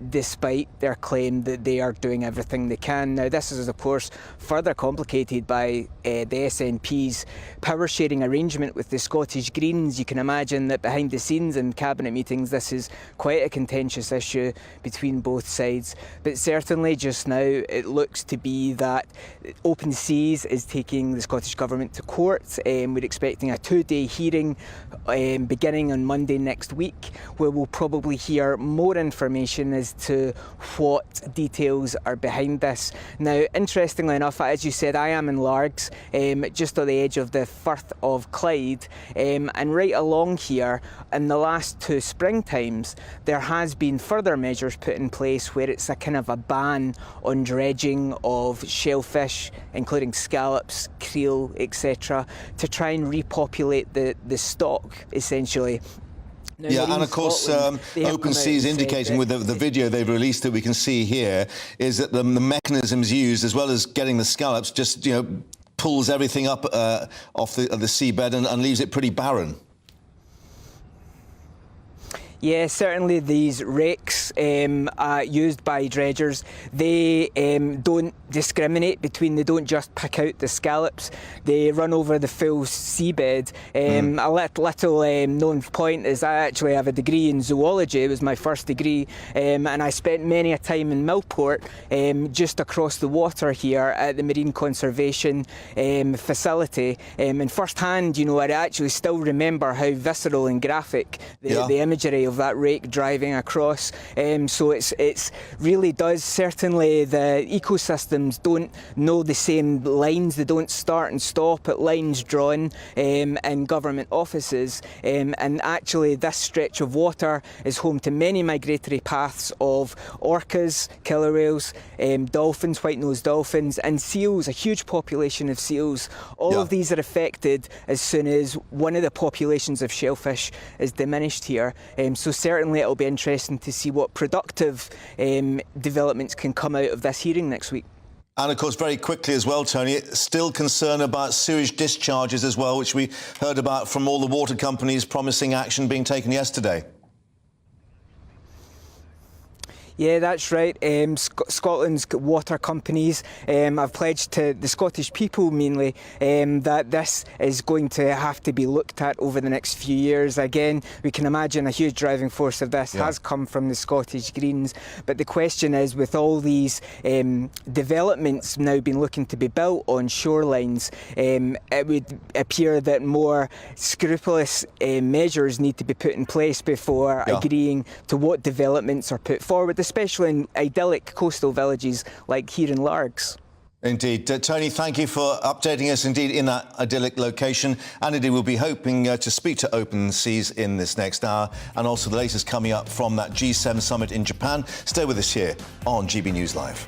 despite their claim that they are doing everything they can. Now, this is, of course, further complicated by the SNP's power sharing arrangement with the Scottish Greens. You can imagine that behind the scenes in cabinet meetings this is quite a contentious issue between both sides, but certainly just now it looks to be that Open Seas is taking the Scottish Government to court. We're expecting a 2-day hearing beginning on Monday next week, where we'll probably hear more information as to what details are behind this. Now, interestingly enough, as you said, I am in Largs, just on the edge of the Firth of Clyde, and right along here in the last 2 springtimes there has been further measures put in place where it's a kind of a ban on dredging of shellfish, including scallops, creel, etc., to try and repopulate the stock, essentially. Now, yeah, and of course, Open Seas indicating with the video they've released that we can see here is that the mechanisms used, as well as getting the scallops, just pulls everything up off the seabed and leaves it pretty barren. Yeah, certainly these rakes used by dredgers, they don't discriminate between, they don't just pick out the scallops, they run over the full seabed. A little known point is I actually have a degree in zoology, it was my first degree, and I spent many a time in Millport, just across the water here at the Marine Conservation facility, and first hand, you know, I actually still remember how visceral and graphic the imagery of that rake driving across. So it's really does, certainly the ecosystems don't know the same lines, they don't start and stop at lines drawn in government offices, and actually this stretch of water is home to many migratory paths of orcas, killer whales, dolphins, white-nosed dolphins, and seals, a huge population of seals. All of these are affected as soon as one of the populations of shellfish is diminished here. So certainly it'll be interesting to see what productive developments can come out of this hearing next week. And of course, very quickly as well, Tony, still concern about sewage discharges as well, which we heard about from all the water companies promising action being taken yesterday. Yeah, that's right. Scotland's water companies have pledged to the Scottish people mainly that this is going to have to be looked at over the next few years. Again, we can imagine a huge driving force of this has come from the Scottish Greens. But the question is, with all these developments now being looking to be built on shorelines, it would appear that more scrupulous measures need to be put in place before agreeing to what developments are put forward, especially in idyllic coastal villages like here in Largs. Indeed. Tony, thank you for updating us indeed in that idyllic location. And indeed, we'll be hoping to speak to Open Seas in this next hour, and also the latest coming up from that G7 summit in Japan. Stay with us here on GB News Live.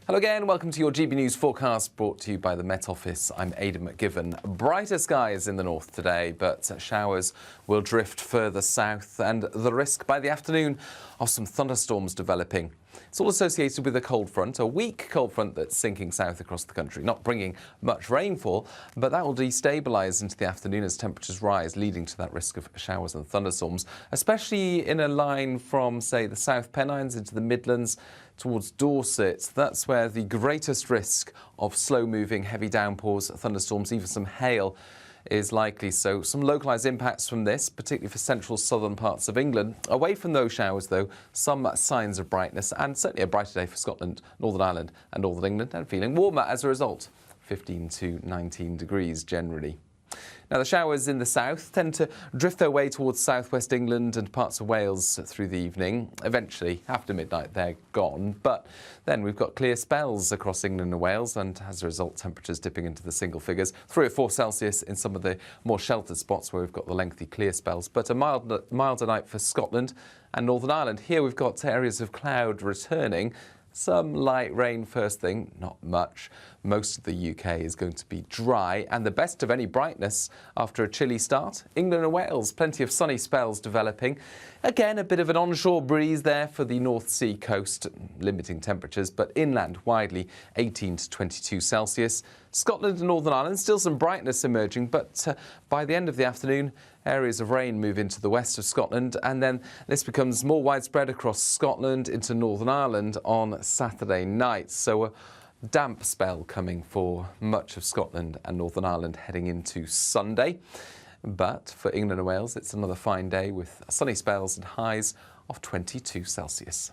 Hello again, welcome to your GB News forecast brought to you by the Met Office. I'm Aidan McGivern. Brighter skies in the north today, but showers will drift further south, and the risk by the afternoon of some thunderstorms developing. It's all associated with a cold front, a weak cold front that's sinking south across the country, not bringing much rainfall, but that will destabilise into the afternoon as temperatures rise, leading to that risk of showers and thunderstorms, especially in a line from, say, the South Pennines into the Midlands towards Dorset. That's where the greatest risk of slow-moving heavy downpours, thunderstorms, even some hail is likely. So some localised impacts from this, particularly for central southern parts of England. Away from those showers, though, some signs of brightness, and certainly a brighter day for Scotland, Northern Ireland and Northern England, and feeling warmer as a result, 15 to 19 degrees generally. Now, the showers in the south tend to drift their way towards southwest England and parts of Wales through the evening. Eventually, after midnight, they're gone. But then we've got clear spells across England and Wales, and as a result, temperatures dipping into the single figures. 3 or 4 Celsius in some of the more sheltered spots where we've got the lengthy clear spells. But a milder night for Scotland and Northern Ireland. Here we've got areas of cloud returning. Some light rain first thing, not much. Most of the UK is going to be dry, and the best of any brightness after a chilly start. England and Wales, plenty of sunny spells developing. Again, a bit of an onshore breeze there for the North Sea coast, limiting temperatures, but inland widely 18 to 22 Celsius. Scotland and Northern Ireland, still some brightness emerging, but by the end of the afternoon, areas of rain move into the west of Scotland, and then this becomes more widespread across Scotland into Northern Ireland on Saturday night. So a damp spell coming for much of Scotland and Northern Ireland heading into Sunday. But for England and Wales, it's another fine day with sunny spells and highs of 22 Celsius.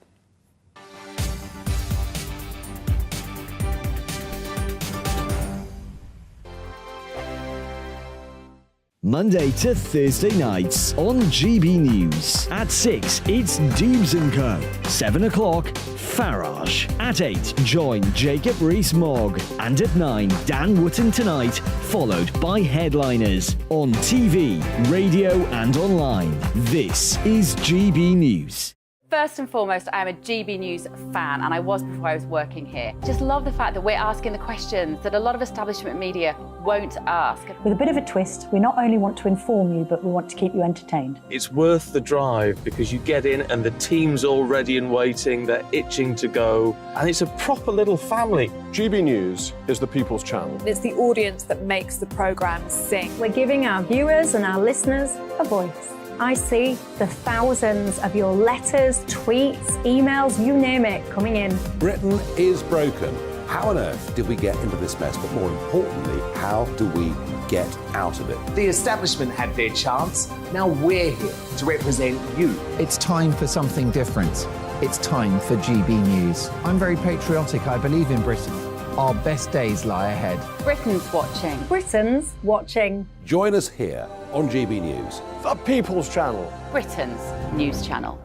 Monday to Thursday nights on GB News. At 6, it's Dubes & Co. 7 o'clock, Farage. At 8, join Jacob Rees-Mogg. And at 9, Dan Wootton Tonight, followed by headliners. On TV, radio and online. This is GB News. First and foremost, I am a GB News fan, and I was before I was working here. Just love the fact that we're asking the questions that a lot of establishment media won't ask. With a bit of a twist, we not only want to inform you, but we want to keep you entertained. It's worth the drive because you get in and the team's all ready and waiting, they're itching to go, and it's a proper little family. GB News is the people's channel. It's the audience that makes the programme sing. We're giving our viewers and our listeners a voice. I see the thousands of your letters, tweets, emails, you name it, coming in. Britain is broken. How on earth did we get into this mess? But more importantly, how do we get out of it? The establishment had their chance. Now we're here to represent you. It's time for something different. It's time for GB News. I'm very patriotic. I believe in Britain. Our best days lie ahead. Britain's watching. Britain's watching. Join us here on GB News. The People's Channel. Britain's news channel.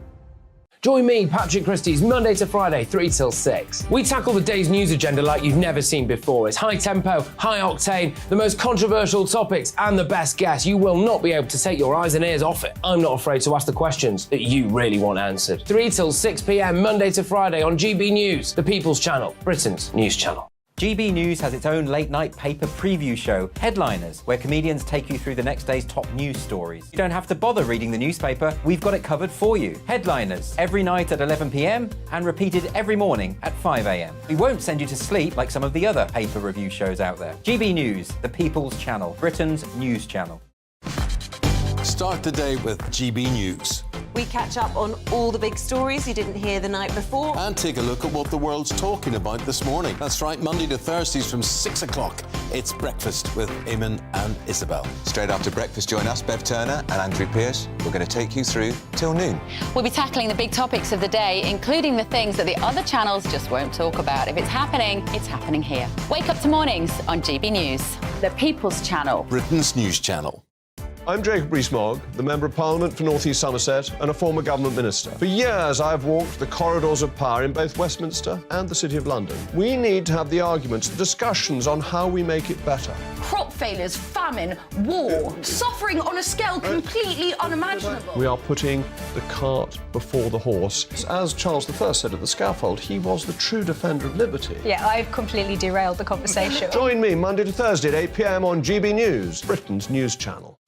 Join me, Patrick Christie's, Monday to Friday, 3 till 6. We tackle the day's news agenda like you've never seen before. It's high tempo, high octane, the most controversial topics, and the best guests. You will not be able to take your eyes and ears off it. I'm not afraid to ask the questions that you really want answered. 3 till 6 p.m, Monday to Friday on GB News, the People's Channel, Britain's news channel. GB News has its own late-night paper preview show, Headliners, where comedians take you through the next day's top news stories. You don't have to bother reading the newspaper, we've got it covered for you. Headliners, every night at 11 p.m, and repeated every morning at 5 a.m. We won't send you to sleep like some of the other paper review shows out there. GB News, the People's Channel, Britain's news channel. Start the day with GB News. We catch up on all the big stories you didn't hear the night before. And take a look at what the world's talking about this morning. That's right, Monday to Thursdays from 6 o'clock. It's Breakfast with Eamon and Isabel. Straight after breakfast, join us, Bev Turner and Andrew Pearce. We're going to take you through till noon. We'll be tackling the big topics of the day, including the things that the other channels just won't talk about. If it's happening here. Wake up to mornings on GB News, the People's Channel, Britain's news channel. I'm Jacob Rees-Mogg, the Member of Parliament for North East Somerset and a former government minister. For years, I've walked the corridors of power in both Westminster and the City of London. We need to have the arguments, the discussions on how we make it better. Crop failures, famine, war, suffering on a scale completely unimaginable. We are putting the cart before the horse. As Charles I said at the scaffold, he was the true defender of liberty. Yeah, I've completely derailed the conversation. Join me Monday to Thursday at 8 p.m. on GB News, Britain's news channel.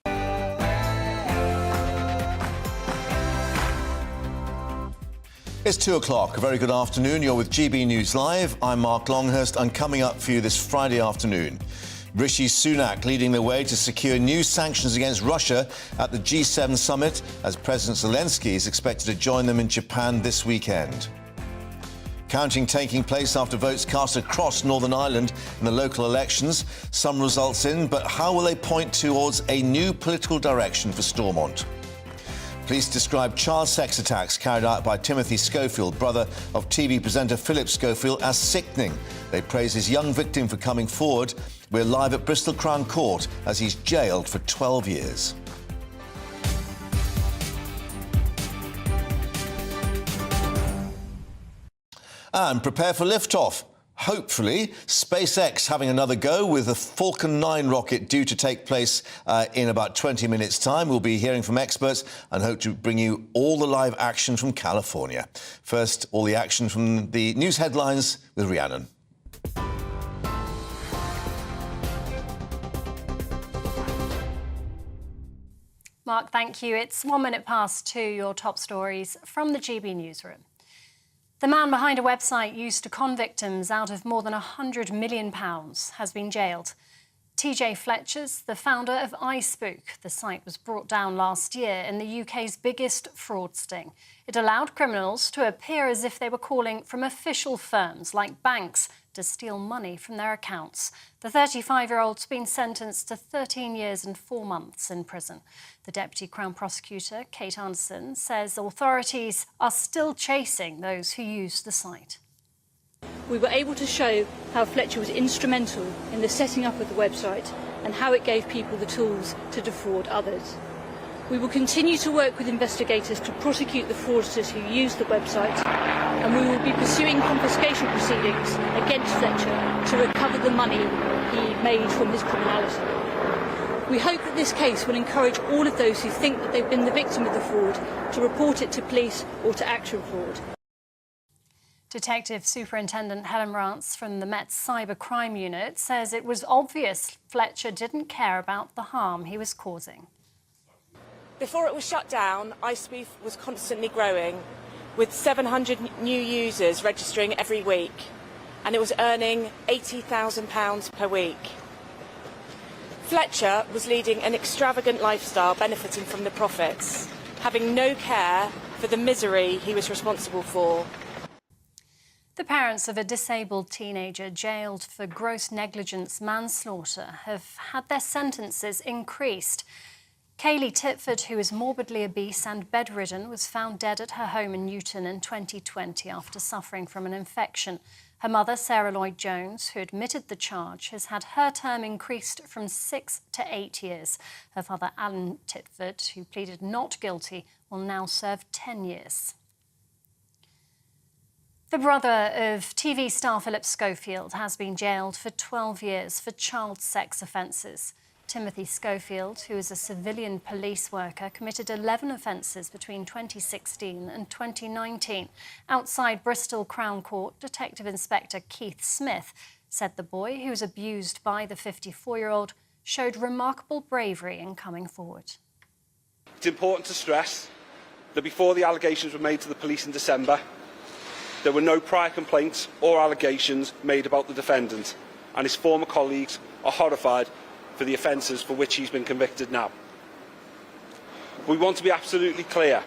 It's 2 o'clock. A very good afternoon. You're with GB News Live. I'm Mark Longhurst, and coming up for you this Friday afternoon, Rishi Sunak leading the way to secure new sanctions against Russia at the G7 summit, as President Zelensky is expected to join them in Japan this weekend. Counting taking place after votes cast across Northern Ireland in the local elections. Some results in, but how will they point towards a new political direction for Stormont? Police describe child sex attacks carried out by Timothy Schofield, brother of TV presenter Philip Schofield, as sickening. They praise his young victim for coming forward. We're live at Bristol Crown Court as he's jailed for 12 years. And prepare for liftoff. Hopefully, SpaceX having another go with the Falcon 9 rocket due to take place in about 20 minutes' time. We'll be hearing from experts and hope to bring you all the live action from California. First, all the action from the news headlines with Rhiannon. Mark, thank you. It's 1 minute past 2, your top stories from the GB newsroom. The man behind a website used to con victims out of more than £100 million has been jailed. TJ Fletcher's the founder of iSpook. The site was brought down last year in the UK's biggest fraud sting. It allowed criminals to appear as if they were calling from official firms like banks to steal money from their accounts. The 35-year-old's been sentenced to 13 years and 4 months in prison. The Deputy Crown Prosecutor, Kate Anderson, says authorities are still chasing those who used the site. We were able to show how Fletcher was instrumental in the setting up of the website and how it gave people the tools to defraud others. We will continue to work with investigators to prosecute the fraudsters who used the website, and we will be pursuing confiscation proceedings against Fletcher to recover the money he made from his criminality. We hope that this case will encourage all of those who think that they've been the victim of the fraud to report it to police or to Action Fraud. Detective Superintendent Helen Rance from the Met's Cyber Crime Unit says it was obvious Fletcher didn't care about the harm he was causing. Before it was shut down, iSpoof was constantly growing, with 700 new users registering every week, and it was earning £80,000 per week. Fletcher was leading an extravagant lifestyle, benefiting from the profits, having no care for the misery he was responsible for. The parents of a disabled teenager jailed for gross negligence manslaughter have had their sentences increased. Kaylee Titford, who is morbidly obese and bedridden, was found dead at her home in Newton in 2020 after suffering from an infection. Her mother, Sarah Lloyd-Jones, who admitted the charge, has had her term increased from 6 to 8 years. Her father, Alan Titford, who pleaded not guilty, will now serve 10 years. The brother of TV star Philip Schofield has been jailed for 12 years for child sex offences. Timothy Schofield, who is a civilian police worker, committed 11 offences between 2016 and 2019. Outside Bristol Crown Court, Detective Inspector Keith Smith said the boy, who was abused by the 54-year-old, showed remarkable bravery in coming forward. It's important to stress that before the allegations were made to the police in December, there were no prior complaints or allegations made about the defendant, and his former colleagues are horrified for the offences for which he's been convicted now. We want to be absolutely clear.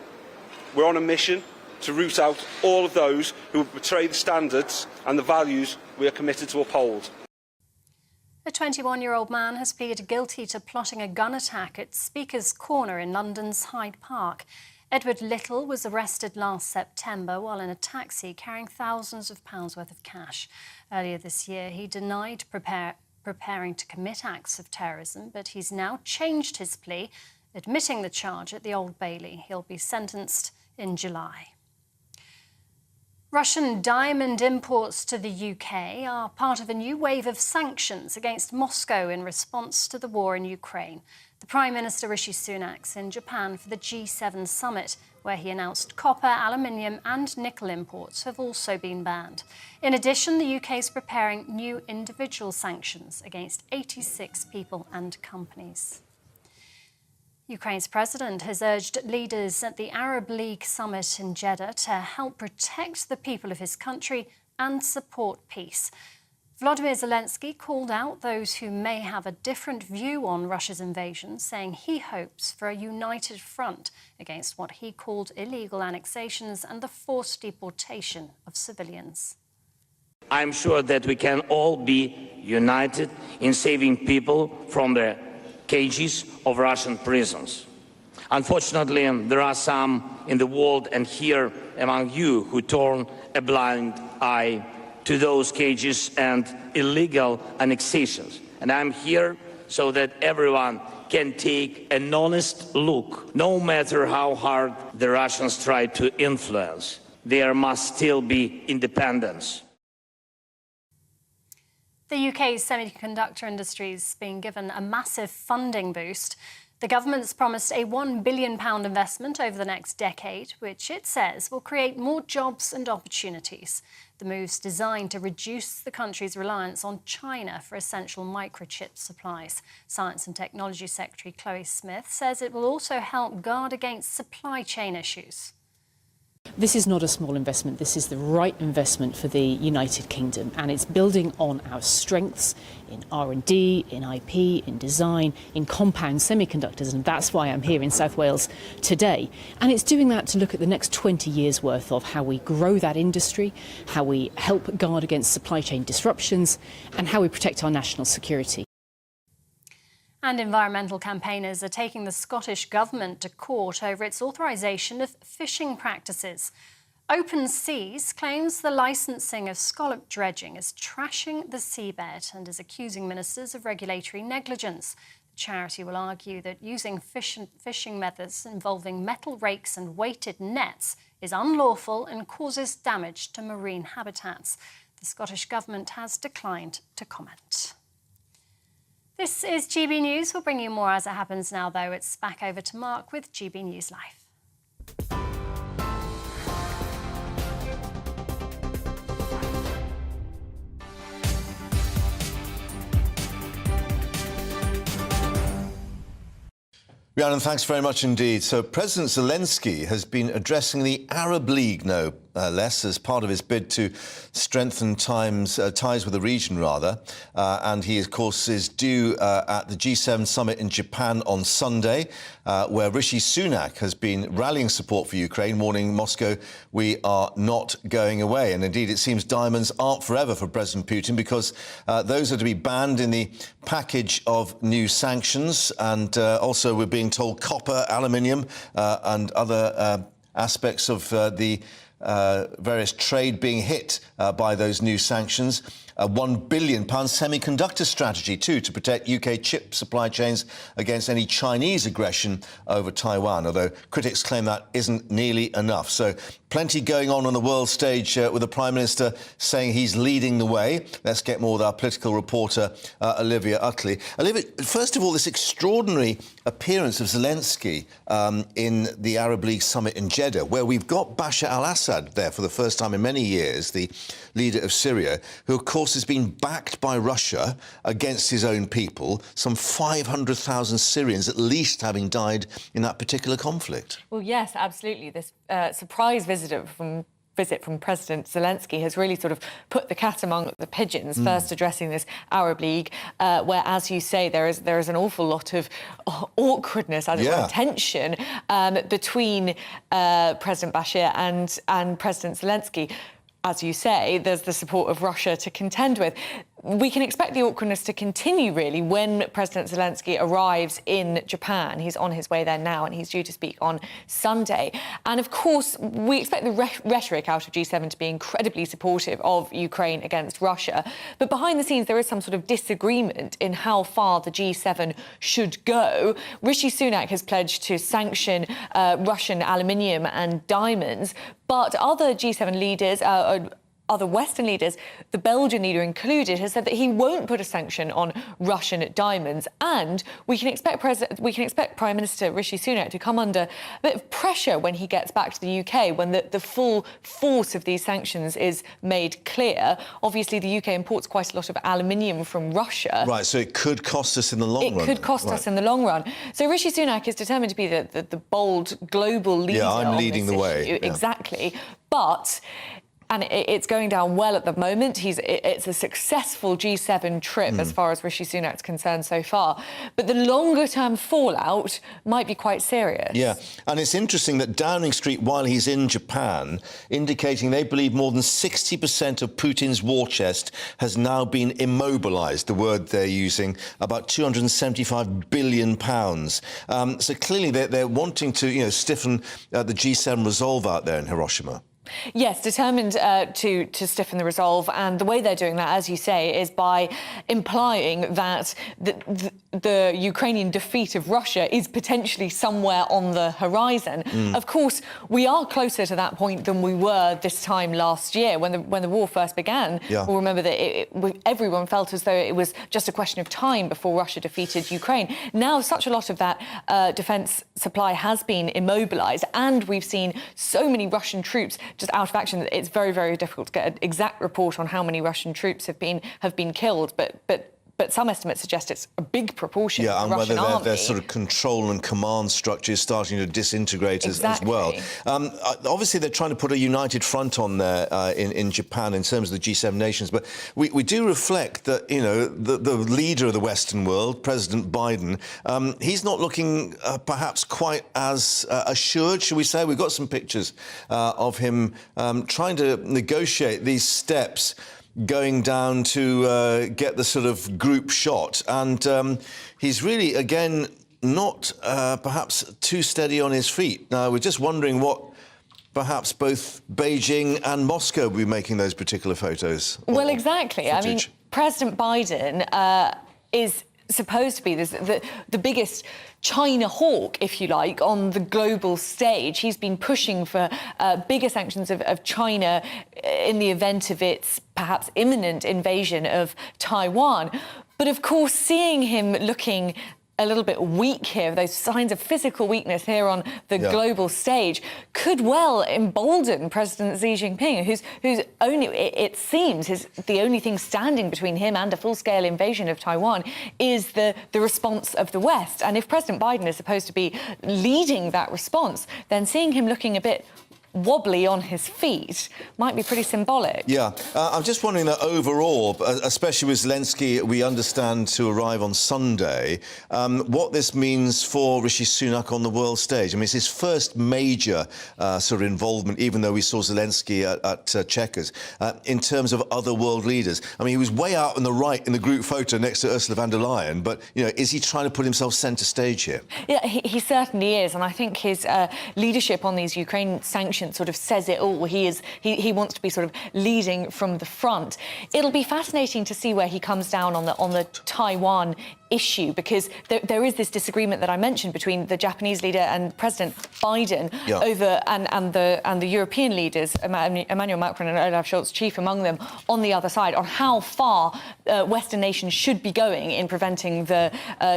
We're on a mission to root out all of those who betray the standards and the values we are committed to uphold. A 21-year-old man has pleaded guilty to plotting a gun attack at Speaker's Corner in London's Hyde Park. Edward Little was arrested last September while in a taxi carrying thousands of pounds worth of cash. Earlier this year, he denied preparing to commit acts of terrorism, but he's now changed his plea, admitting the charge at the Old Bailey. He'll be sentenced in July. Russian diamond imports to the UK are part of a new wave of sanctions against Moscow in response to the war in Ukraine. The Prime Minister Rishi Sunak's in Japan for the G7 summit, where he announced copper, aluminium and nickel imports have also been banned. In addition, the UK is preparing new individual sanctions against 86 people and companies. Ukraine's president has urged leaders at the Arab League summit in Jeddah to help protect the people of his country and support peace. Volodymyr Zelensky called out those who may have a different view on Russia's invasion, saying he hopes for a united front against what he called illegal annexations and the forced deportation of civilians. I'm sure that we can all be united in saving people from the cages of Russian prisons. Unfortunately, there are some in the world and here among you who turn a blind eye to those cages and illegal annexations. And I'm here so that everyone can take an honest look. No matter how hard the Russians try to influence, there must still be independence. The UK's semiconductor industry is being given a massive funding boost. The government's promised a £1 billion investment over the next decade, which it says will create more jobs and opportunities. The move's designed to reduce the country's reliance on China for essential microchip supplies. Science and Technology Secretary Chloe Smith says it will also help guard against supply chain issues. This is not a small investment. This is the right investment for the United Kingdom, and it's building on our strengths in R&D, in IP, in design, in compound semiconductors, and that's why I'm here in South Wales today. And it's doing that to look at the next 20 years' worth of how we grow that industry, how we help guard against supply chain disruptions, and how we protect our national security. And environmental campaigners are taking the Scottish Government to court over its authorisation of fishing practices. Open Seas claims the licensing of scallop dredging is trashing the seabed and is accusing ministers of regulatory negligence. The charity will argue that using fishing methods involving metal rakes and weighted nets is unlawful and causes damage to marine habitats. The Scottish Government has declined to comment. This is GB News. We'll bring you more as it happens now, though. It's back over to Mark with GB News Live. Rhiannon, thanks very much indeed. So President Zelensky has been addressing the Arab League now less, as part of his bid to strengthen ties with the region, rather. And he, of course, is due at the G7 summit in Japan on Sunday, where Rishi Sunak has been rallying support for Ukraine, warning Moscow, we are not going away. And indeed, it seems diamonds aren't forever for President Putin, because those are to be banned in the package of new sanctions. And also, we're being told copper, aluminium and other aspects of the various trade being hit by those new sanctions. A £1 billion semiconductor strategy, too, to protect UK chip supply chains against any Chinese aggression over Taiwan, although critics claim that isn't nearly enough. So plenty going on the world stage with the Prime Minister saying he's leading the way. Let's get more with our political reporter, Olivia Utley. Olivia, first of all, this extraordinary appearance of Zelensky in the Arab League summit in Jeddah, where we've got Bashar al-Assad there for the first time in many years, the leader of Syria, who, of course, has been backed by Russia against his own people, some 500,000 Syrians at least having died in that particular conflict. Well, yes, absolutely. This surprise visit from President Zelensky has really sort of put the cat among the pigeons, first addressing this Arab League, where, as you say, there is an awful lot of awkwardness, as it were, tension between President Bashir and President Zelensky. As you say, there's the support of Russia to contend with. We can expect the awkwardness to continue, really, when President Zelensky arrives in Japan. He's on his way there now, and he's due to speak on Sunday. And, of course, we expect the rhetoric out of G7 to be incredibly supportive of Ukraine against Russia. But behind the scenes, there is some sort of disagreement in how far the G7 should go. Rishi Sunak has pledged to sanction Russian aluminium and diamonds, but other G7 leaders, other Western leaders, the Belgian leader included, has said that he won't put a sanction on Russian diamonds. And we can expect Prime Minister Rishi Sunak to come under a bit of pressure when he gets back to the UK, when the full force of these sanctions is made clear. Obviously, the UK imports quite a lot of aluminium from Russia. Right, so it could cost us in the long run. It could cost us in the long run. So Rishi Sunak is determined to be the bold global leader. Yeah, I'm leading the way. Yeah. Exactly. But... and it's going down well at the moment. It's a successful G7 trip as far as Rishi Sunak's concerned so far. But the longer-term fallout might be quite serious. Yeah, and it's interesting that Downing Street, while he's in Japan, indicating they believe more than 60% of Putin's war chest has now been immobilised, the word they're using, about £275 billion. So clearly they're wanting to, stiffen the G7 resolve out there in Hiroshima. Yes, determined to stiffen the resolve, and the way they're doing that, as you say, is by implying that the Ukrainian defeat of Russia is potentially somewhere on the horizon. Of course, we are closer to that point than we were this time last year when the war first began. Yeah. We'll remember that everyone felt as though it was just a question of time before Russia defeated Ukraine. Now, such a lot of that defence supply has been immobilised, and we've seen so many Russian troops just out of action that it's very, very difficult to get an exact report on how many Russian troops have been killed. But some estimates suggest it's a big proportion of the Russian army. Whether their sort of control and command structure is starting to disintegrate as well. Obviously, they're trying to put a united front on there in Japan in terms of the G7 nations. But we do reflect that, the leader of the Western world, President Biden, he's not looking perhaps quite as assured, shall we say. We've got some pictures of him trying to negotiate these steps going down to get the sort of group shot. And he's really, again, not perhaps too steady on his feet. Now, we're just wondering what perhaps both Beijing and Moscow will be making those particular photos. Well, exactly. Footage. I mean, President Biden is supposed to be the biggest China hawk, if you like, on the global stage. He's been pushing for bigger sanctions of China in the event of its perhaps imminent invasion of Taiwan. But, of course, seeing him looking a little bit weak here, those signs of physical weakness here on the global stage, could well embolden President Xi Jinping, who's only, it seems, the only thing standing between him and a full-scale invasion of Taiwan is the response of the West. And if President Biden is supposed to be leading that response, then seeing him looking a bit wobbly on his feet might be pretty symbolic. Yeah, I'm just wondering that overall, especially with Zelensky, we understand, to arrive on Sunday, what this means for Rishi Sunak on the world stage. I mean, it's his first major sort of involvement, even though we saw Zelensky at Chequers, in terms of other world leaders. I mean, he was way out on the right in the group photo next to Ursula von der Leyen, but, you know, is he trying to put himself centre stage here? Yeah, he certainly is, and I think his leadership on these Ukraine sanctions sort of says it all. He wants to be sort of leading from the front. It'll be fascinating to see where he comes down on the Taiwan issue, because there is this disagreement that I mentioned between the Japanese leader and President Biden over and the European leaders, Emmanuel Macron and Olaf Scholz, chief among them, on the other side, on how far Western nations should be going in preventing the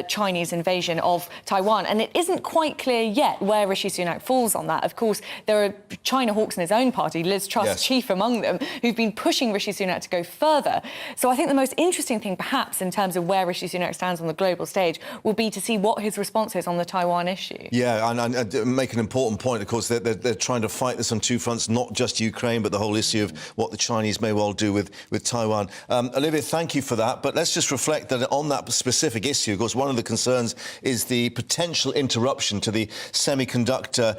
Chinese invasion of Taiwan. And it isn't quite clear yet where Rishi Sunak falls on that. Of course, there are China hawks in his own party, Liz Truss chief among them, who've been pushing Rishi Sunak to go further. So I think the most interesting thing, perhaps, in terms of where Rishi Sunak stands on the global stage, will be to see what his response is on the Taiwan issue. Yeah, and make an important point, of course, they're trying to fight this on two fronts, not just Ukraine, but the whole issue of what the Chinese may well do with Taiwan. Olivia, thank you for that, but let's just reflect that on that specific issue, of course, one of the concerns is the potential interruption to the semiconductor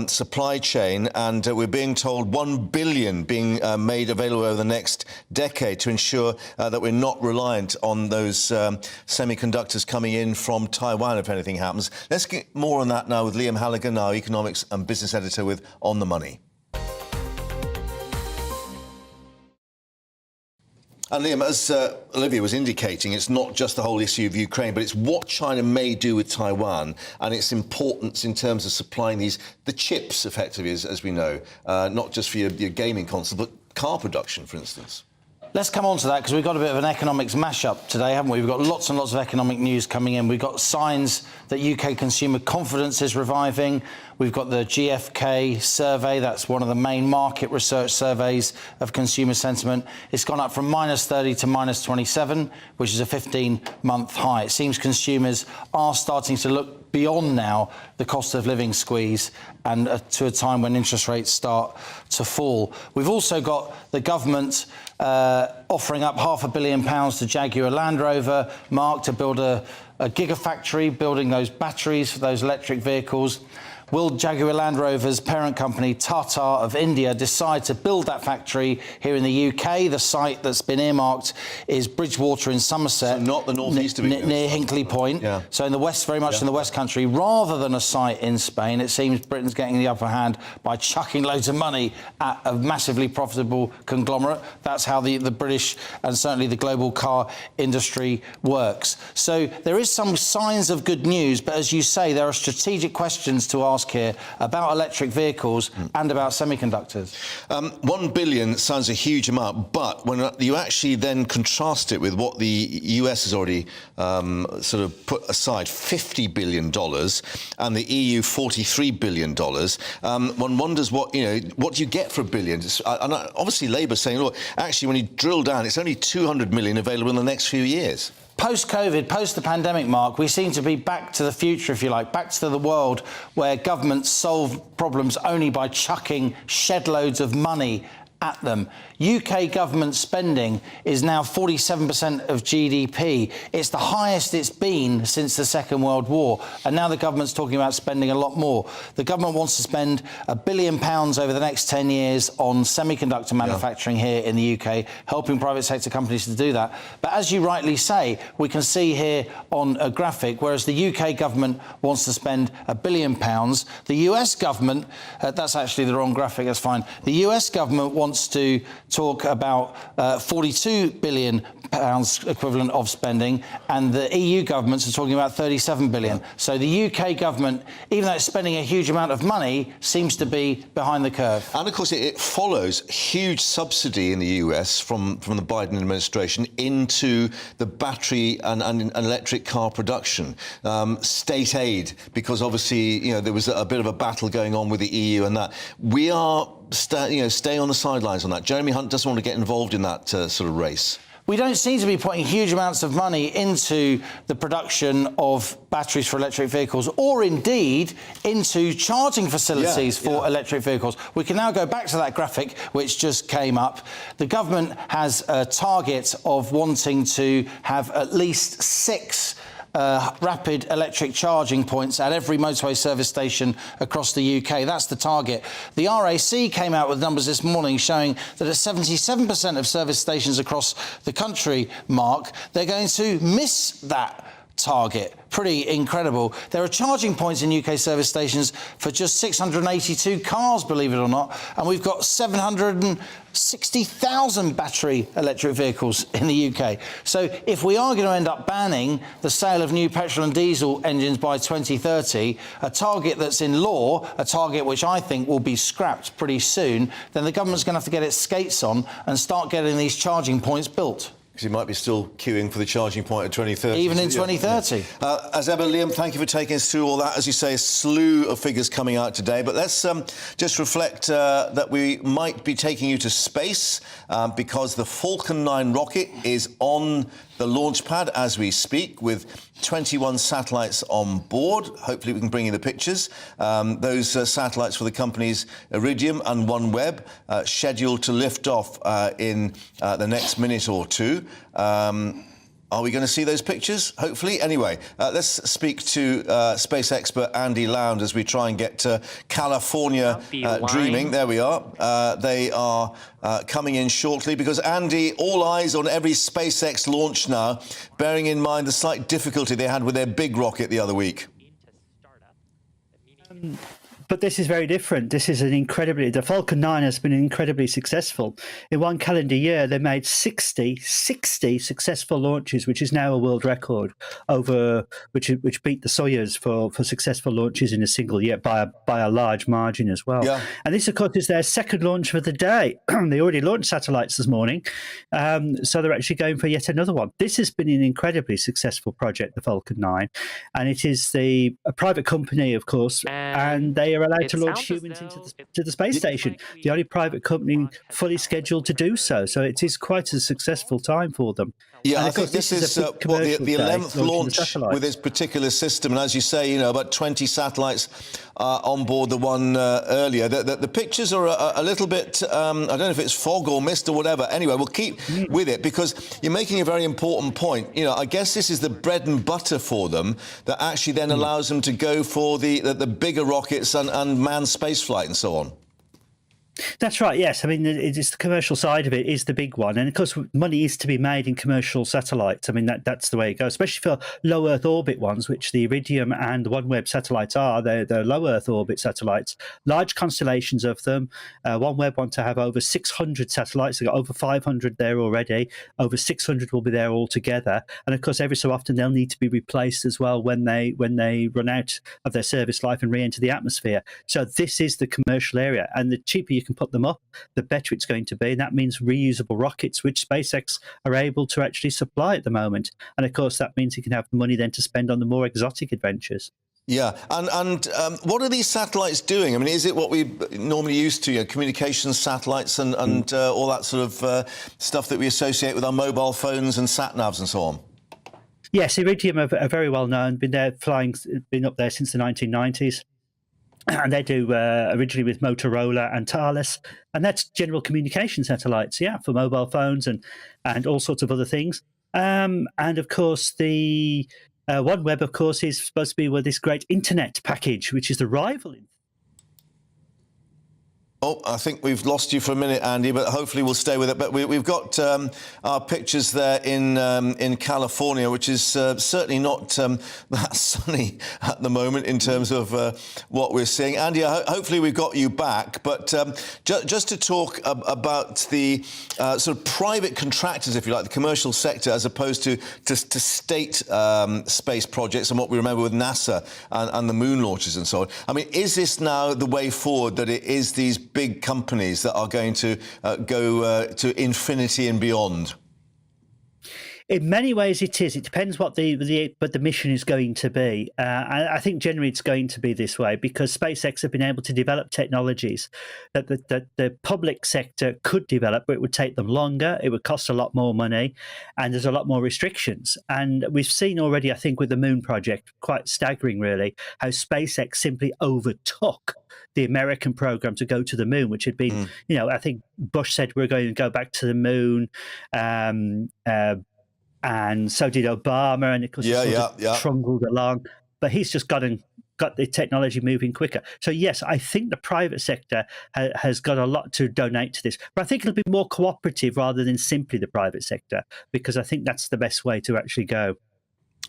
supply chain, and we're being told $1 billion being made available over the next decade to ensure that we're not reliant on those semiconductors coming in from Taiwan if anything happens. Let's get more on that now with Liam Halligan, our economics and business editor with On the Money. And Liam, as Olivia was indicating, it's not just the whole issue of Ukraine, but it's what China may do with Taiwan and its importance in terms of supplying the chips, effectively, as we know, not just for your gaming console, but car production, for instance. Let's come on to that, because we've got a bit of an economics mashup today, haven't we? We've got lots and lots of economic news coming in. We've got signs that UK consumer confidence is reviving. We've got the GfK survey. That's one of the main market research surveys of consumer sentiment. It's gone up from -30 to -27, which is a 15-month high. It seems consumers are starting to look beyond now the cost of living squeeze and to a time when interest rates start to fall. We've also got the government offering up £500 million to Jaguar Land Rover, Mark, to build a gigafactory, building those batteries for those electric vehicles. Will Jaguar Land Rover's parent company, Tata of India, decide to build that factory here in the UK? The site that's been earmarked is Bridgewater in Somerset. So not the northeast of England. Near Hinkley Point. Yeah. So in the west, very much in the West Country, rather than a site in Spain. It seems Britain's getting the upper hand by chucking loads of money at a massively profitable conglomerate. That's how the British and certainly the global car industry works. So there is some signs of good news, but as you say, there are strategic questions to ask here about electric vehicles and about semiconductors. $1 billion sounds a huge amount, but when you actually then contrast it with what the US has already sort of put aside, $50 billion, and the EU $43 billion, one wonders what do you get for $1 billion? And obviously Labour's saying, look, actually when you drill down, it's only 200 million available in the next few years. Post-COVID, post the pandemic, Mark, we seem to be back to the future, if you like, back to the world where governments solve problems only by chucking shed loads of money at them. UK government spending is now 47% of GDP. It's the highest it's been since the Second World War. And now the government's talking about spending a lot more. The government wants to spend £1 billion over the next 10 years on semiconductor manufacturing here in the UK, helping private sector companies to do that. But as you rightly say, we can see here on a graphic, whereas the UK government wants to spend £1 billion, the US government, that's actually the wrong graphic, that's fine. The US government wants to talk about £42 billion equivalent of spending, and the EU governments are talking about £37 billion. So the UK government, even though it's spending a huge amount of money, seems to be behind the curve. And of course it follows huge subsidy in the US from the Biden administration into the battery and electric car production. State aid, because obviously there was a bit of a battle going on with the EU and that. We are stay on the sidelines on that. Jeremy Hunt doesn't want to get involved in that sort of race. we don't seem to be putting huge amounts of money into the production of batteries for electric vehicles, or indeed into charging facilities for electric vehicles. We can now go back to that graphic which just came up. The government has a target of wanting to have at least 6 rapid electric charging points at every motorway service station across the UK. That's the target. The RAC came out with numbers this morning showing that at 77% of service stations across the country, Mark, they're going to miss that target. Pretty incredible. There are charging points in UK service stations for just 682 cars, believe it or not, and we've got 760,000 battery electric vehicles in the UK. So if we are going to end up banning the sale of new petrol and diesel engines by 2030, a target that's in law, a target which I think will be scrapped pretty soon, then the government's going to have to get its skates on and start getting these charging points built. Because you might be still queuing for the charging point at 2030. Even in 2030. As ever, Liam, thank you for taking us through all that. As you say, a slew of figures coming out today. But let's just reflect that we might be taking you to space because the Falcon 9 rocket is on the launch pad as we speak, with 21 satellites on board. Hopefully we can bring you the pictures. Those satellites for the companies Iridium and OneWeb, scheduled to lift off in the next minute or two. Are we going to see those pictures? Hopefully. Anyway, let's speak to space expert Andy Lound as we try and get California dreaming. There we are. They are coming in shortly because, Andy, all eyes on every SpaceX launch now, bearing in mind the slight difficulty they had with their big rocket the other week. But this is very different. This is the Falcon 9 has been incredibly successful. In one calendar year, they made 60 successful launches, which is now a world record, which beat the Soyuz for successful launches in a single year by a large margin as well. Yeah. And this, of course, is their second launch for the day. They already launched satellites this morning, so they're actually going for yet another one. This has been an incredibly successful project, the Falcon 9, and it is a private company, of course, and they are allowed to launch humans into the space station, the only private company fully scheduled to do so. So it is quite a successful time for them. Yeah, I think this is the 11th launch with this particular system. And as you say, you know, about 20 satellites on board the one earlier. The pictures are a little bit, I don't know if it's fog or mist or whatever. Anyway, we'll keep with it because you're making a very important point. You know, I guess this is the bread and butter for them that actually then allows them to go for the bigger rockets and manned spaceflight and so on. That's right, yes. I mean, it's the commercial side of it is the big one. And, of course, money is to be made in commercial satellites. I mean, that's the way it goes, especially for low Earth orbit ones, which the Iridium and OneWeb satellites are. They're low Earth orbit satellites, large constellations of them. OneWeb want to have over 600 satellites. They've got over 500 there already. Over 600 will be there altogether. And, of course, every so often they'll need to be replaced as well when they run out of their service life and re-enter the atmosphere. So this is the commercial area. And the cheaper you can put them up, the better it's going to be. And that means reusable rockets, which SpaceX are able to actually supply at the moment. And of course, that means you can have the money then to spend on the more exotic adventures. Yeah, and what are these satellites doing? I mean, is it what we normally used to, you know, communications satellites and all that sort of stuff that we associate with our mobile phones and sat-navs and so on? Yes, Iridium are very well known, been up there since the 1990s. And they do originally with Motorola and Thales, and that's general communication satellites, for mobile phones and all sorts of other things. And of course, the OneWeb, of course, is supposed to be with this great internet package, which is the rival. Oh, I think we've lost you for a minute, Andy, but hopefully we'll stay with it. But we've got our pictures there in California, which is certainly not that sunny at the moment in terms of what we're seeing. Andy, hopefully we've got you back. But just to talk about the sort of private contractors, if you like, the commercial sector, as opposed to state space projects and what we remember with NASA and the moon launches and so on. I mean, is this now the way forward, that it is these big companies that are going to go to infinity and beyond? In many ways, it is. It depends what the mission is going to be. I think generally it's going to be this way because SpaceX have been able to develop technologies that the public sector could develop, but it would take them longer. It would cost a lot more money, and there's a lot more restrictions. And we've seen already, I think, with the Moon project, quite staggering, really, how SpaceX simply overtook the American program to go to the moon, which had been, I think Bush said we're going to go back to the moon. And so did Obama, and of course, trundled along. But he's just got the technology moving quicker. So yes, I think the private sector has got a lot to donate to this. But I think it'll be more cooperative rather than simply the private sector, because I think that's the best way to actually go.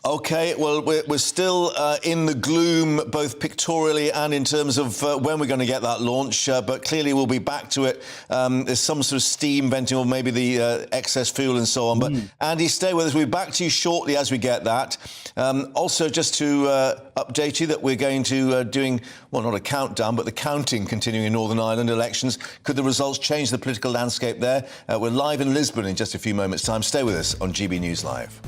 OK, well, we're still in the gloom, both pictorially and in terms of when we're going to get that launch, but clearly we'll be back to it. There's some sort of steam venting or maybe the excess fuel and so on. But Andy, stay with us. We'll be back to you shortly as we get that. Also, just to update you that we're going to doing, well, not a countdown, but the counting continuing in Northern Ireland elections. Could the results change the political landscape there? We're live in Lisbon in just a few moments' time. Stay with us on GB News Live.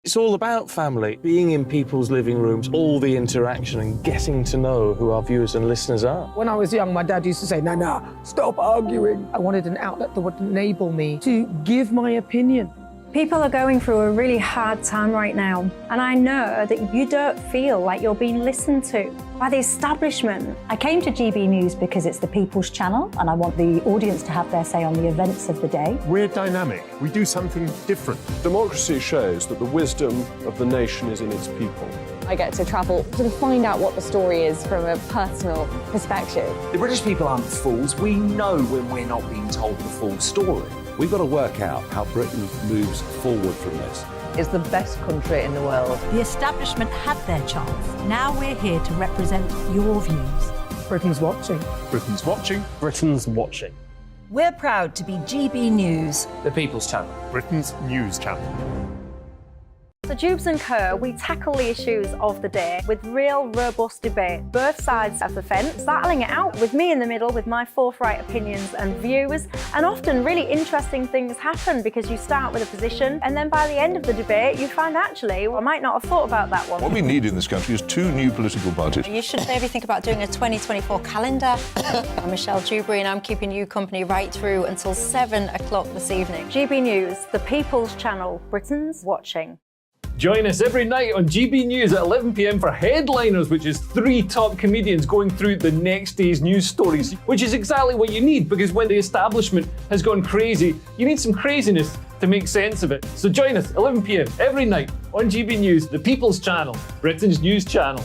It's all about family, being in people's living rooms, all the interaction and getting to know who our viewers and listeners are. When I was young, my dad used to say, Nana, stop arguing. I wanted an outlet that would enable me to give my opinion. People are going through a really hard time right now, and I know that you don't feel like you're being listened to by the establishment. I came to GB News because it's the People's Channel, and I want the audience to have their say on the events of the day. We're dynamic. We do something different. Democracy shows that the wisdom of the nation is in its people. I get to travel to find out what the story is from a personal perspective. The British people aren't fools. We know when we're not being told the full story. We've got to work out how Britain moves forward from this. It's the best country in the world. The establishment had their chance. Now we're here to represent your views. Britain's watching. Britain's watching. Britain's watching. We're proud to be GB News. The People's Channel. Britain's news channel. So Jubes and Co, we tackle the issues of the day with real robust debate, both sides of the fence, battling it out with me in the middle with my forthright opinions and views. And often really interesting things happen because you start with a position and then by the end of the debate you find actually, well, I might not have thought about that one. What we need in this country is 2 new political parties. You should maybe think about doing a 2024 calendar. I'm Michelle Dewberry and I'm keeping you company right through until 7 o'clock this evening. GB News, the People's Channel, Britain's watching. Join us every night on GB News at 11 p.m. for Headliners, which is 3 top comedians going through the next day's news stories, which is exactly what you need, because when the establishment has gone crazy, you need some craziness to make sense of it. So join us 11 p.m. every night on GB News, the People's Channel, Britain's news channel.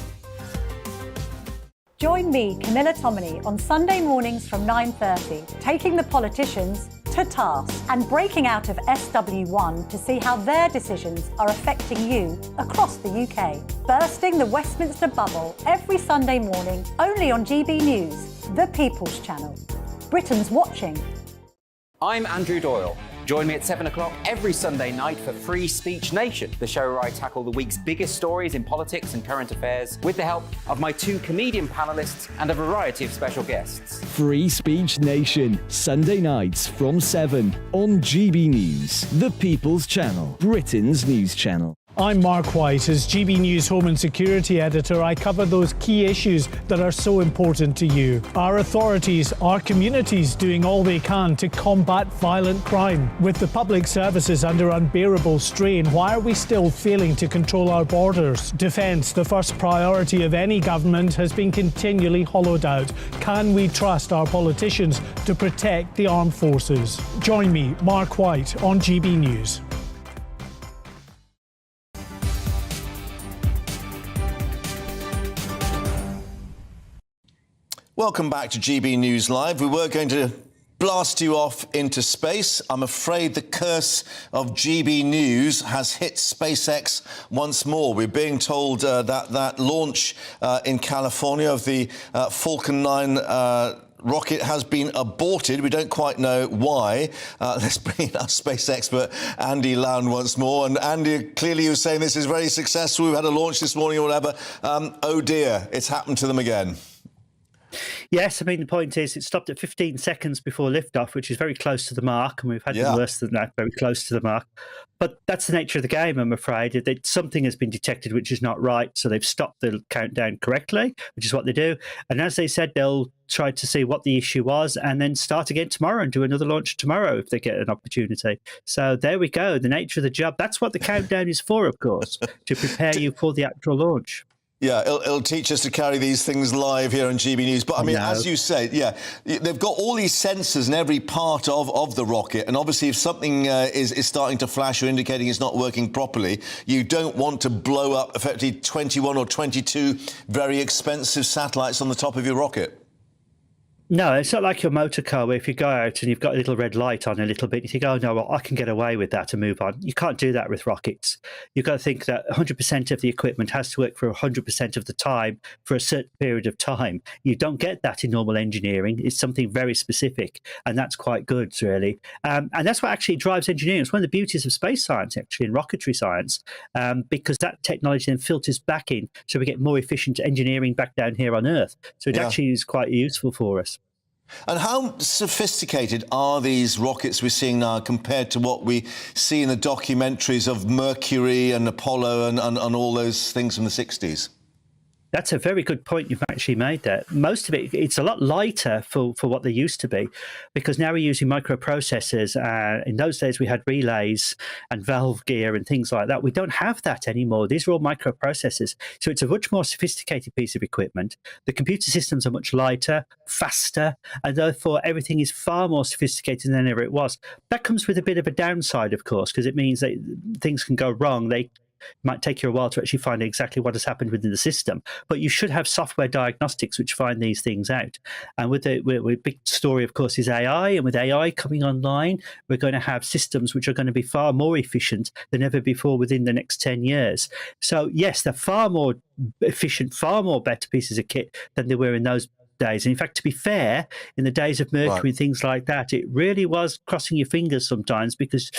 Join me, Camilla Tominey, on Sunday mornings from 9:30, taking the politicians to task and breaking out of SW1 to see how their decisions are affecting you across the UK. Bursting the Westminster bubble every Sunday morning, only on GB News, the People's Channel. Britain's watching. I'm Andrew Doyle. Join me at 7 o'clock every Sunday night for Free Speech Nation, the show where I tackle the week's biggest stories in politics and current affairs with the help of my 2 comedian panellists and a variety of special guests. Free Speech Nation, Sunday nights from 7 on GB News, the People's Channel, Britain's news channel. I'm Mark White. As GB News Home and Security Editor, I cover those key issues that are so important to you. Our authorities, our communities doing all they can to combat violent crime. With the public services under unbearable strain, why are we still failing to control our borders? Defence, the first priority of any government, has been continually hollowed out. Can we trust our politicians to protect the armed forces? Join me, Mark White, on GB News. Welcome back to GB News Live. We were going to blast you off into space. I'm afraid the curse of GB News has hit SpaceX once more. We're being told that launch in California of the Falcon 9 rocket has been aborted. We don't quite know why. Let's bring in our space expert, Andy Lown, once more. And Andy, clearly you were saying this is very successful. We've had a launch this morning or whatever. Oh dear, it's happened to them again. Yes, I mean, the point is it stopped at 15 seconds before liftoff, which is very close to the mark, and we've had them worse than that, very close to the mark. But that's the nature of the game, I'm afraid. Something has been detected which is not right, so they've stopped the countdown correctly, which is what they do. And as they said, they'll try to see what the issue was and then start again tomorrow and do another launch tomorrow if they get an opportunity. So there we go, the nature of the job. That's what the countdown is for, of course, to prepare you for the actual launch. Yeah, it'll teach us to carry these things live here on GB News. But I mean, as you say, they've got all these sensors in every part of the rocket. And obviously, if something is starting to flash or indicating it's not working properly, you don't want to blow up effectively 21 or 22 very expensive satellites on the top of your rocket. No, it's not like your motor car where if you go out and you've got a little red light on a little bit, you think, oh, no, well, I can get away with that and move on. You can't do that with rockets. You've got to think that 100% of the equipment has to work for 100% of the time for a certain period of time. You don't get that in normal engineering. It's something very specific, and that's quite good, really. And that's what actually drives engineering. It's one of the beauties of space science, actually, and rocketry science, because that technology then filters back in, so we get more efficient engineering back down here on Earth. So it actually is quite useful for us. And how sophisticated are these rockets we're seeing now compared to what we see in the documentaries of Mercury and Apollo and all those things from the 60s? That's a very good point you've actually made there. Most of it, it's a lot lighter for what they used to be, because now we're using microprocessors. In those days, we had relays and valve gear and things like that. We don't have that anymore. These are all microprocessors. So it's a much more sophisticated piece of equipment. The computer systems are much lighter, faster, and therefore everything is far more sophisticated than ever it was. That comes with a bit of a downside, of course, because it means that things can go wrong. It might take you a while to actually find exactly what has happened within the system, but you should have software diagnostics which find these things out. And with the big story, of course, is AI, and with AI coming online, we're going to have systems which are going to be far more efficient than ever before within the next 10 years. So yes, they're far more efficient, far more better pieces of kit than they were in those days. And in fact, to be fair, in the days of Mercury and things like that, it really was crossing your fingers sometimes, because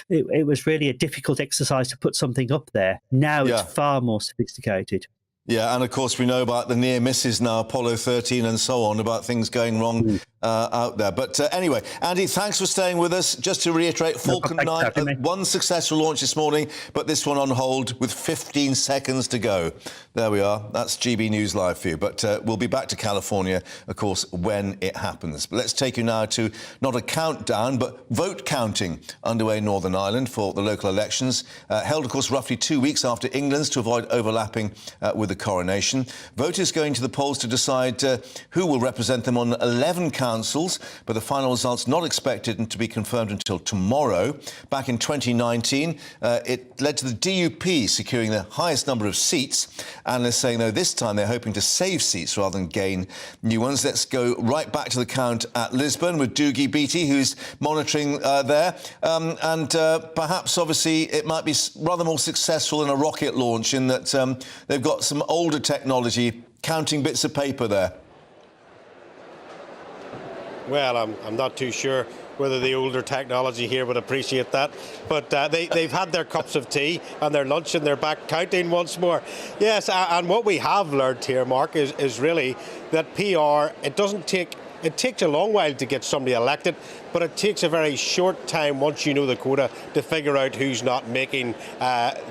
it was really a difficult exercise to put something up there. Now it's far more sophisticated. Yeah, and of course we know about the near misses now, Apollo 13 and so on, about things going wrong out there. But anyway, Andy, thanks for staying with us. Just to reiterate, Falcon 9, one successful launch this morning, but this one on hold with 15 seconds to go. There we are. That's GB News Live for you. But we'll be back to California, of course, when it happens. But let's take you now to not a countdown, but vote counting underway in Northern Ireland for the local elections. Held, of course, roughly 2 weeks after England's to avoid overlapping with the coronation. Voters going to the polls to decide who will represent them on 11 councils, but the final results not expected to be confirmed until tomorrow. Back in 2019, it led to the DUP securing the highest number of seats. Analysts saying, though, this time they're hoping to save seats rather than gain new ones. Let's go right back to the count at Lisbon with Dougie Beatty, who's monitoring there. Perhaps, obviously, it might be rather more successful in a rocket launch in that they've got some older technology, counting bits of paper there. Well, I'm not too sure whether the older technology here would appreciate that. But they've had their cups of tea and their lunch and they're back counting once more. Yes, and what we have learned here, Mark, is really that PR, it takes a long while to get somebody elected, but it takes a very short time once you know the quota to figure out who's not making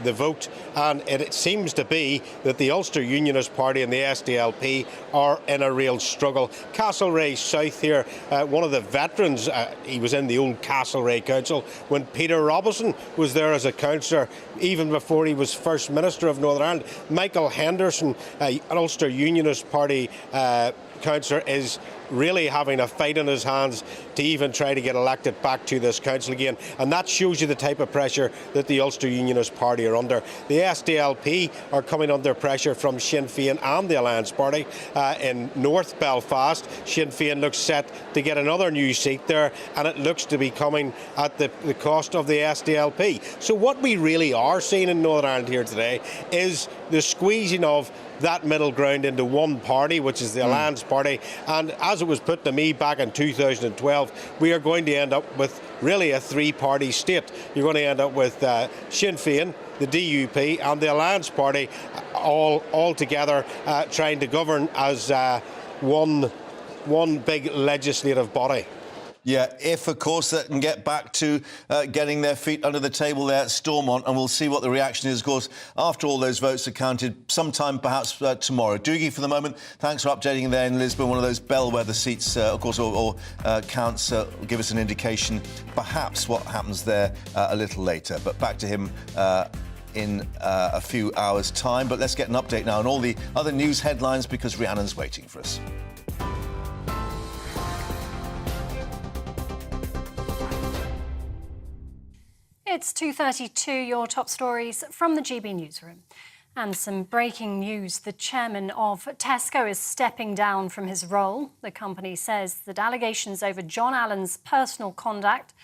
the vote. And it seems to be that the Ulster Unionist Party and the SDLP are in a real struggle. Castlereagh South here, one of the veterans, he was in the old Castlereagh Council when Peter Robinson was there as a councillor, even before he was First Minister of Northern Ireland. Michael Henderson, an Ulster Unionist Party councillor, is really having a fight on his hands to even try to get elected back to this council again. And that shows you the type of pressure that the Ulster Unionist Party are under. The SDLP are coming under pressure from Sinn Féin and the Alliance Party in North Belfast. Sinn Féin looks set to get another new seat there, and it looks to be coming at the cost of the SDLP. So what we really are seeing in Northern Ireland here today is the squeezing of that middle ground into one party, which is the Alliance Party. And as it was put to me back in 2012, we are going to end up with really a three-party state. You're going to end up with Sinn Féin, the DUP and the Alliance Party all together trying to govern as one big legislative body. Yeah, if, of course, they can get back to getting their feet under the table there at Stormont, and we'll see what the reaction is, of course, after all those votes are counted, sometime perhaps tomorrow. Dougie, for the moment, thanks for updating there in Lisbon, one of those bellwether seats, of course, or counts, give us an indication, perhaps, what happens there a little later. But back to him in a few hours' time. But let's get an update now on all the other news headlines, because Rhiannon's waiting for us. It's 2:32, your top stories from the GB newsroom. And some breaking news. The chairman of Tesco is stepping down from his role. The company says that allegations over John Allen's personal conduct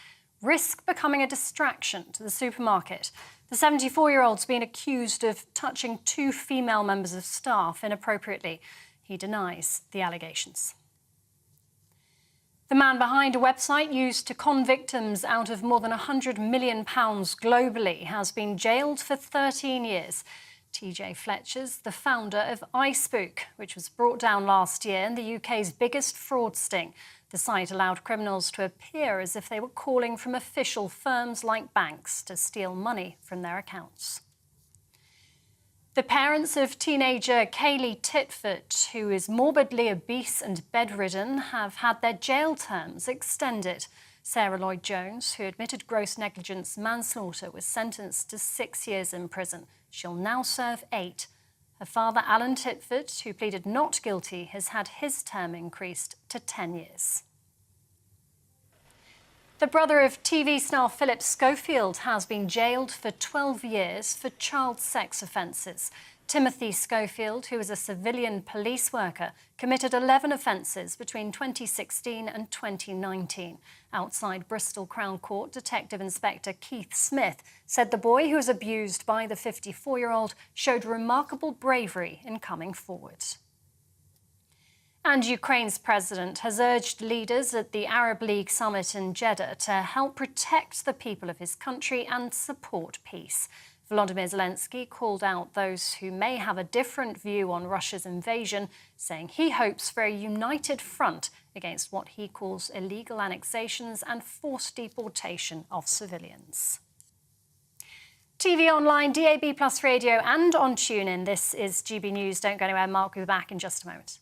risk becoming a distraction to the supermarket. The 74-year-old's been accused of touching 2 female members of staff inappropriately. He denies the allegations. The man behind a website used to con victims out of more than £100 million globally has been jailed for 13 years. TJ Fletcher's the founder of iSpook, which was brought down last year and the UK's biggest fraud sting. The site allowed criminals to appear as if they were calling from official firms like banks to steal money from their accounts. The parents of teenager Kaylee Titford, who is morbidly obese and bedridden, have had their jail terms extended. Sarah Lloyd-Jones, who admitted gross negligence manslaughter, was sentenced to 6 years in prison. She'll now serve 8. Her father, Alan Titford, who pleaded not guilty, has had his term increased to 10 years. The brother of TV star Philip Schofield has been jailed for 12 years for child sex offences. Timothy Schofield, who is a civilian police worker, committed 11 offences between 2016 and 2019. Outside Bristol Crown Court, Detective Inspector Keith Smith said the boy who was abused by the 54-year-old showed remarkable bravery in coming forward. And Ukraine's president has urged leaders at the Arab League summit in Jeddah to help protect the people of his country and support peace. Volodymyr Zelensky called out those who may have a different view on Russia's invasion, saying he hopes for a united front against what he calls illegal annexations and forced deportation of civilians. TV online, DAB+ radio and on TuneIn. This is GB News. Don't go anywhere. Mark will be back in just a moment.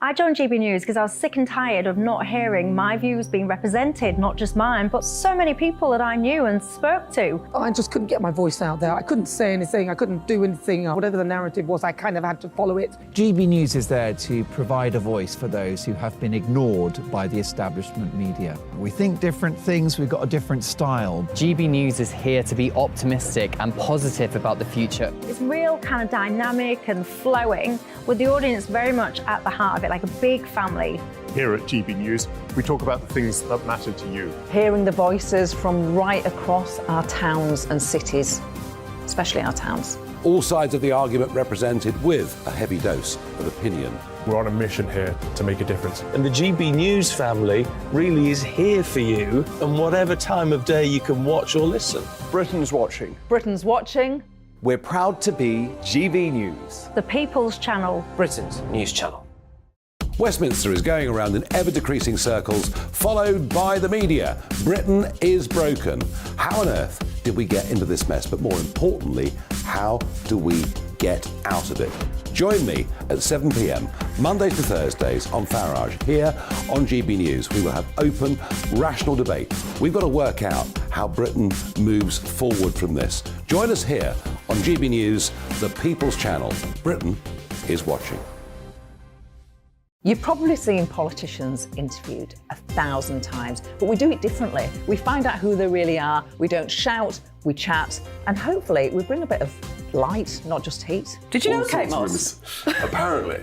I joined GB News because I was sick and tired of not hearing my views being represented, not just mine, but so many people that I knew and spoke to. I just couldn't get my voice out there. I couldn't say anything. I couldn't do anything. Whatever the narrative was, I kind of had to follow it. GB News is there to provide a voice for those who have been ignored by the establishment media. We think different things, we've got a different style. GB News is here to be optimistic and positive about the future. It's real kind of dynamic and flowing, with the audience very much at the heart of it, like a big family. Here at GB News, we talk about the things that matter to you. Hearing the voices from right across our towns and cities, especially our towns. All sides of the argument represented with a heavy dose of opinion. We're on a mission here to make a difference. And the GB News family really is here for you, and whatever time of day you can watch or listen. Britain's watching. Britain's watching. We're proud to be GB News, The People's Channel. Britain's news channel. Westminster is going around in ever-decreasing circles, followed by the media. Britain is broken. How on earth did we get into this mess? But more importantly, how do we get out of it? Join me at 7 p.m, Mondays to Thursdays on Farage, here on GB News. We will have open, rational debate. We've got to work out how Britain moves forward from this. Join us here on GB News, the People's Channel. Britain is watching. You've probably seen politicians interviewed 1,000 times, but we do it differently. We find out who they really are, we don't shout, we chat, and hopefully we bring a bit of light, not just heat. Did you know Kate Moss? Apparently.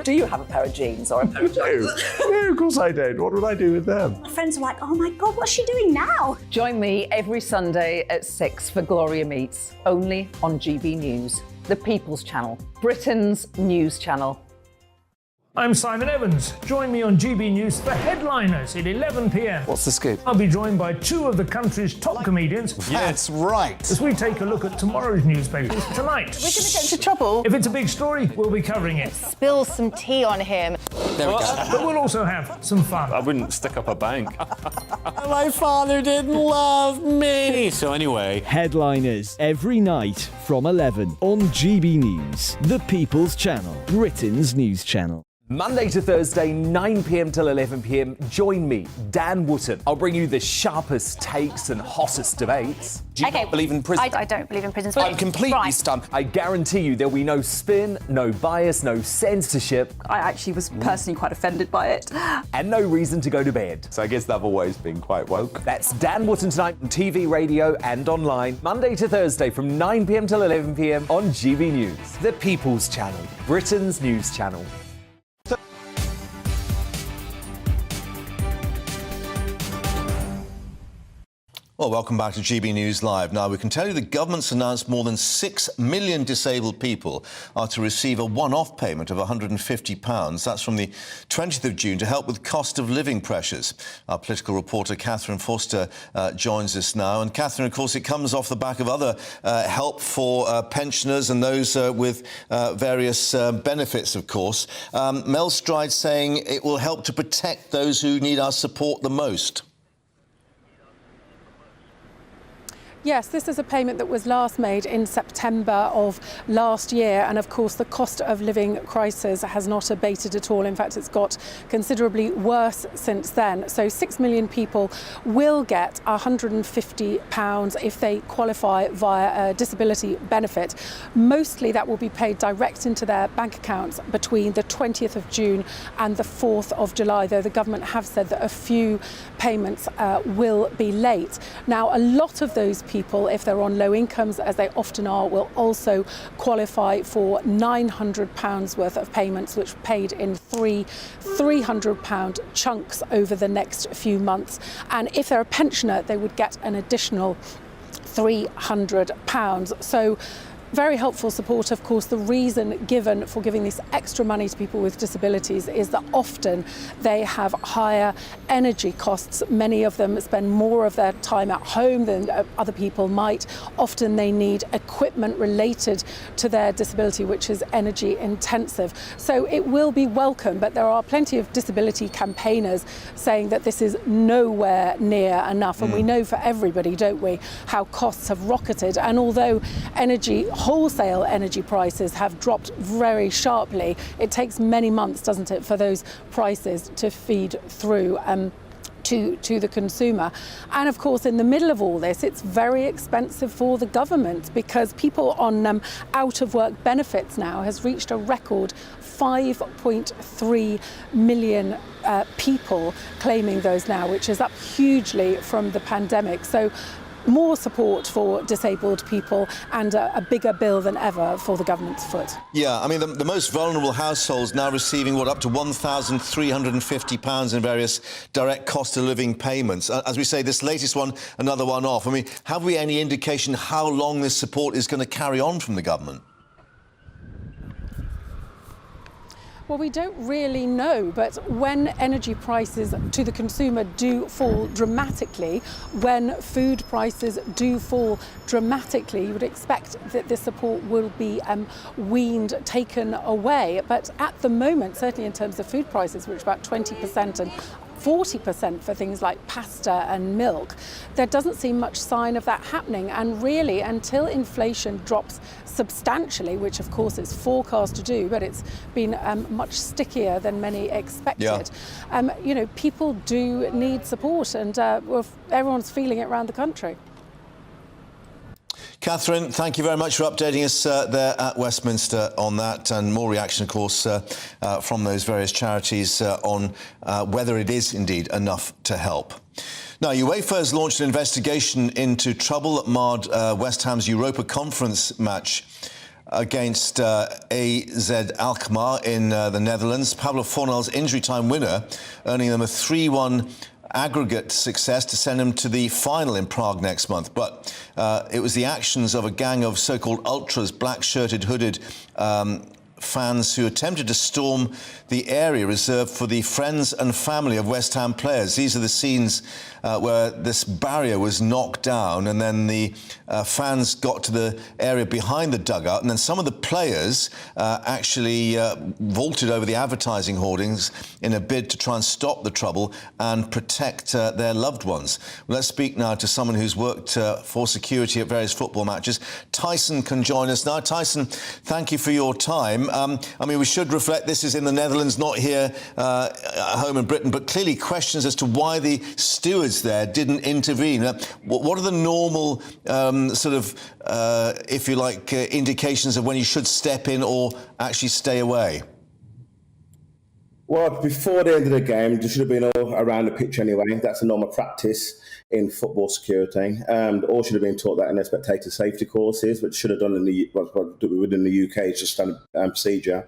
Do you have a pair of jeans or a pair of jeans? No, of course I don't. What would I do with them? My friends are like, oh my God, what's she doing now? Join me every Sunday at 6 for Gloria Meets, only on GB News, the People's Channel, Britain's news channel. I'm Simon Evans. Join me on GB News for Headliners at 11 p.m. What's the scoop? I'll be joined by two of the country's top comedians. That's right. As we take a look at tomorrow's newspapers tonight. We're going to get into trouble. If it's a big story, we'll be covering it. Spill some tea on him. There we go. But we'll also have some fun. I wouldn't stick up a bank. My father didn't love me. So anyway. Headliners every night from 11 on GB News, the People's Channel, Britain's news channel. Monday to Thursday, 9 p.m. till 11 p.m. Join me, Dan Wootton. I'll bring you the sharpest takes and hottest debates. Do you not believe in prisons? I don't believe in prisons. I'm completely stunned. I guarantee you there'll be no spin, no bias, no censorship. I actually was personally quite offended by it. And no reason to go to bed. So I guess they've always been quite woke. That's Dan Wootton tonight on TV, radio and online. Monday to Thursday from 9 p.m. till 11 p.m. on GB News. The People's Channel, Britain's news channel. Well, welcome back to GB News Live. Now, we can tell you the government's announced more than 6 million disabled people are to receive a one-off payment of £150. That's from the 20th of June to help with cost of living pressures. Our political reporter, Catherine Foster, joins us now. And Catherine, of course, it comes off the back of other help for pensioners and those with various benefits, of course. Mel Stride saying it will help to protect those who need our support the most. Yes, this is a payment that was last made in September of last year, and of course the cost of living crisis has not abated at all. In fact, it's got considerably worse since then. So 6 million people will get £150 if they qualify via a disability benefit. Mostly that will be paid direct into their bank accounts between the 20th of June and the 4th of July, though the government have said that a few payments will be late. Now, a lot of those people, if they're on low incomes, as they often are, will also qualify for £900 worth of payments, which are paid in three £300 chunks over the next few months. And if they're a pensioner, they would get an additional £300. So very helpful support. Of course, the reason given for giving this extra money to people with disabilities is that often they have higher energy costs. Many of them spend more of their time at home than other people might. Often they need equipment related to their disability, which is energy intensive. So it will be welcome, but there are plenty of disability campaigners saying that this is nowhere near enough. And we know for everybody, don't we, how costs have rocketed. And although wholesale energy prices have dropped very sharply, it takes many months, doesn't it, for those prices to feed through to the consumer. And of course, in the middle of all this, it's very expensive for the government, because people on out of work benefits now has reached a record 5.3 million people claiming those now, which is up hugely from the pandemic. So more support for disabled people and a bigger bill than ever for the government's foot. Yeah, I mean, the most vulnerable households now receiving, up to £1,350 in various direct cost of living payments. As we say, this latest one, another one off. I mean, have we any indication how long this support is going to carry on from the government? Well, we don't really know, but when energy prices to the consumer do fall dramatically, when food prices do fall dramatically, you would expect that this support will be taken away. But at the moment, certainly in terms of food prices, which are about 20% and 40% for things like pasta and milk, there doesn't seem much sign of that happening. And really, until inflation drops substantially, which of course it's forecast to do, but it's been much stickier than many expected, people do need support, and everyone's feeling it around the country. Catherine, thank you very much for updating us there at Westminster on that, and more reaction, of course, from those various charities on whether it is indeed enough to help. Now, UEFA has launched an investigation into trouble that marred West Ham's Europa Conference match against AZ Alkmaar in the Netherlands. Pablo Fornal's injury time winner, earning them a 3-1 aggregate success to send him to the final in Prague next month. But it was the actions of a gang of so-called ultras, black-shirted, hooded fans who attempted to storm the area reserved for the friends and family of West Ham players. These are the scenes where this barrier was knocked down, and then the fans got to the area behind the dugout, and then some of the players actually vaulted over the advertising hoardings in a bid to try and stop the trouble and protect their loved ones. Well, let's speak now to someone who's worked for security at various football matches. Tyson can join us now. Tyson, thank you for your time. I mean, we should reflect this is in the Netherlands, not here at home in Britain, but clearly questions as to why the stewards there didn't intervene. What are the normal if you like, indications of when you should step in or actually stay away? Well, before the end of the game, there should have been all around the pitch anyway. That's a normal practice in football security. All should have been taught that in their spectator safety courses, which should have done within the UK. It's just standard procedure.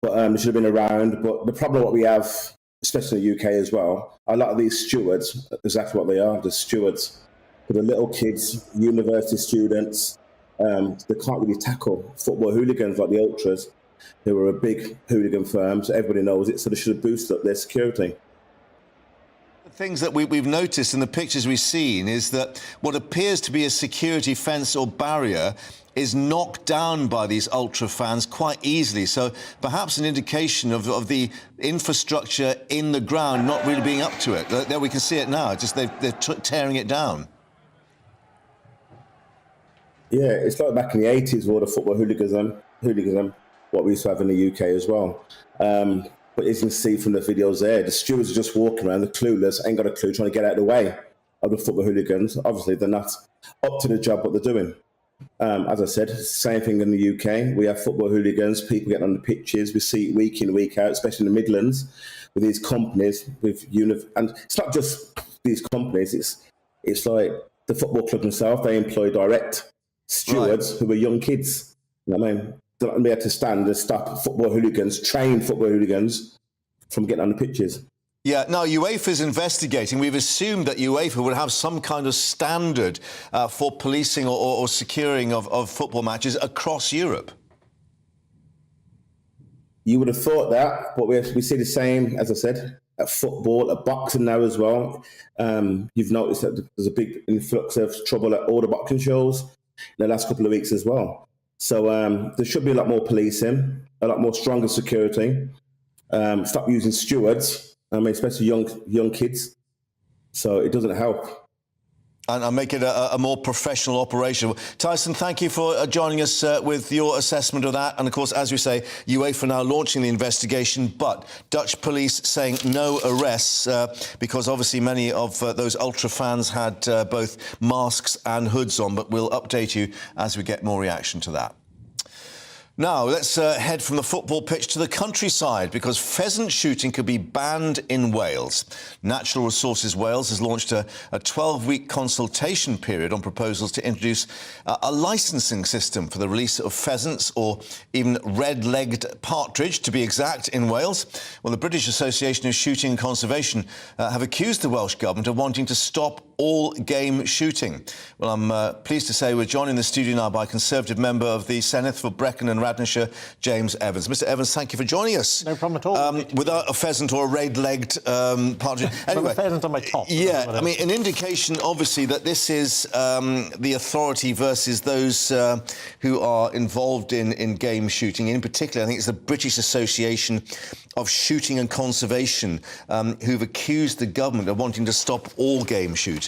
But they should have been around. But the problem what we have, especially in the UK as well, a lot of these stewards, exactly what they are, the stewards, for the little kids, university students, they can't really tackle football hooligans like the Ultras. They were a big hooligan firm, so everybody knows it, so they should have boosted up their security. The things that we've noticed in the pictures we've seen is that what appears to be a security fence or barrier is knocked down by these Ultra fans quite easily. So perhaps an indication of the infrastructure in the ground not really being up to it. There we can see it now, just they're tearing it down. Yeah, it's like back in the 80s with all the football hooliganism, what we used to have in the UK as well. But as you can see from the videos there, the stewards are just walking around, the clueless, ain't got a clue, trying to get out of the way of the football hooligans. Obviously, they're not up to the job what they're doing. As I said, same thing in the UK. We have football hooligans, people getting on the pitches. We see it week in, week out, especially in the Midlands, with these companies, and it's not just these companies, it's like the football club themselves, they employ direct stewards who are young kids. You know what I mean? They're not going to be able to stand and stop football hooligans, trained football hooligans, from getting on the pitches. Yeah, now UEFA's investigating. We've assumed that UEFA would have some kind of standard for policing or securing of football matches across Europe. You would have thought that, but we see the same, as I said, at football, at boxing now as well. You've noticed that there's a big influx of trouble at all the boxing shows in the last couple of weeks as well. So there should be a lot more policing, a lot more stronger security. Stop using stewards, I mean, especially young kids. So it doesn't help. And make it a more professional operation. Tyson, thank you for joining us with your assessment of that. And, of course, as we say, UEFA now launching the investigation, but Dutch police saying no arrests because, obviously, many of those Ultra fans had both masks and hoods on. But we'll update you as we get more reaction to that. Now, let's head from the football pitch to the countryside, because pheasant shooting could be banned in Wales. Natural Resources Wales has launched a 12-week consultation period on proposals to introduce a licensing system for the release of pheasants, or even red-legged partridge, to be exact, in Wales. Well, the British Association of Shooting and Conservation have accused the Welsh Government of wanting to stop all game shooting. Well, I'm pleased to say we're joined in the studio now by a Conservative member of the Senedd for Brecon and Radnorshire, James Evans. Mr. Evans, thank you for joining us. No problem at all. Without a pheasant or a red-legged partridge. Anyway, a pheasant on my top. Yeah, I mean, an indication, obviously, that this is the authority versus those who are involved in game shooting. In particular, I think it's the British Association of Shooting and Conservation who've accused the government of wanting to stop all game shooting.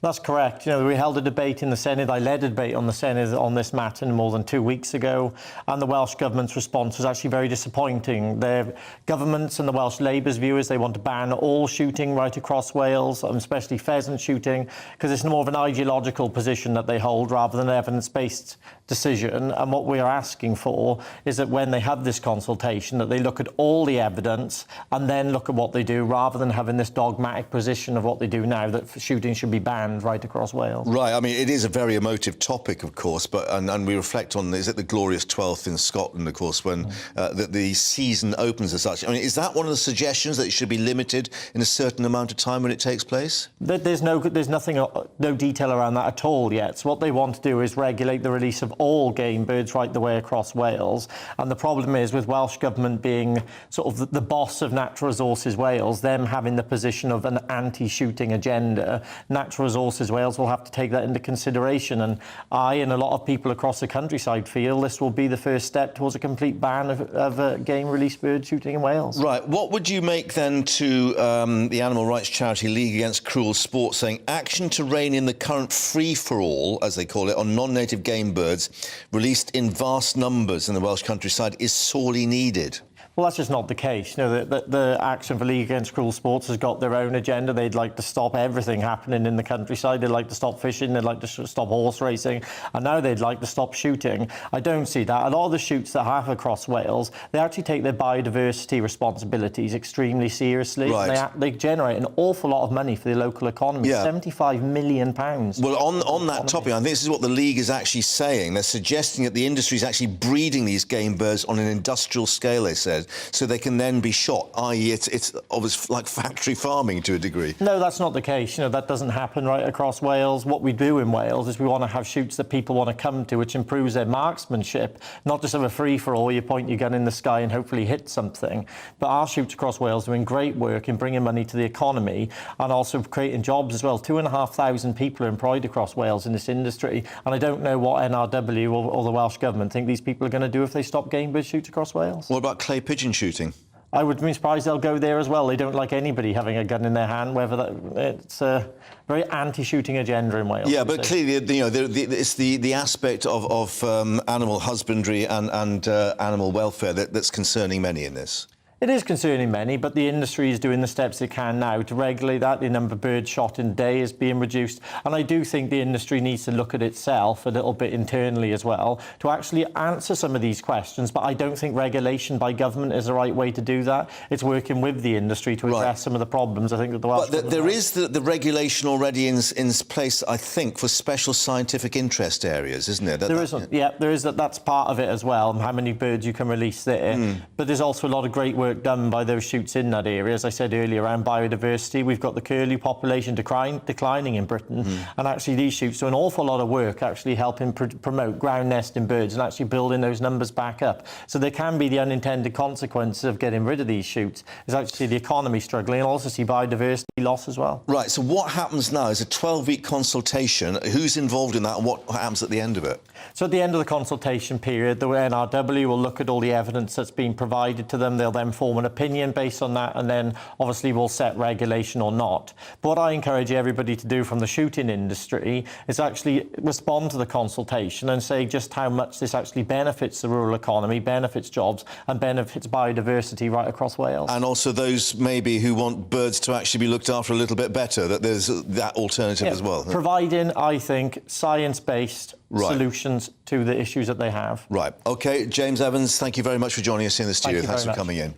That's correct. You know, we held a debate in the Senedd. I led a debate on the Senedd on this matter more than 2 weeks ago, and the Welsh Government's response was actually very disappointing. Their government's and the Welsh Labour's view is they want to ban all shooting right across Wales, especially pheasant shooting, because it's more of an ideological position that they hold rather than an evidence-based decision. And what we are asking for is that when they have this consultation, that they look at all the evidence and then look at what they do, rather than having this dogmatic position of what they do now, that shooting should be banned right across Wales. Right, I mean, it is a very emotive topic, of course, but and we reflect on, is it the glorious 12th in Scotland, of course, when the season opens as such. I mean, is that one of the suggestions, that it should be limited in a certain amount of time when it takes place? There's no detail around that at all yet. So what they want to do is regulate the release of all game birds right the way across Wales. And the problem is, with Welsh Government being sort of the boss of Natural Resources Wales, them having the position of an anti-shooting agenda, Natural Resources Wales will have to take that into consideration. And I and a lot of people across the countryside feel this will be the first step towards a complete ban of game-released bird shooting in Wales. Right. What would you make then to the animal rights charity League Against Cruel Sport saying action to rein in the current free-for-all, as they call it, on non-native game birds released in vast numbers in the Welsh countryside is sorely needed? Well, that's just not the case. You know, the Action for League Against Cruel Sports has got their own agenda. They'd like to stop everything happening in the countryside. They'd like to stop fishing. They'd like to stop horse racing. And now they'd like to stop shooting. I don't see that. A lot of the shoots that have across Wales, they actually take their biodiversity responsibilities extremely seriously. Right. They generate an awful lot of money for the local economy, £75 million. Well, on that topic, I think this is what the League is actually saying. They're suggesting that the industry is actually breeding these game birds on an industrial scale, they said, so they can then be shot, i.e. it's obviously like factory farming to a degree. No, that's not the case. You know, that doesn't happen right across Wales. What we do in Wales is we want to have shoots that people want to come to, which improves their marksmanship, not just have a free-for-all where you point your gun in the sky and hopefully hit something. But our shoots across Wales are doing great work in bringing money to the economy and also creating jobs as well. 2,500 people are employed across Wales in this industry, and I don't know what NRW or the Welsh Government think these people are going to do if they stop game bird shoots across Wales. What about clay pigeon shooting? I would be surprised they'll go there as well. They don't like anybody having a gun in their hand, whether it's a very anti-shooting agenda in Wales. Yeah, but clearly, you know, it's the aspect of animal husbandry and animal welfare that's concerning many in this. It is concerning many, but the industry is doing the steps it can now to regulate that. The number of birds shot in a day is being reduced. And I do think the industry needs to look at itself a little bit internally as well to actually answer some of these questions. But I don't think regulation by government is the right way to do that. It's working with the industry to address some of the problems, I think, that the Welsh... But there is the regulation already in place, I think, for special scientific interest areas, isn't there? There is. That's part of it as well, how many birds you can release there. But there's also a lot of great work done by those shoots in that area. As I said earlier, around biodiversity, we've got the curlew population declining in Britain, and actually these shoots do an awful lot of work actually helping promote ground nesting birds and actually building those numbers back up. So there can be the unintended consequences of getting rid of these shoots is actually the economy struggling and also see biodiversity loss as well. Right, so what happens now is a 12-week consultation. Who's involved in that and what happens at the end of it? So at the end of the consultation period, the NRW will look at all the evidence that's been provided to them. They'll then form an opinion based on that, and then obviously we'll set regulation or not. But what I encourage everybody to do from the shooting industry is actually respond to the consultation and say just how much this actually benefits the rural economy, benefits jobs and benefits biodiversity right across Wales. And also those maybe who want birds to actually be looked after a little bit better, that there's that alternative as well. Providing, I think, science-based solutions to the issues that they have. Right. OK, James Evans, thank you very much for joining us in the studio. Thanks for coming in.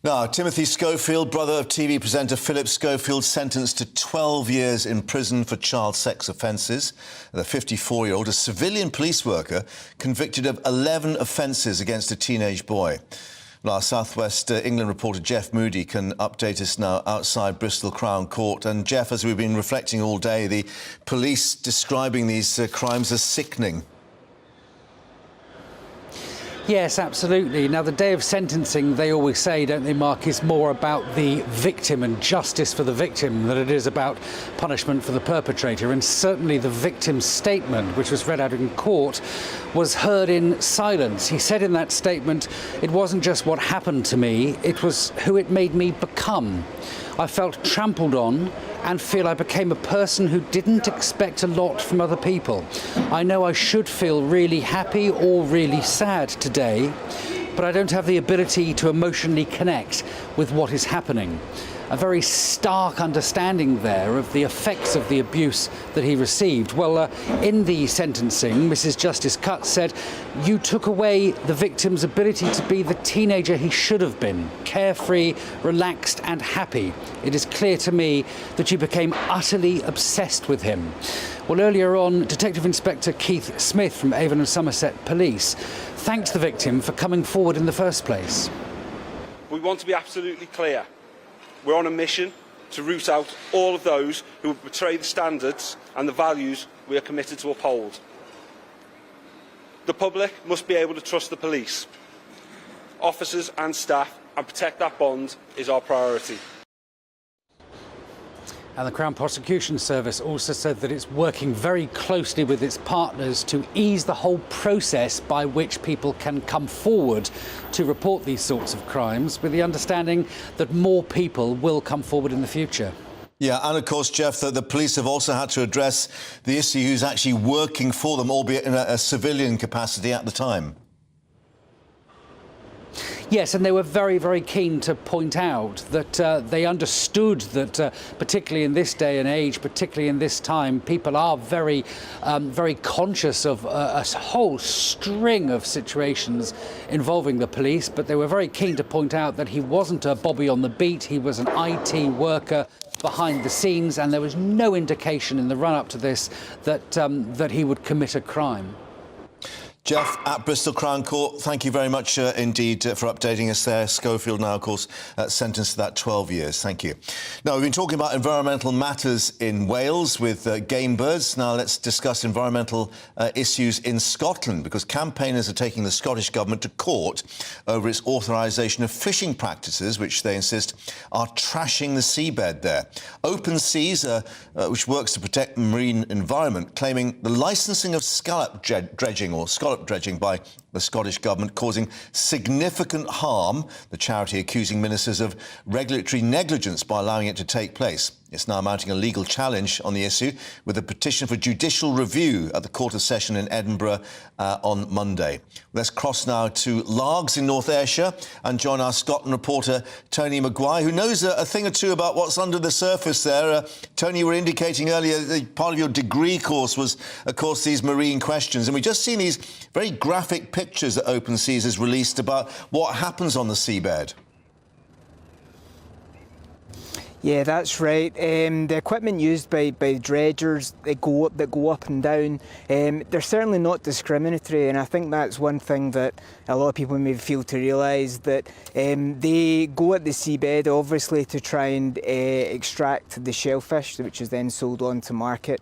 Now, Timothy Schofield, brother of TV presenter Philip Schofield, sentenced to 12 years in prison for child sex offences. The 54-year-old, a civilian police worker, convicted of 11 offences against a teenage boy. Our South West England reporter Jeff Moody can update us now outside Bristol Crown Court. And Jeff, as we've been reflecting all day, the police describing these crimes as sickening. Yes, absolutely. Now, the day of sentencing, they always say, don't they, Mark, is more about the victim and justice for the victim than it is about punishment for the perpetrator. And certainly the victim's statement, which was read out in court, was heard in silence. He said in that statement, it wasn't just what happened to me, it was who it made me become. I felt trampled on and feel I became a person who didn't expect a lot from other people. I know I should feel really happy or really sad today, but I don't have the ability to emotionally connect with what is happening. A very stark understanding there of the effects of the abuse that he received. Well, in the sentencing, Mrs. Justice Cutt said, you took away the victim's ability to be the teenager he should have been, carefree, relaxed and happy. It is clear to me that you became utterly obsessed with him. Well, earlier on, Detective Inspector Keith Smith from Avon and Somerset Police thanked the victim for coming forward in the first place. We want to be absolutely clear. We're on a mission to root out all of those who betray the standards and the values we are committed to uphold. The public must be able to trust the police, officers and staff, and protect that bond is our priority. And the Crown Prosecution Service also said that it's working very closely with its partners to ease the whole process by which people can come forward to report these sorts of crimes, with the understanding that more people will come forward in the future. Yeah, and of course, Jeff, the police have also had to address the issue who's actually working for them, albeit in a civilian capacity at the time. Yes, and they were very, very keen to point out that they understood that, particularly in this day and age, particularly in this time, people are very, very conscious of a whole string of situations involving the police, but they were very keen to point out that he wasn't a Bobby on the beat, he was an IT worker behind the scenes, and there was no indication in the run-up to this that, that he would commit a crime. Jeff, at Bristol Crown Court, thank you very much indeed for updating us there. Schofield now, of course, sentenced to that 12 years. Thank you. Now, we've been talking about environmental matters in Wales with game birds. Now, let's discuss environmental issues in Scotland, because campaigners are taking the Scottish Government to court over its authorisation of fishing practices, which they insist are trashing the seabed there. Open Seas, which works to protect the marine environment, claiming the licensing of scallop dredging or scallop dredging by the Scottish Government causing significant harm, the charity accusing ministers of regulatory negligence by allowing it to take place. It's now mounting a legal challenge on the issue with a petition for judicial review at the Court of Session in Edinburgh on Monday. Let's cross now to Largs in North Ayrshire and join our Scotland reporter Tony Maguire, who knows a thing or two about what's under the surface there. Tony, you were indicating earlier that part of your degree course was, of course, these marine questions, and we've just seen these very graphic pictures that Open Seas has released about what happens on the seabed. Yeah, that's right. The equipment used by dredgers, that go up and down, they're certainly not discriminatory, and I think that's one thing that a lot of people may fail to realise, that they go at the seabed obviously to try and extract the shellfish, which is then sold on to market,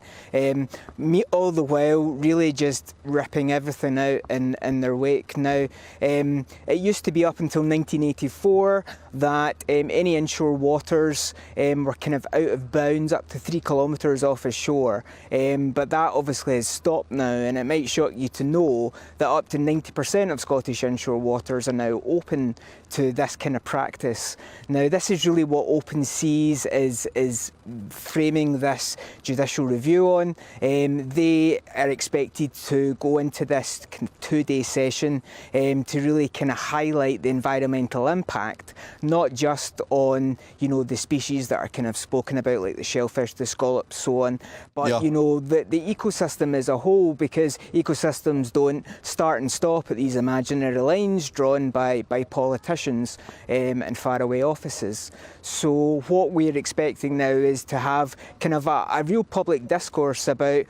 all the while really just ripping everything out in their wake. Now, it used to be up until 1984 that any inshore waters were kind of out of bounds up to 3 kilometres off the shore, but that obviously has stopped now, and it might shock you to know that up to 90% of Scottish inshore waters are now open to this kind of practice. Now, this is really what Open Seas is framing this judicial review on. They are expected to go into this 2-day session to really kind of highlight the environmental impact, not just on, you know, the species that are kind of spoken about, like the shellfish, the scallops, so on, but you know, the ecosystem as a whole, because ecosystems don't start and stop at these imaginary lines drawn by politicians and faraway offices. So what we're expecting now is to have kind of a real public discourse about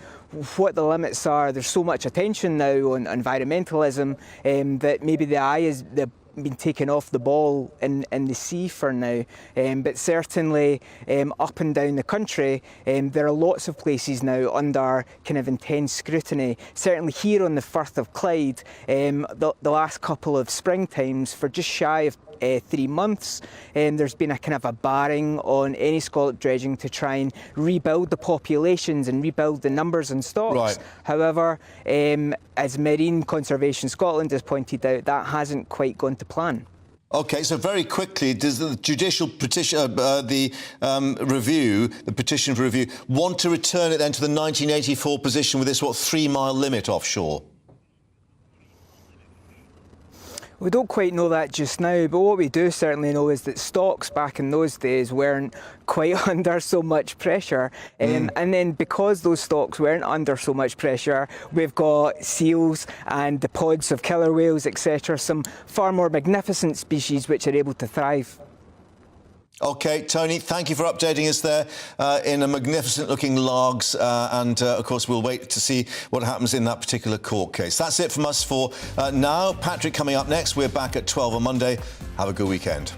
what the limits are. There's so much attention now on environmentalism that maybe the eye is been taken off the ball in the sea for now, but certainly up and down the country there are lots of places now under kind of intense scrutiny. Certainly here on the Firth of Clyde, the last couple of springtimes, for just shy of 3 months, there's been a kind of a barring on any scallop dredging to try and rebuild the populations and rebuild the numbers and stocks. Right. However, as Marine Conservation Scotland has pointed out, that hasn't quite gone to plan. OK, so very quickly, does the judicial petition, the petition for review, want to return it then to the 1984 position with this, 3-mile limit offshore? We don't quite know that just now, but what we do certainly know is that stocks back in those days weren't quite under so much pressure. And then because those stocks weren't under so much pressure, we've got seals and the pods of killer whales, etc., some far more magnificent species which are able to thrive. OK, Tony, thank you for updating us there in a magnificent-looking Largs, and, of course, we'll wait to see what happens in that particular court case. That's it from us for now. Patrick coming up next. We're back at 12 on Monday. Have a good weekend.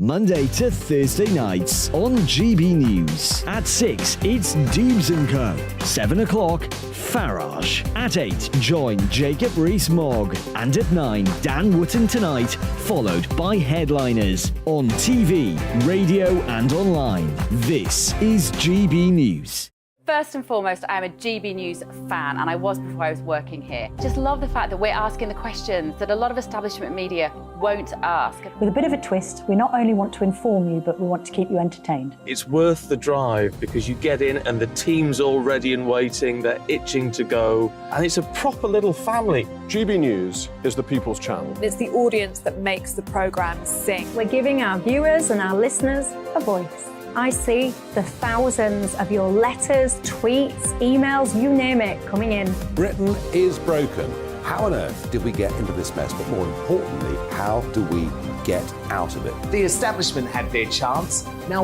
Monday to Thursday nights on GB News. At 6, it's Dubes & Co. 7 o'clock, Farage. At 8, join Jacob Rees-Mogg. And at 9, Dan Wootton Tonight, followed by headliners on TV, radio and online. This is GB News. First and foremost, I'm a GB News fan, and I was before I was working here. Just love the fact that we're asking the questions that a lot of establishment media won't ask. With a bit of a twist, we not only want to inform you, but we want to keep you entertained. It's worth the drive because you get in and the team's all ready and waiting, they're itching to go, and it's a proper little family. GB News is the People's Channel. It's the audience that makes the programme sing. We're giving our viewers and our listeners a voice. I see the thousands of your letters, tweets, emails, you name it, coming in. Britain is broken. How on earth did we get into this mess? But more importantly, how do we get out of it? The establishment had their chance. Now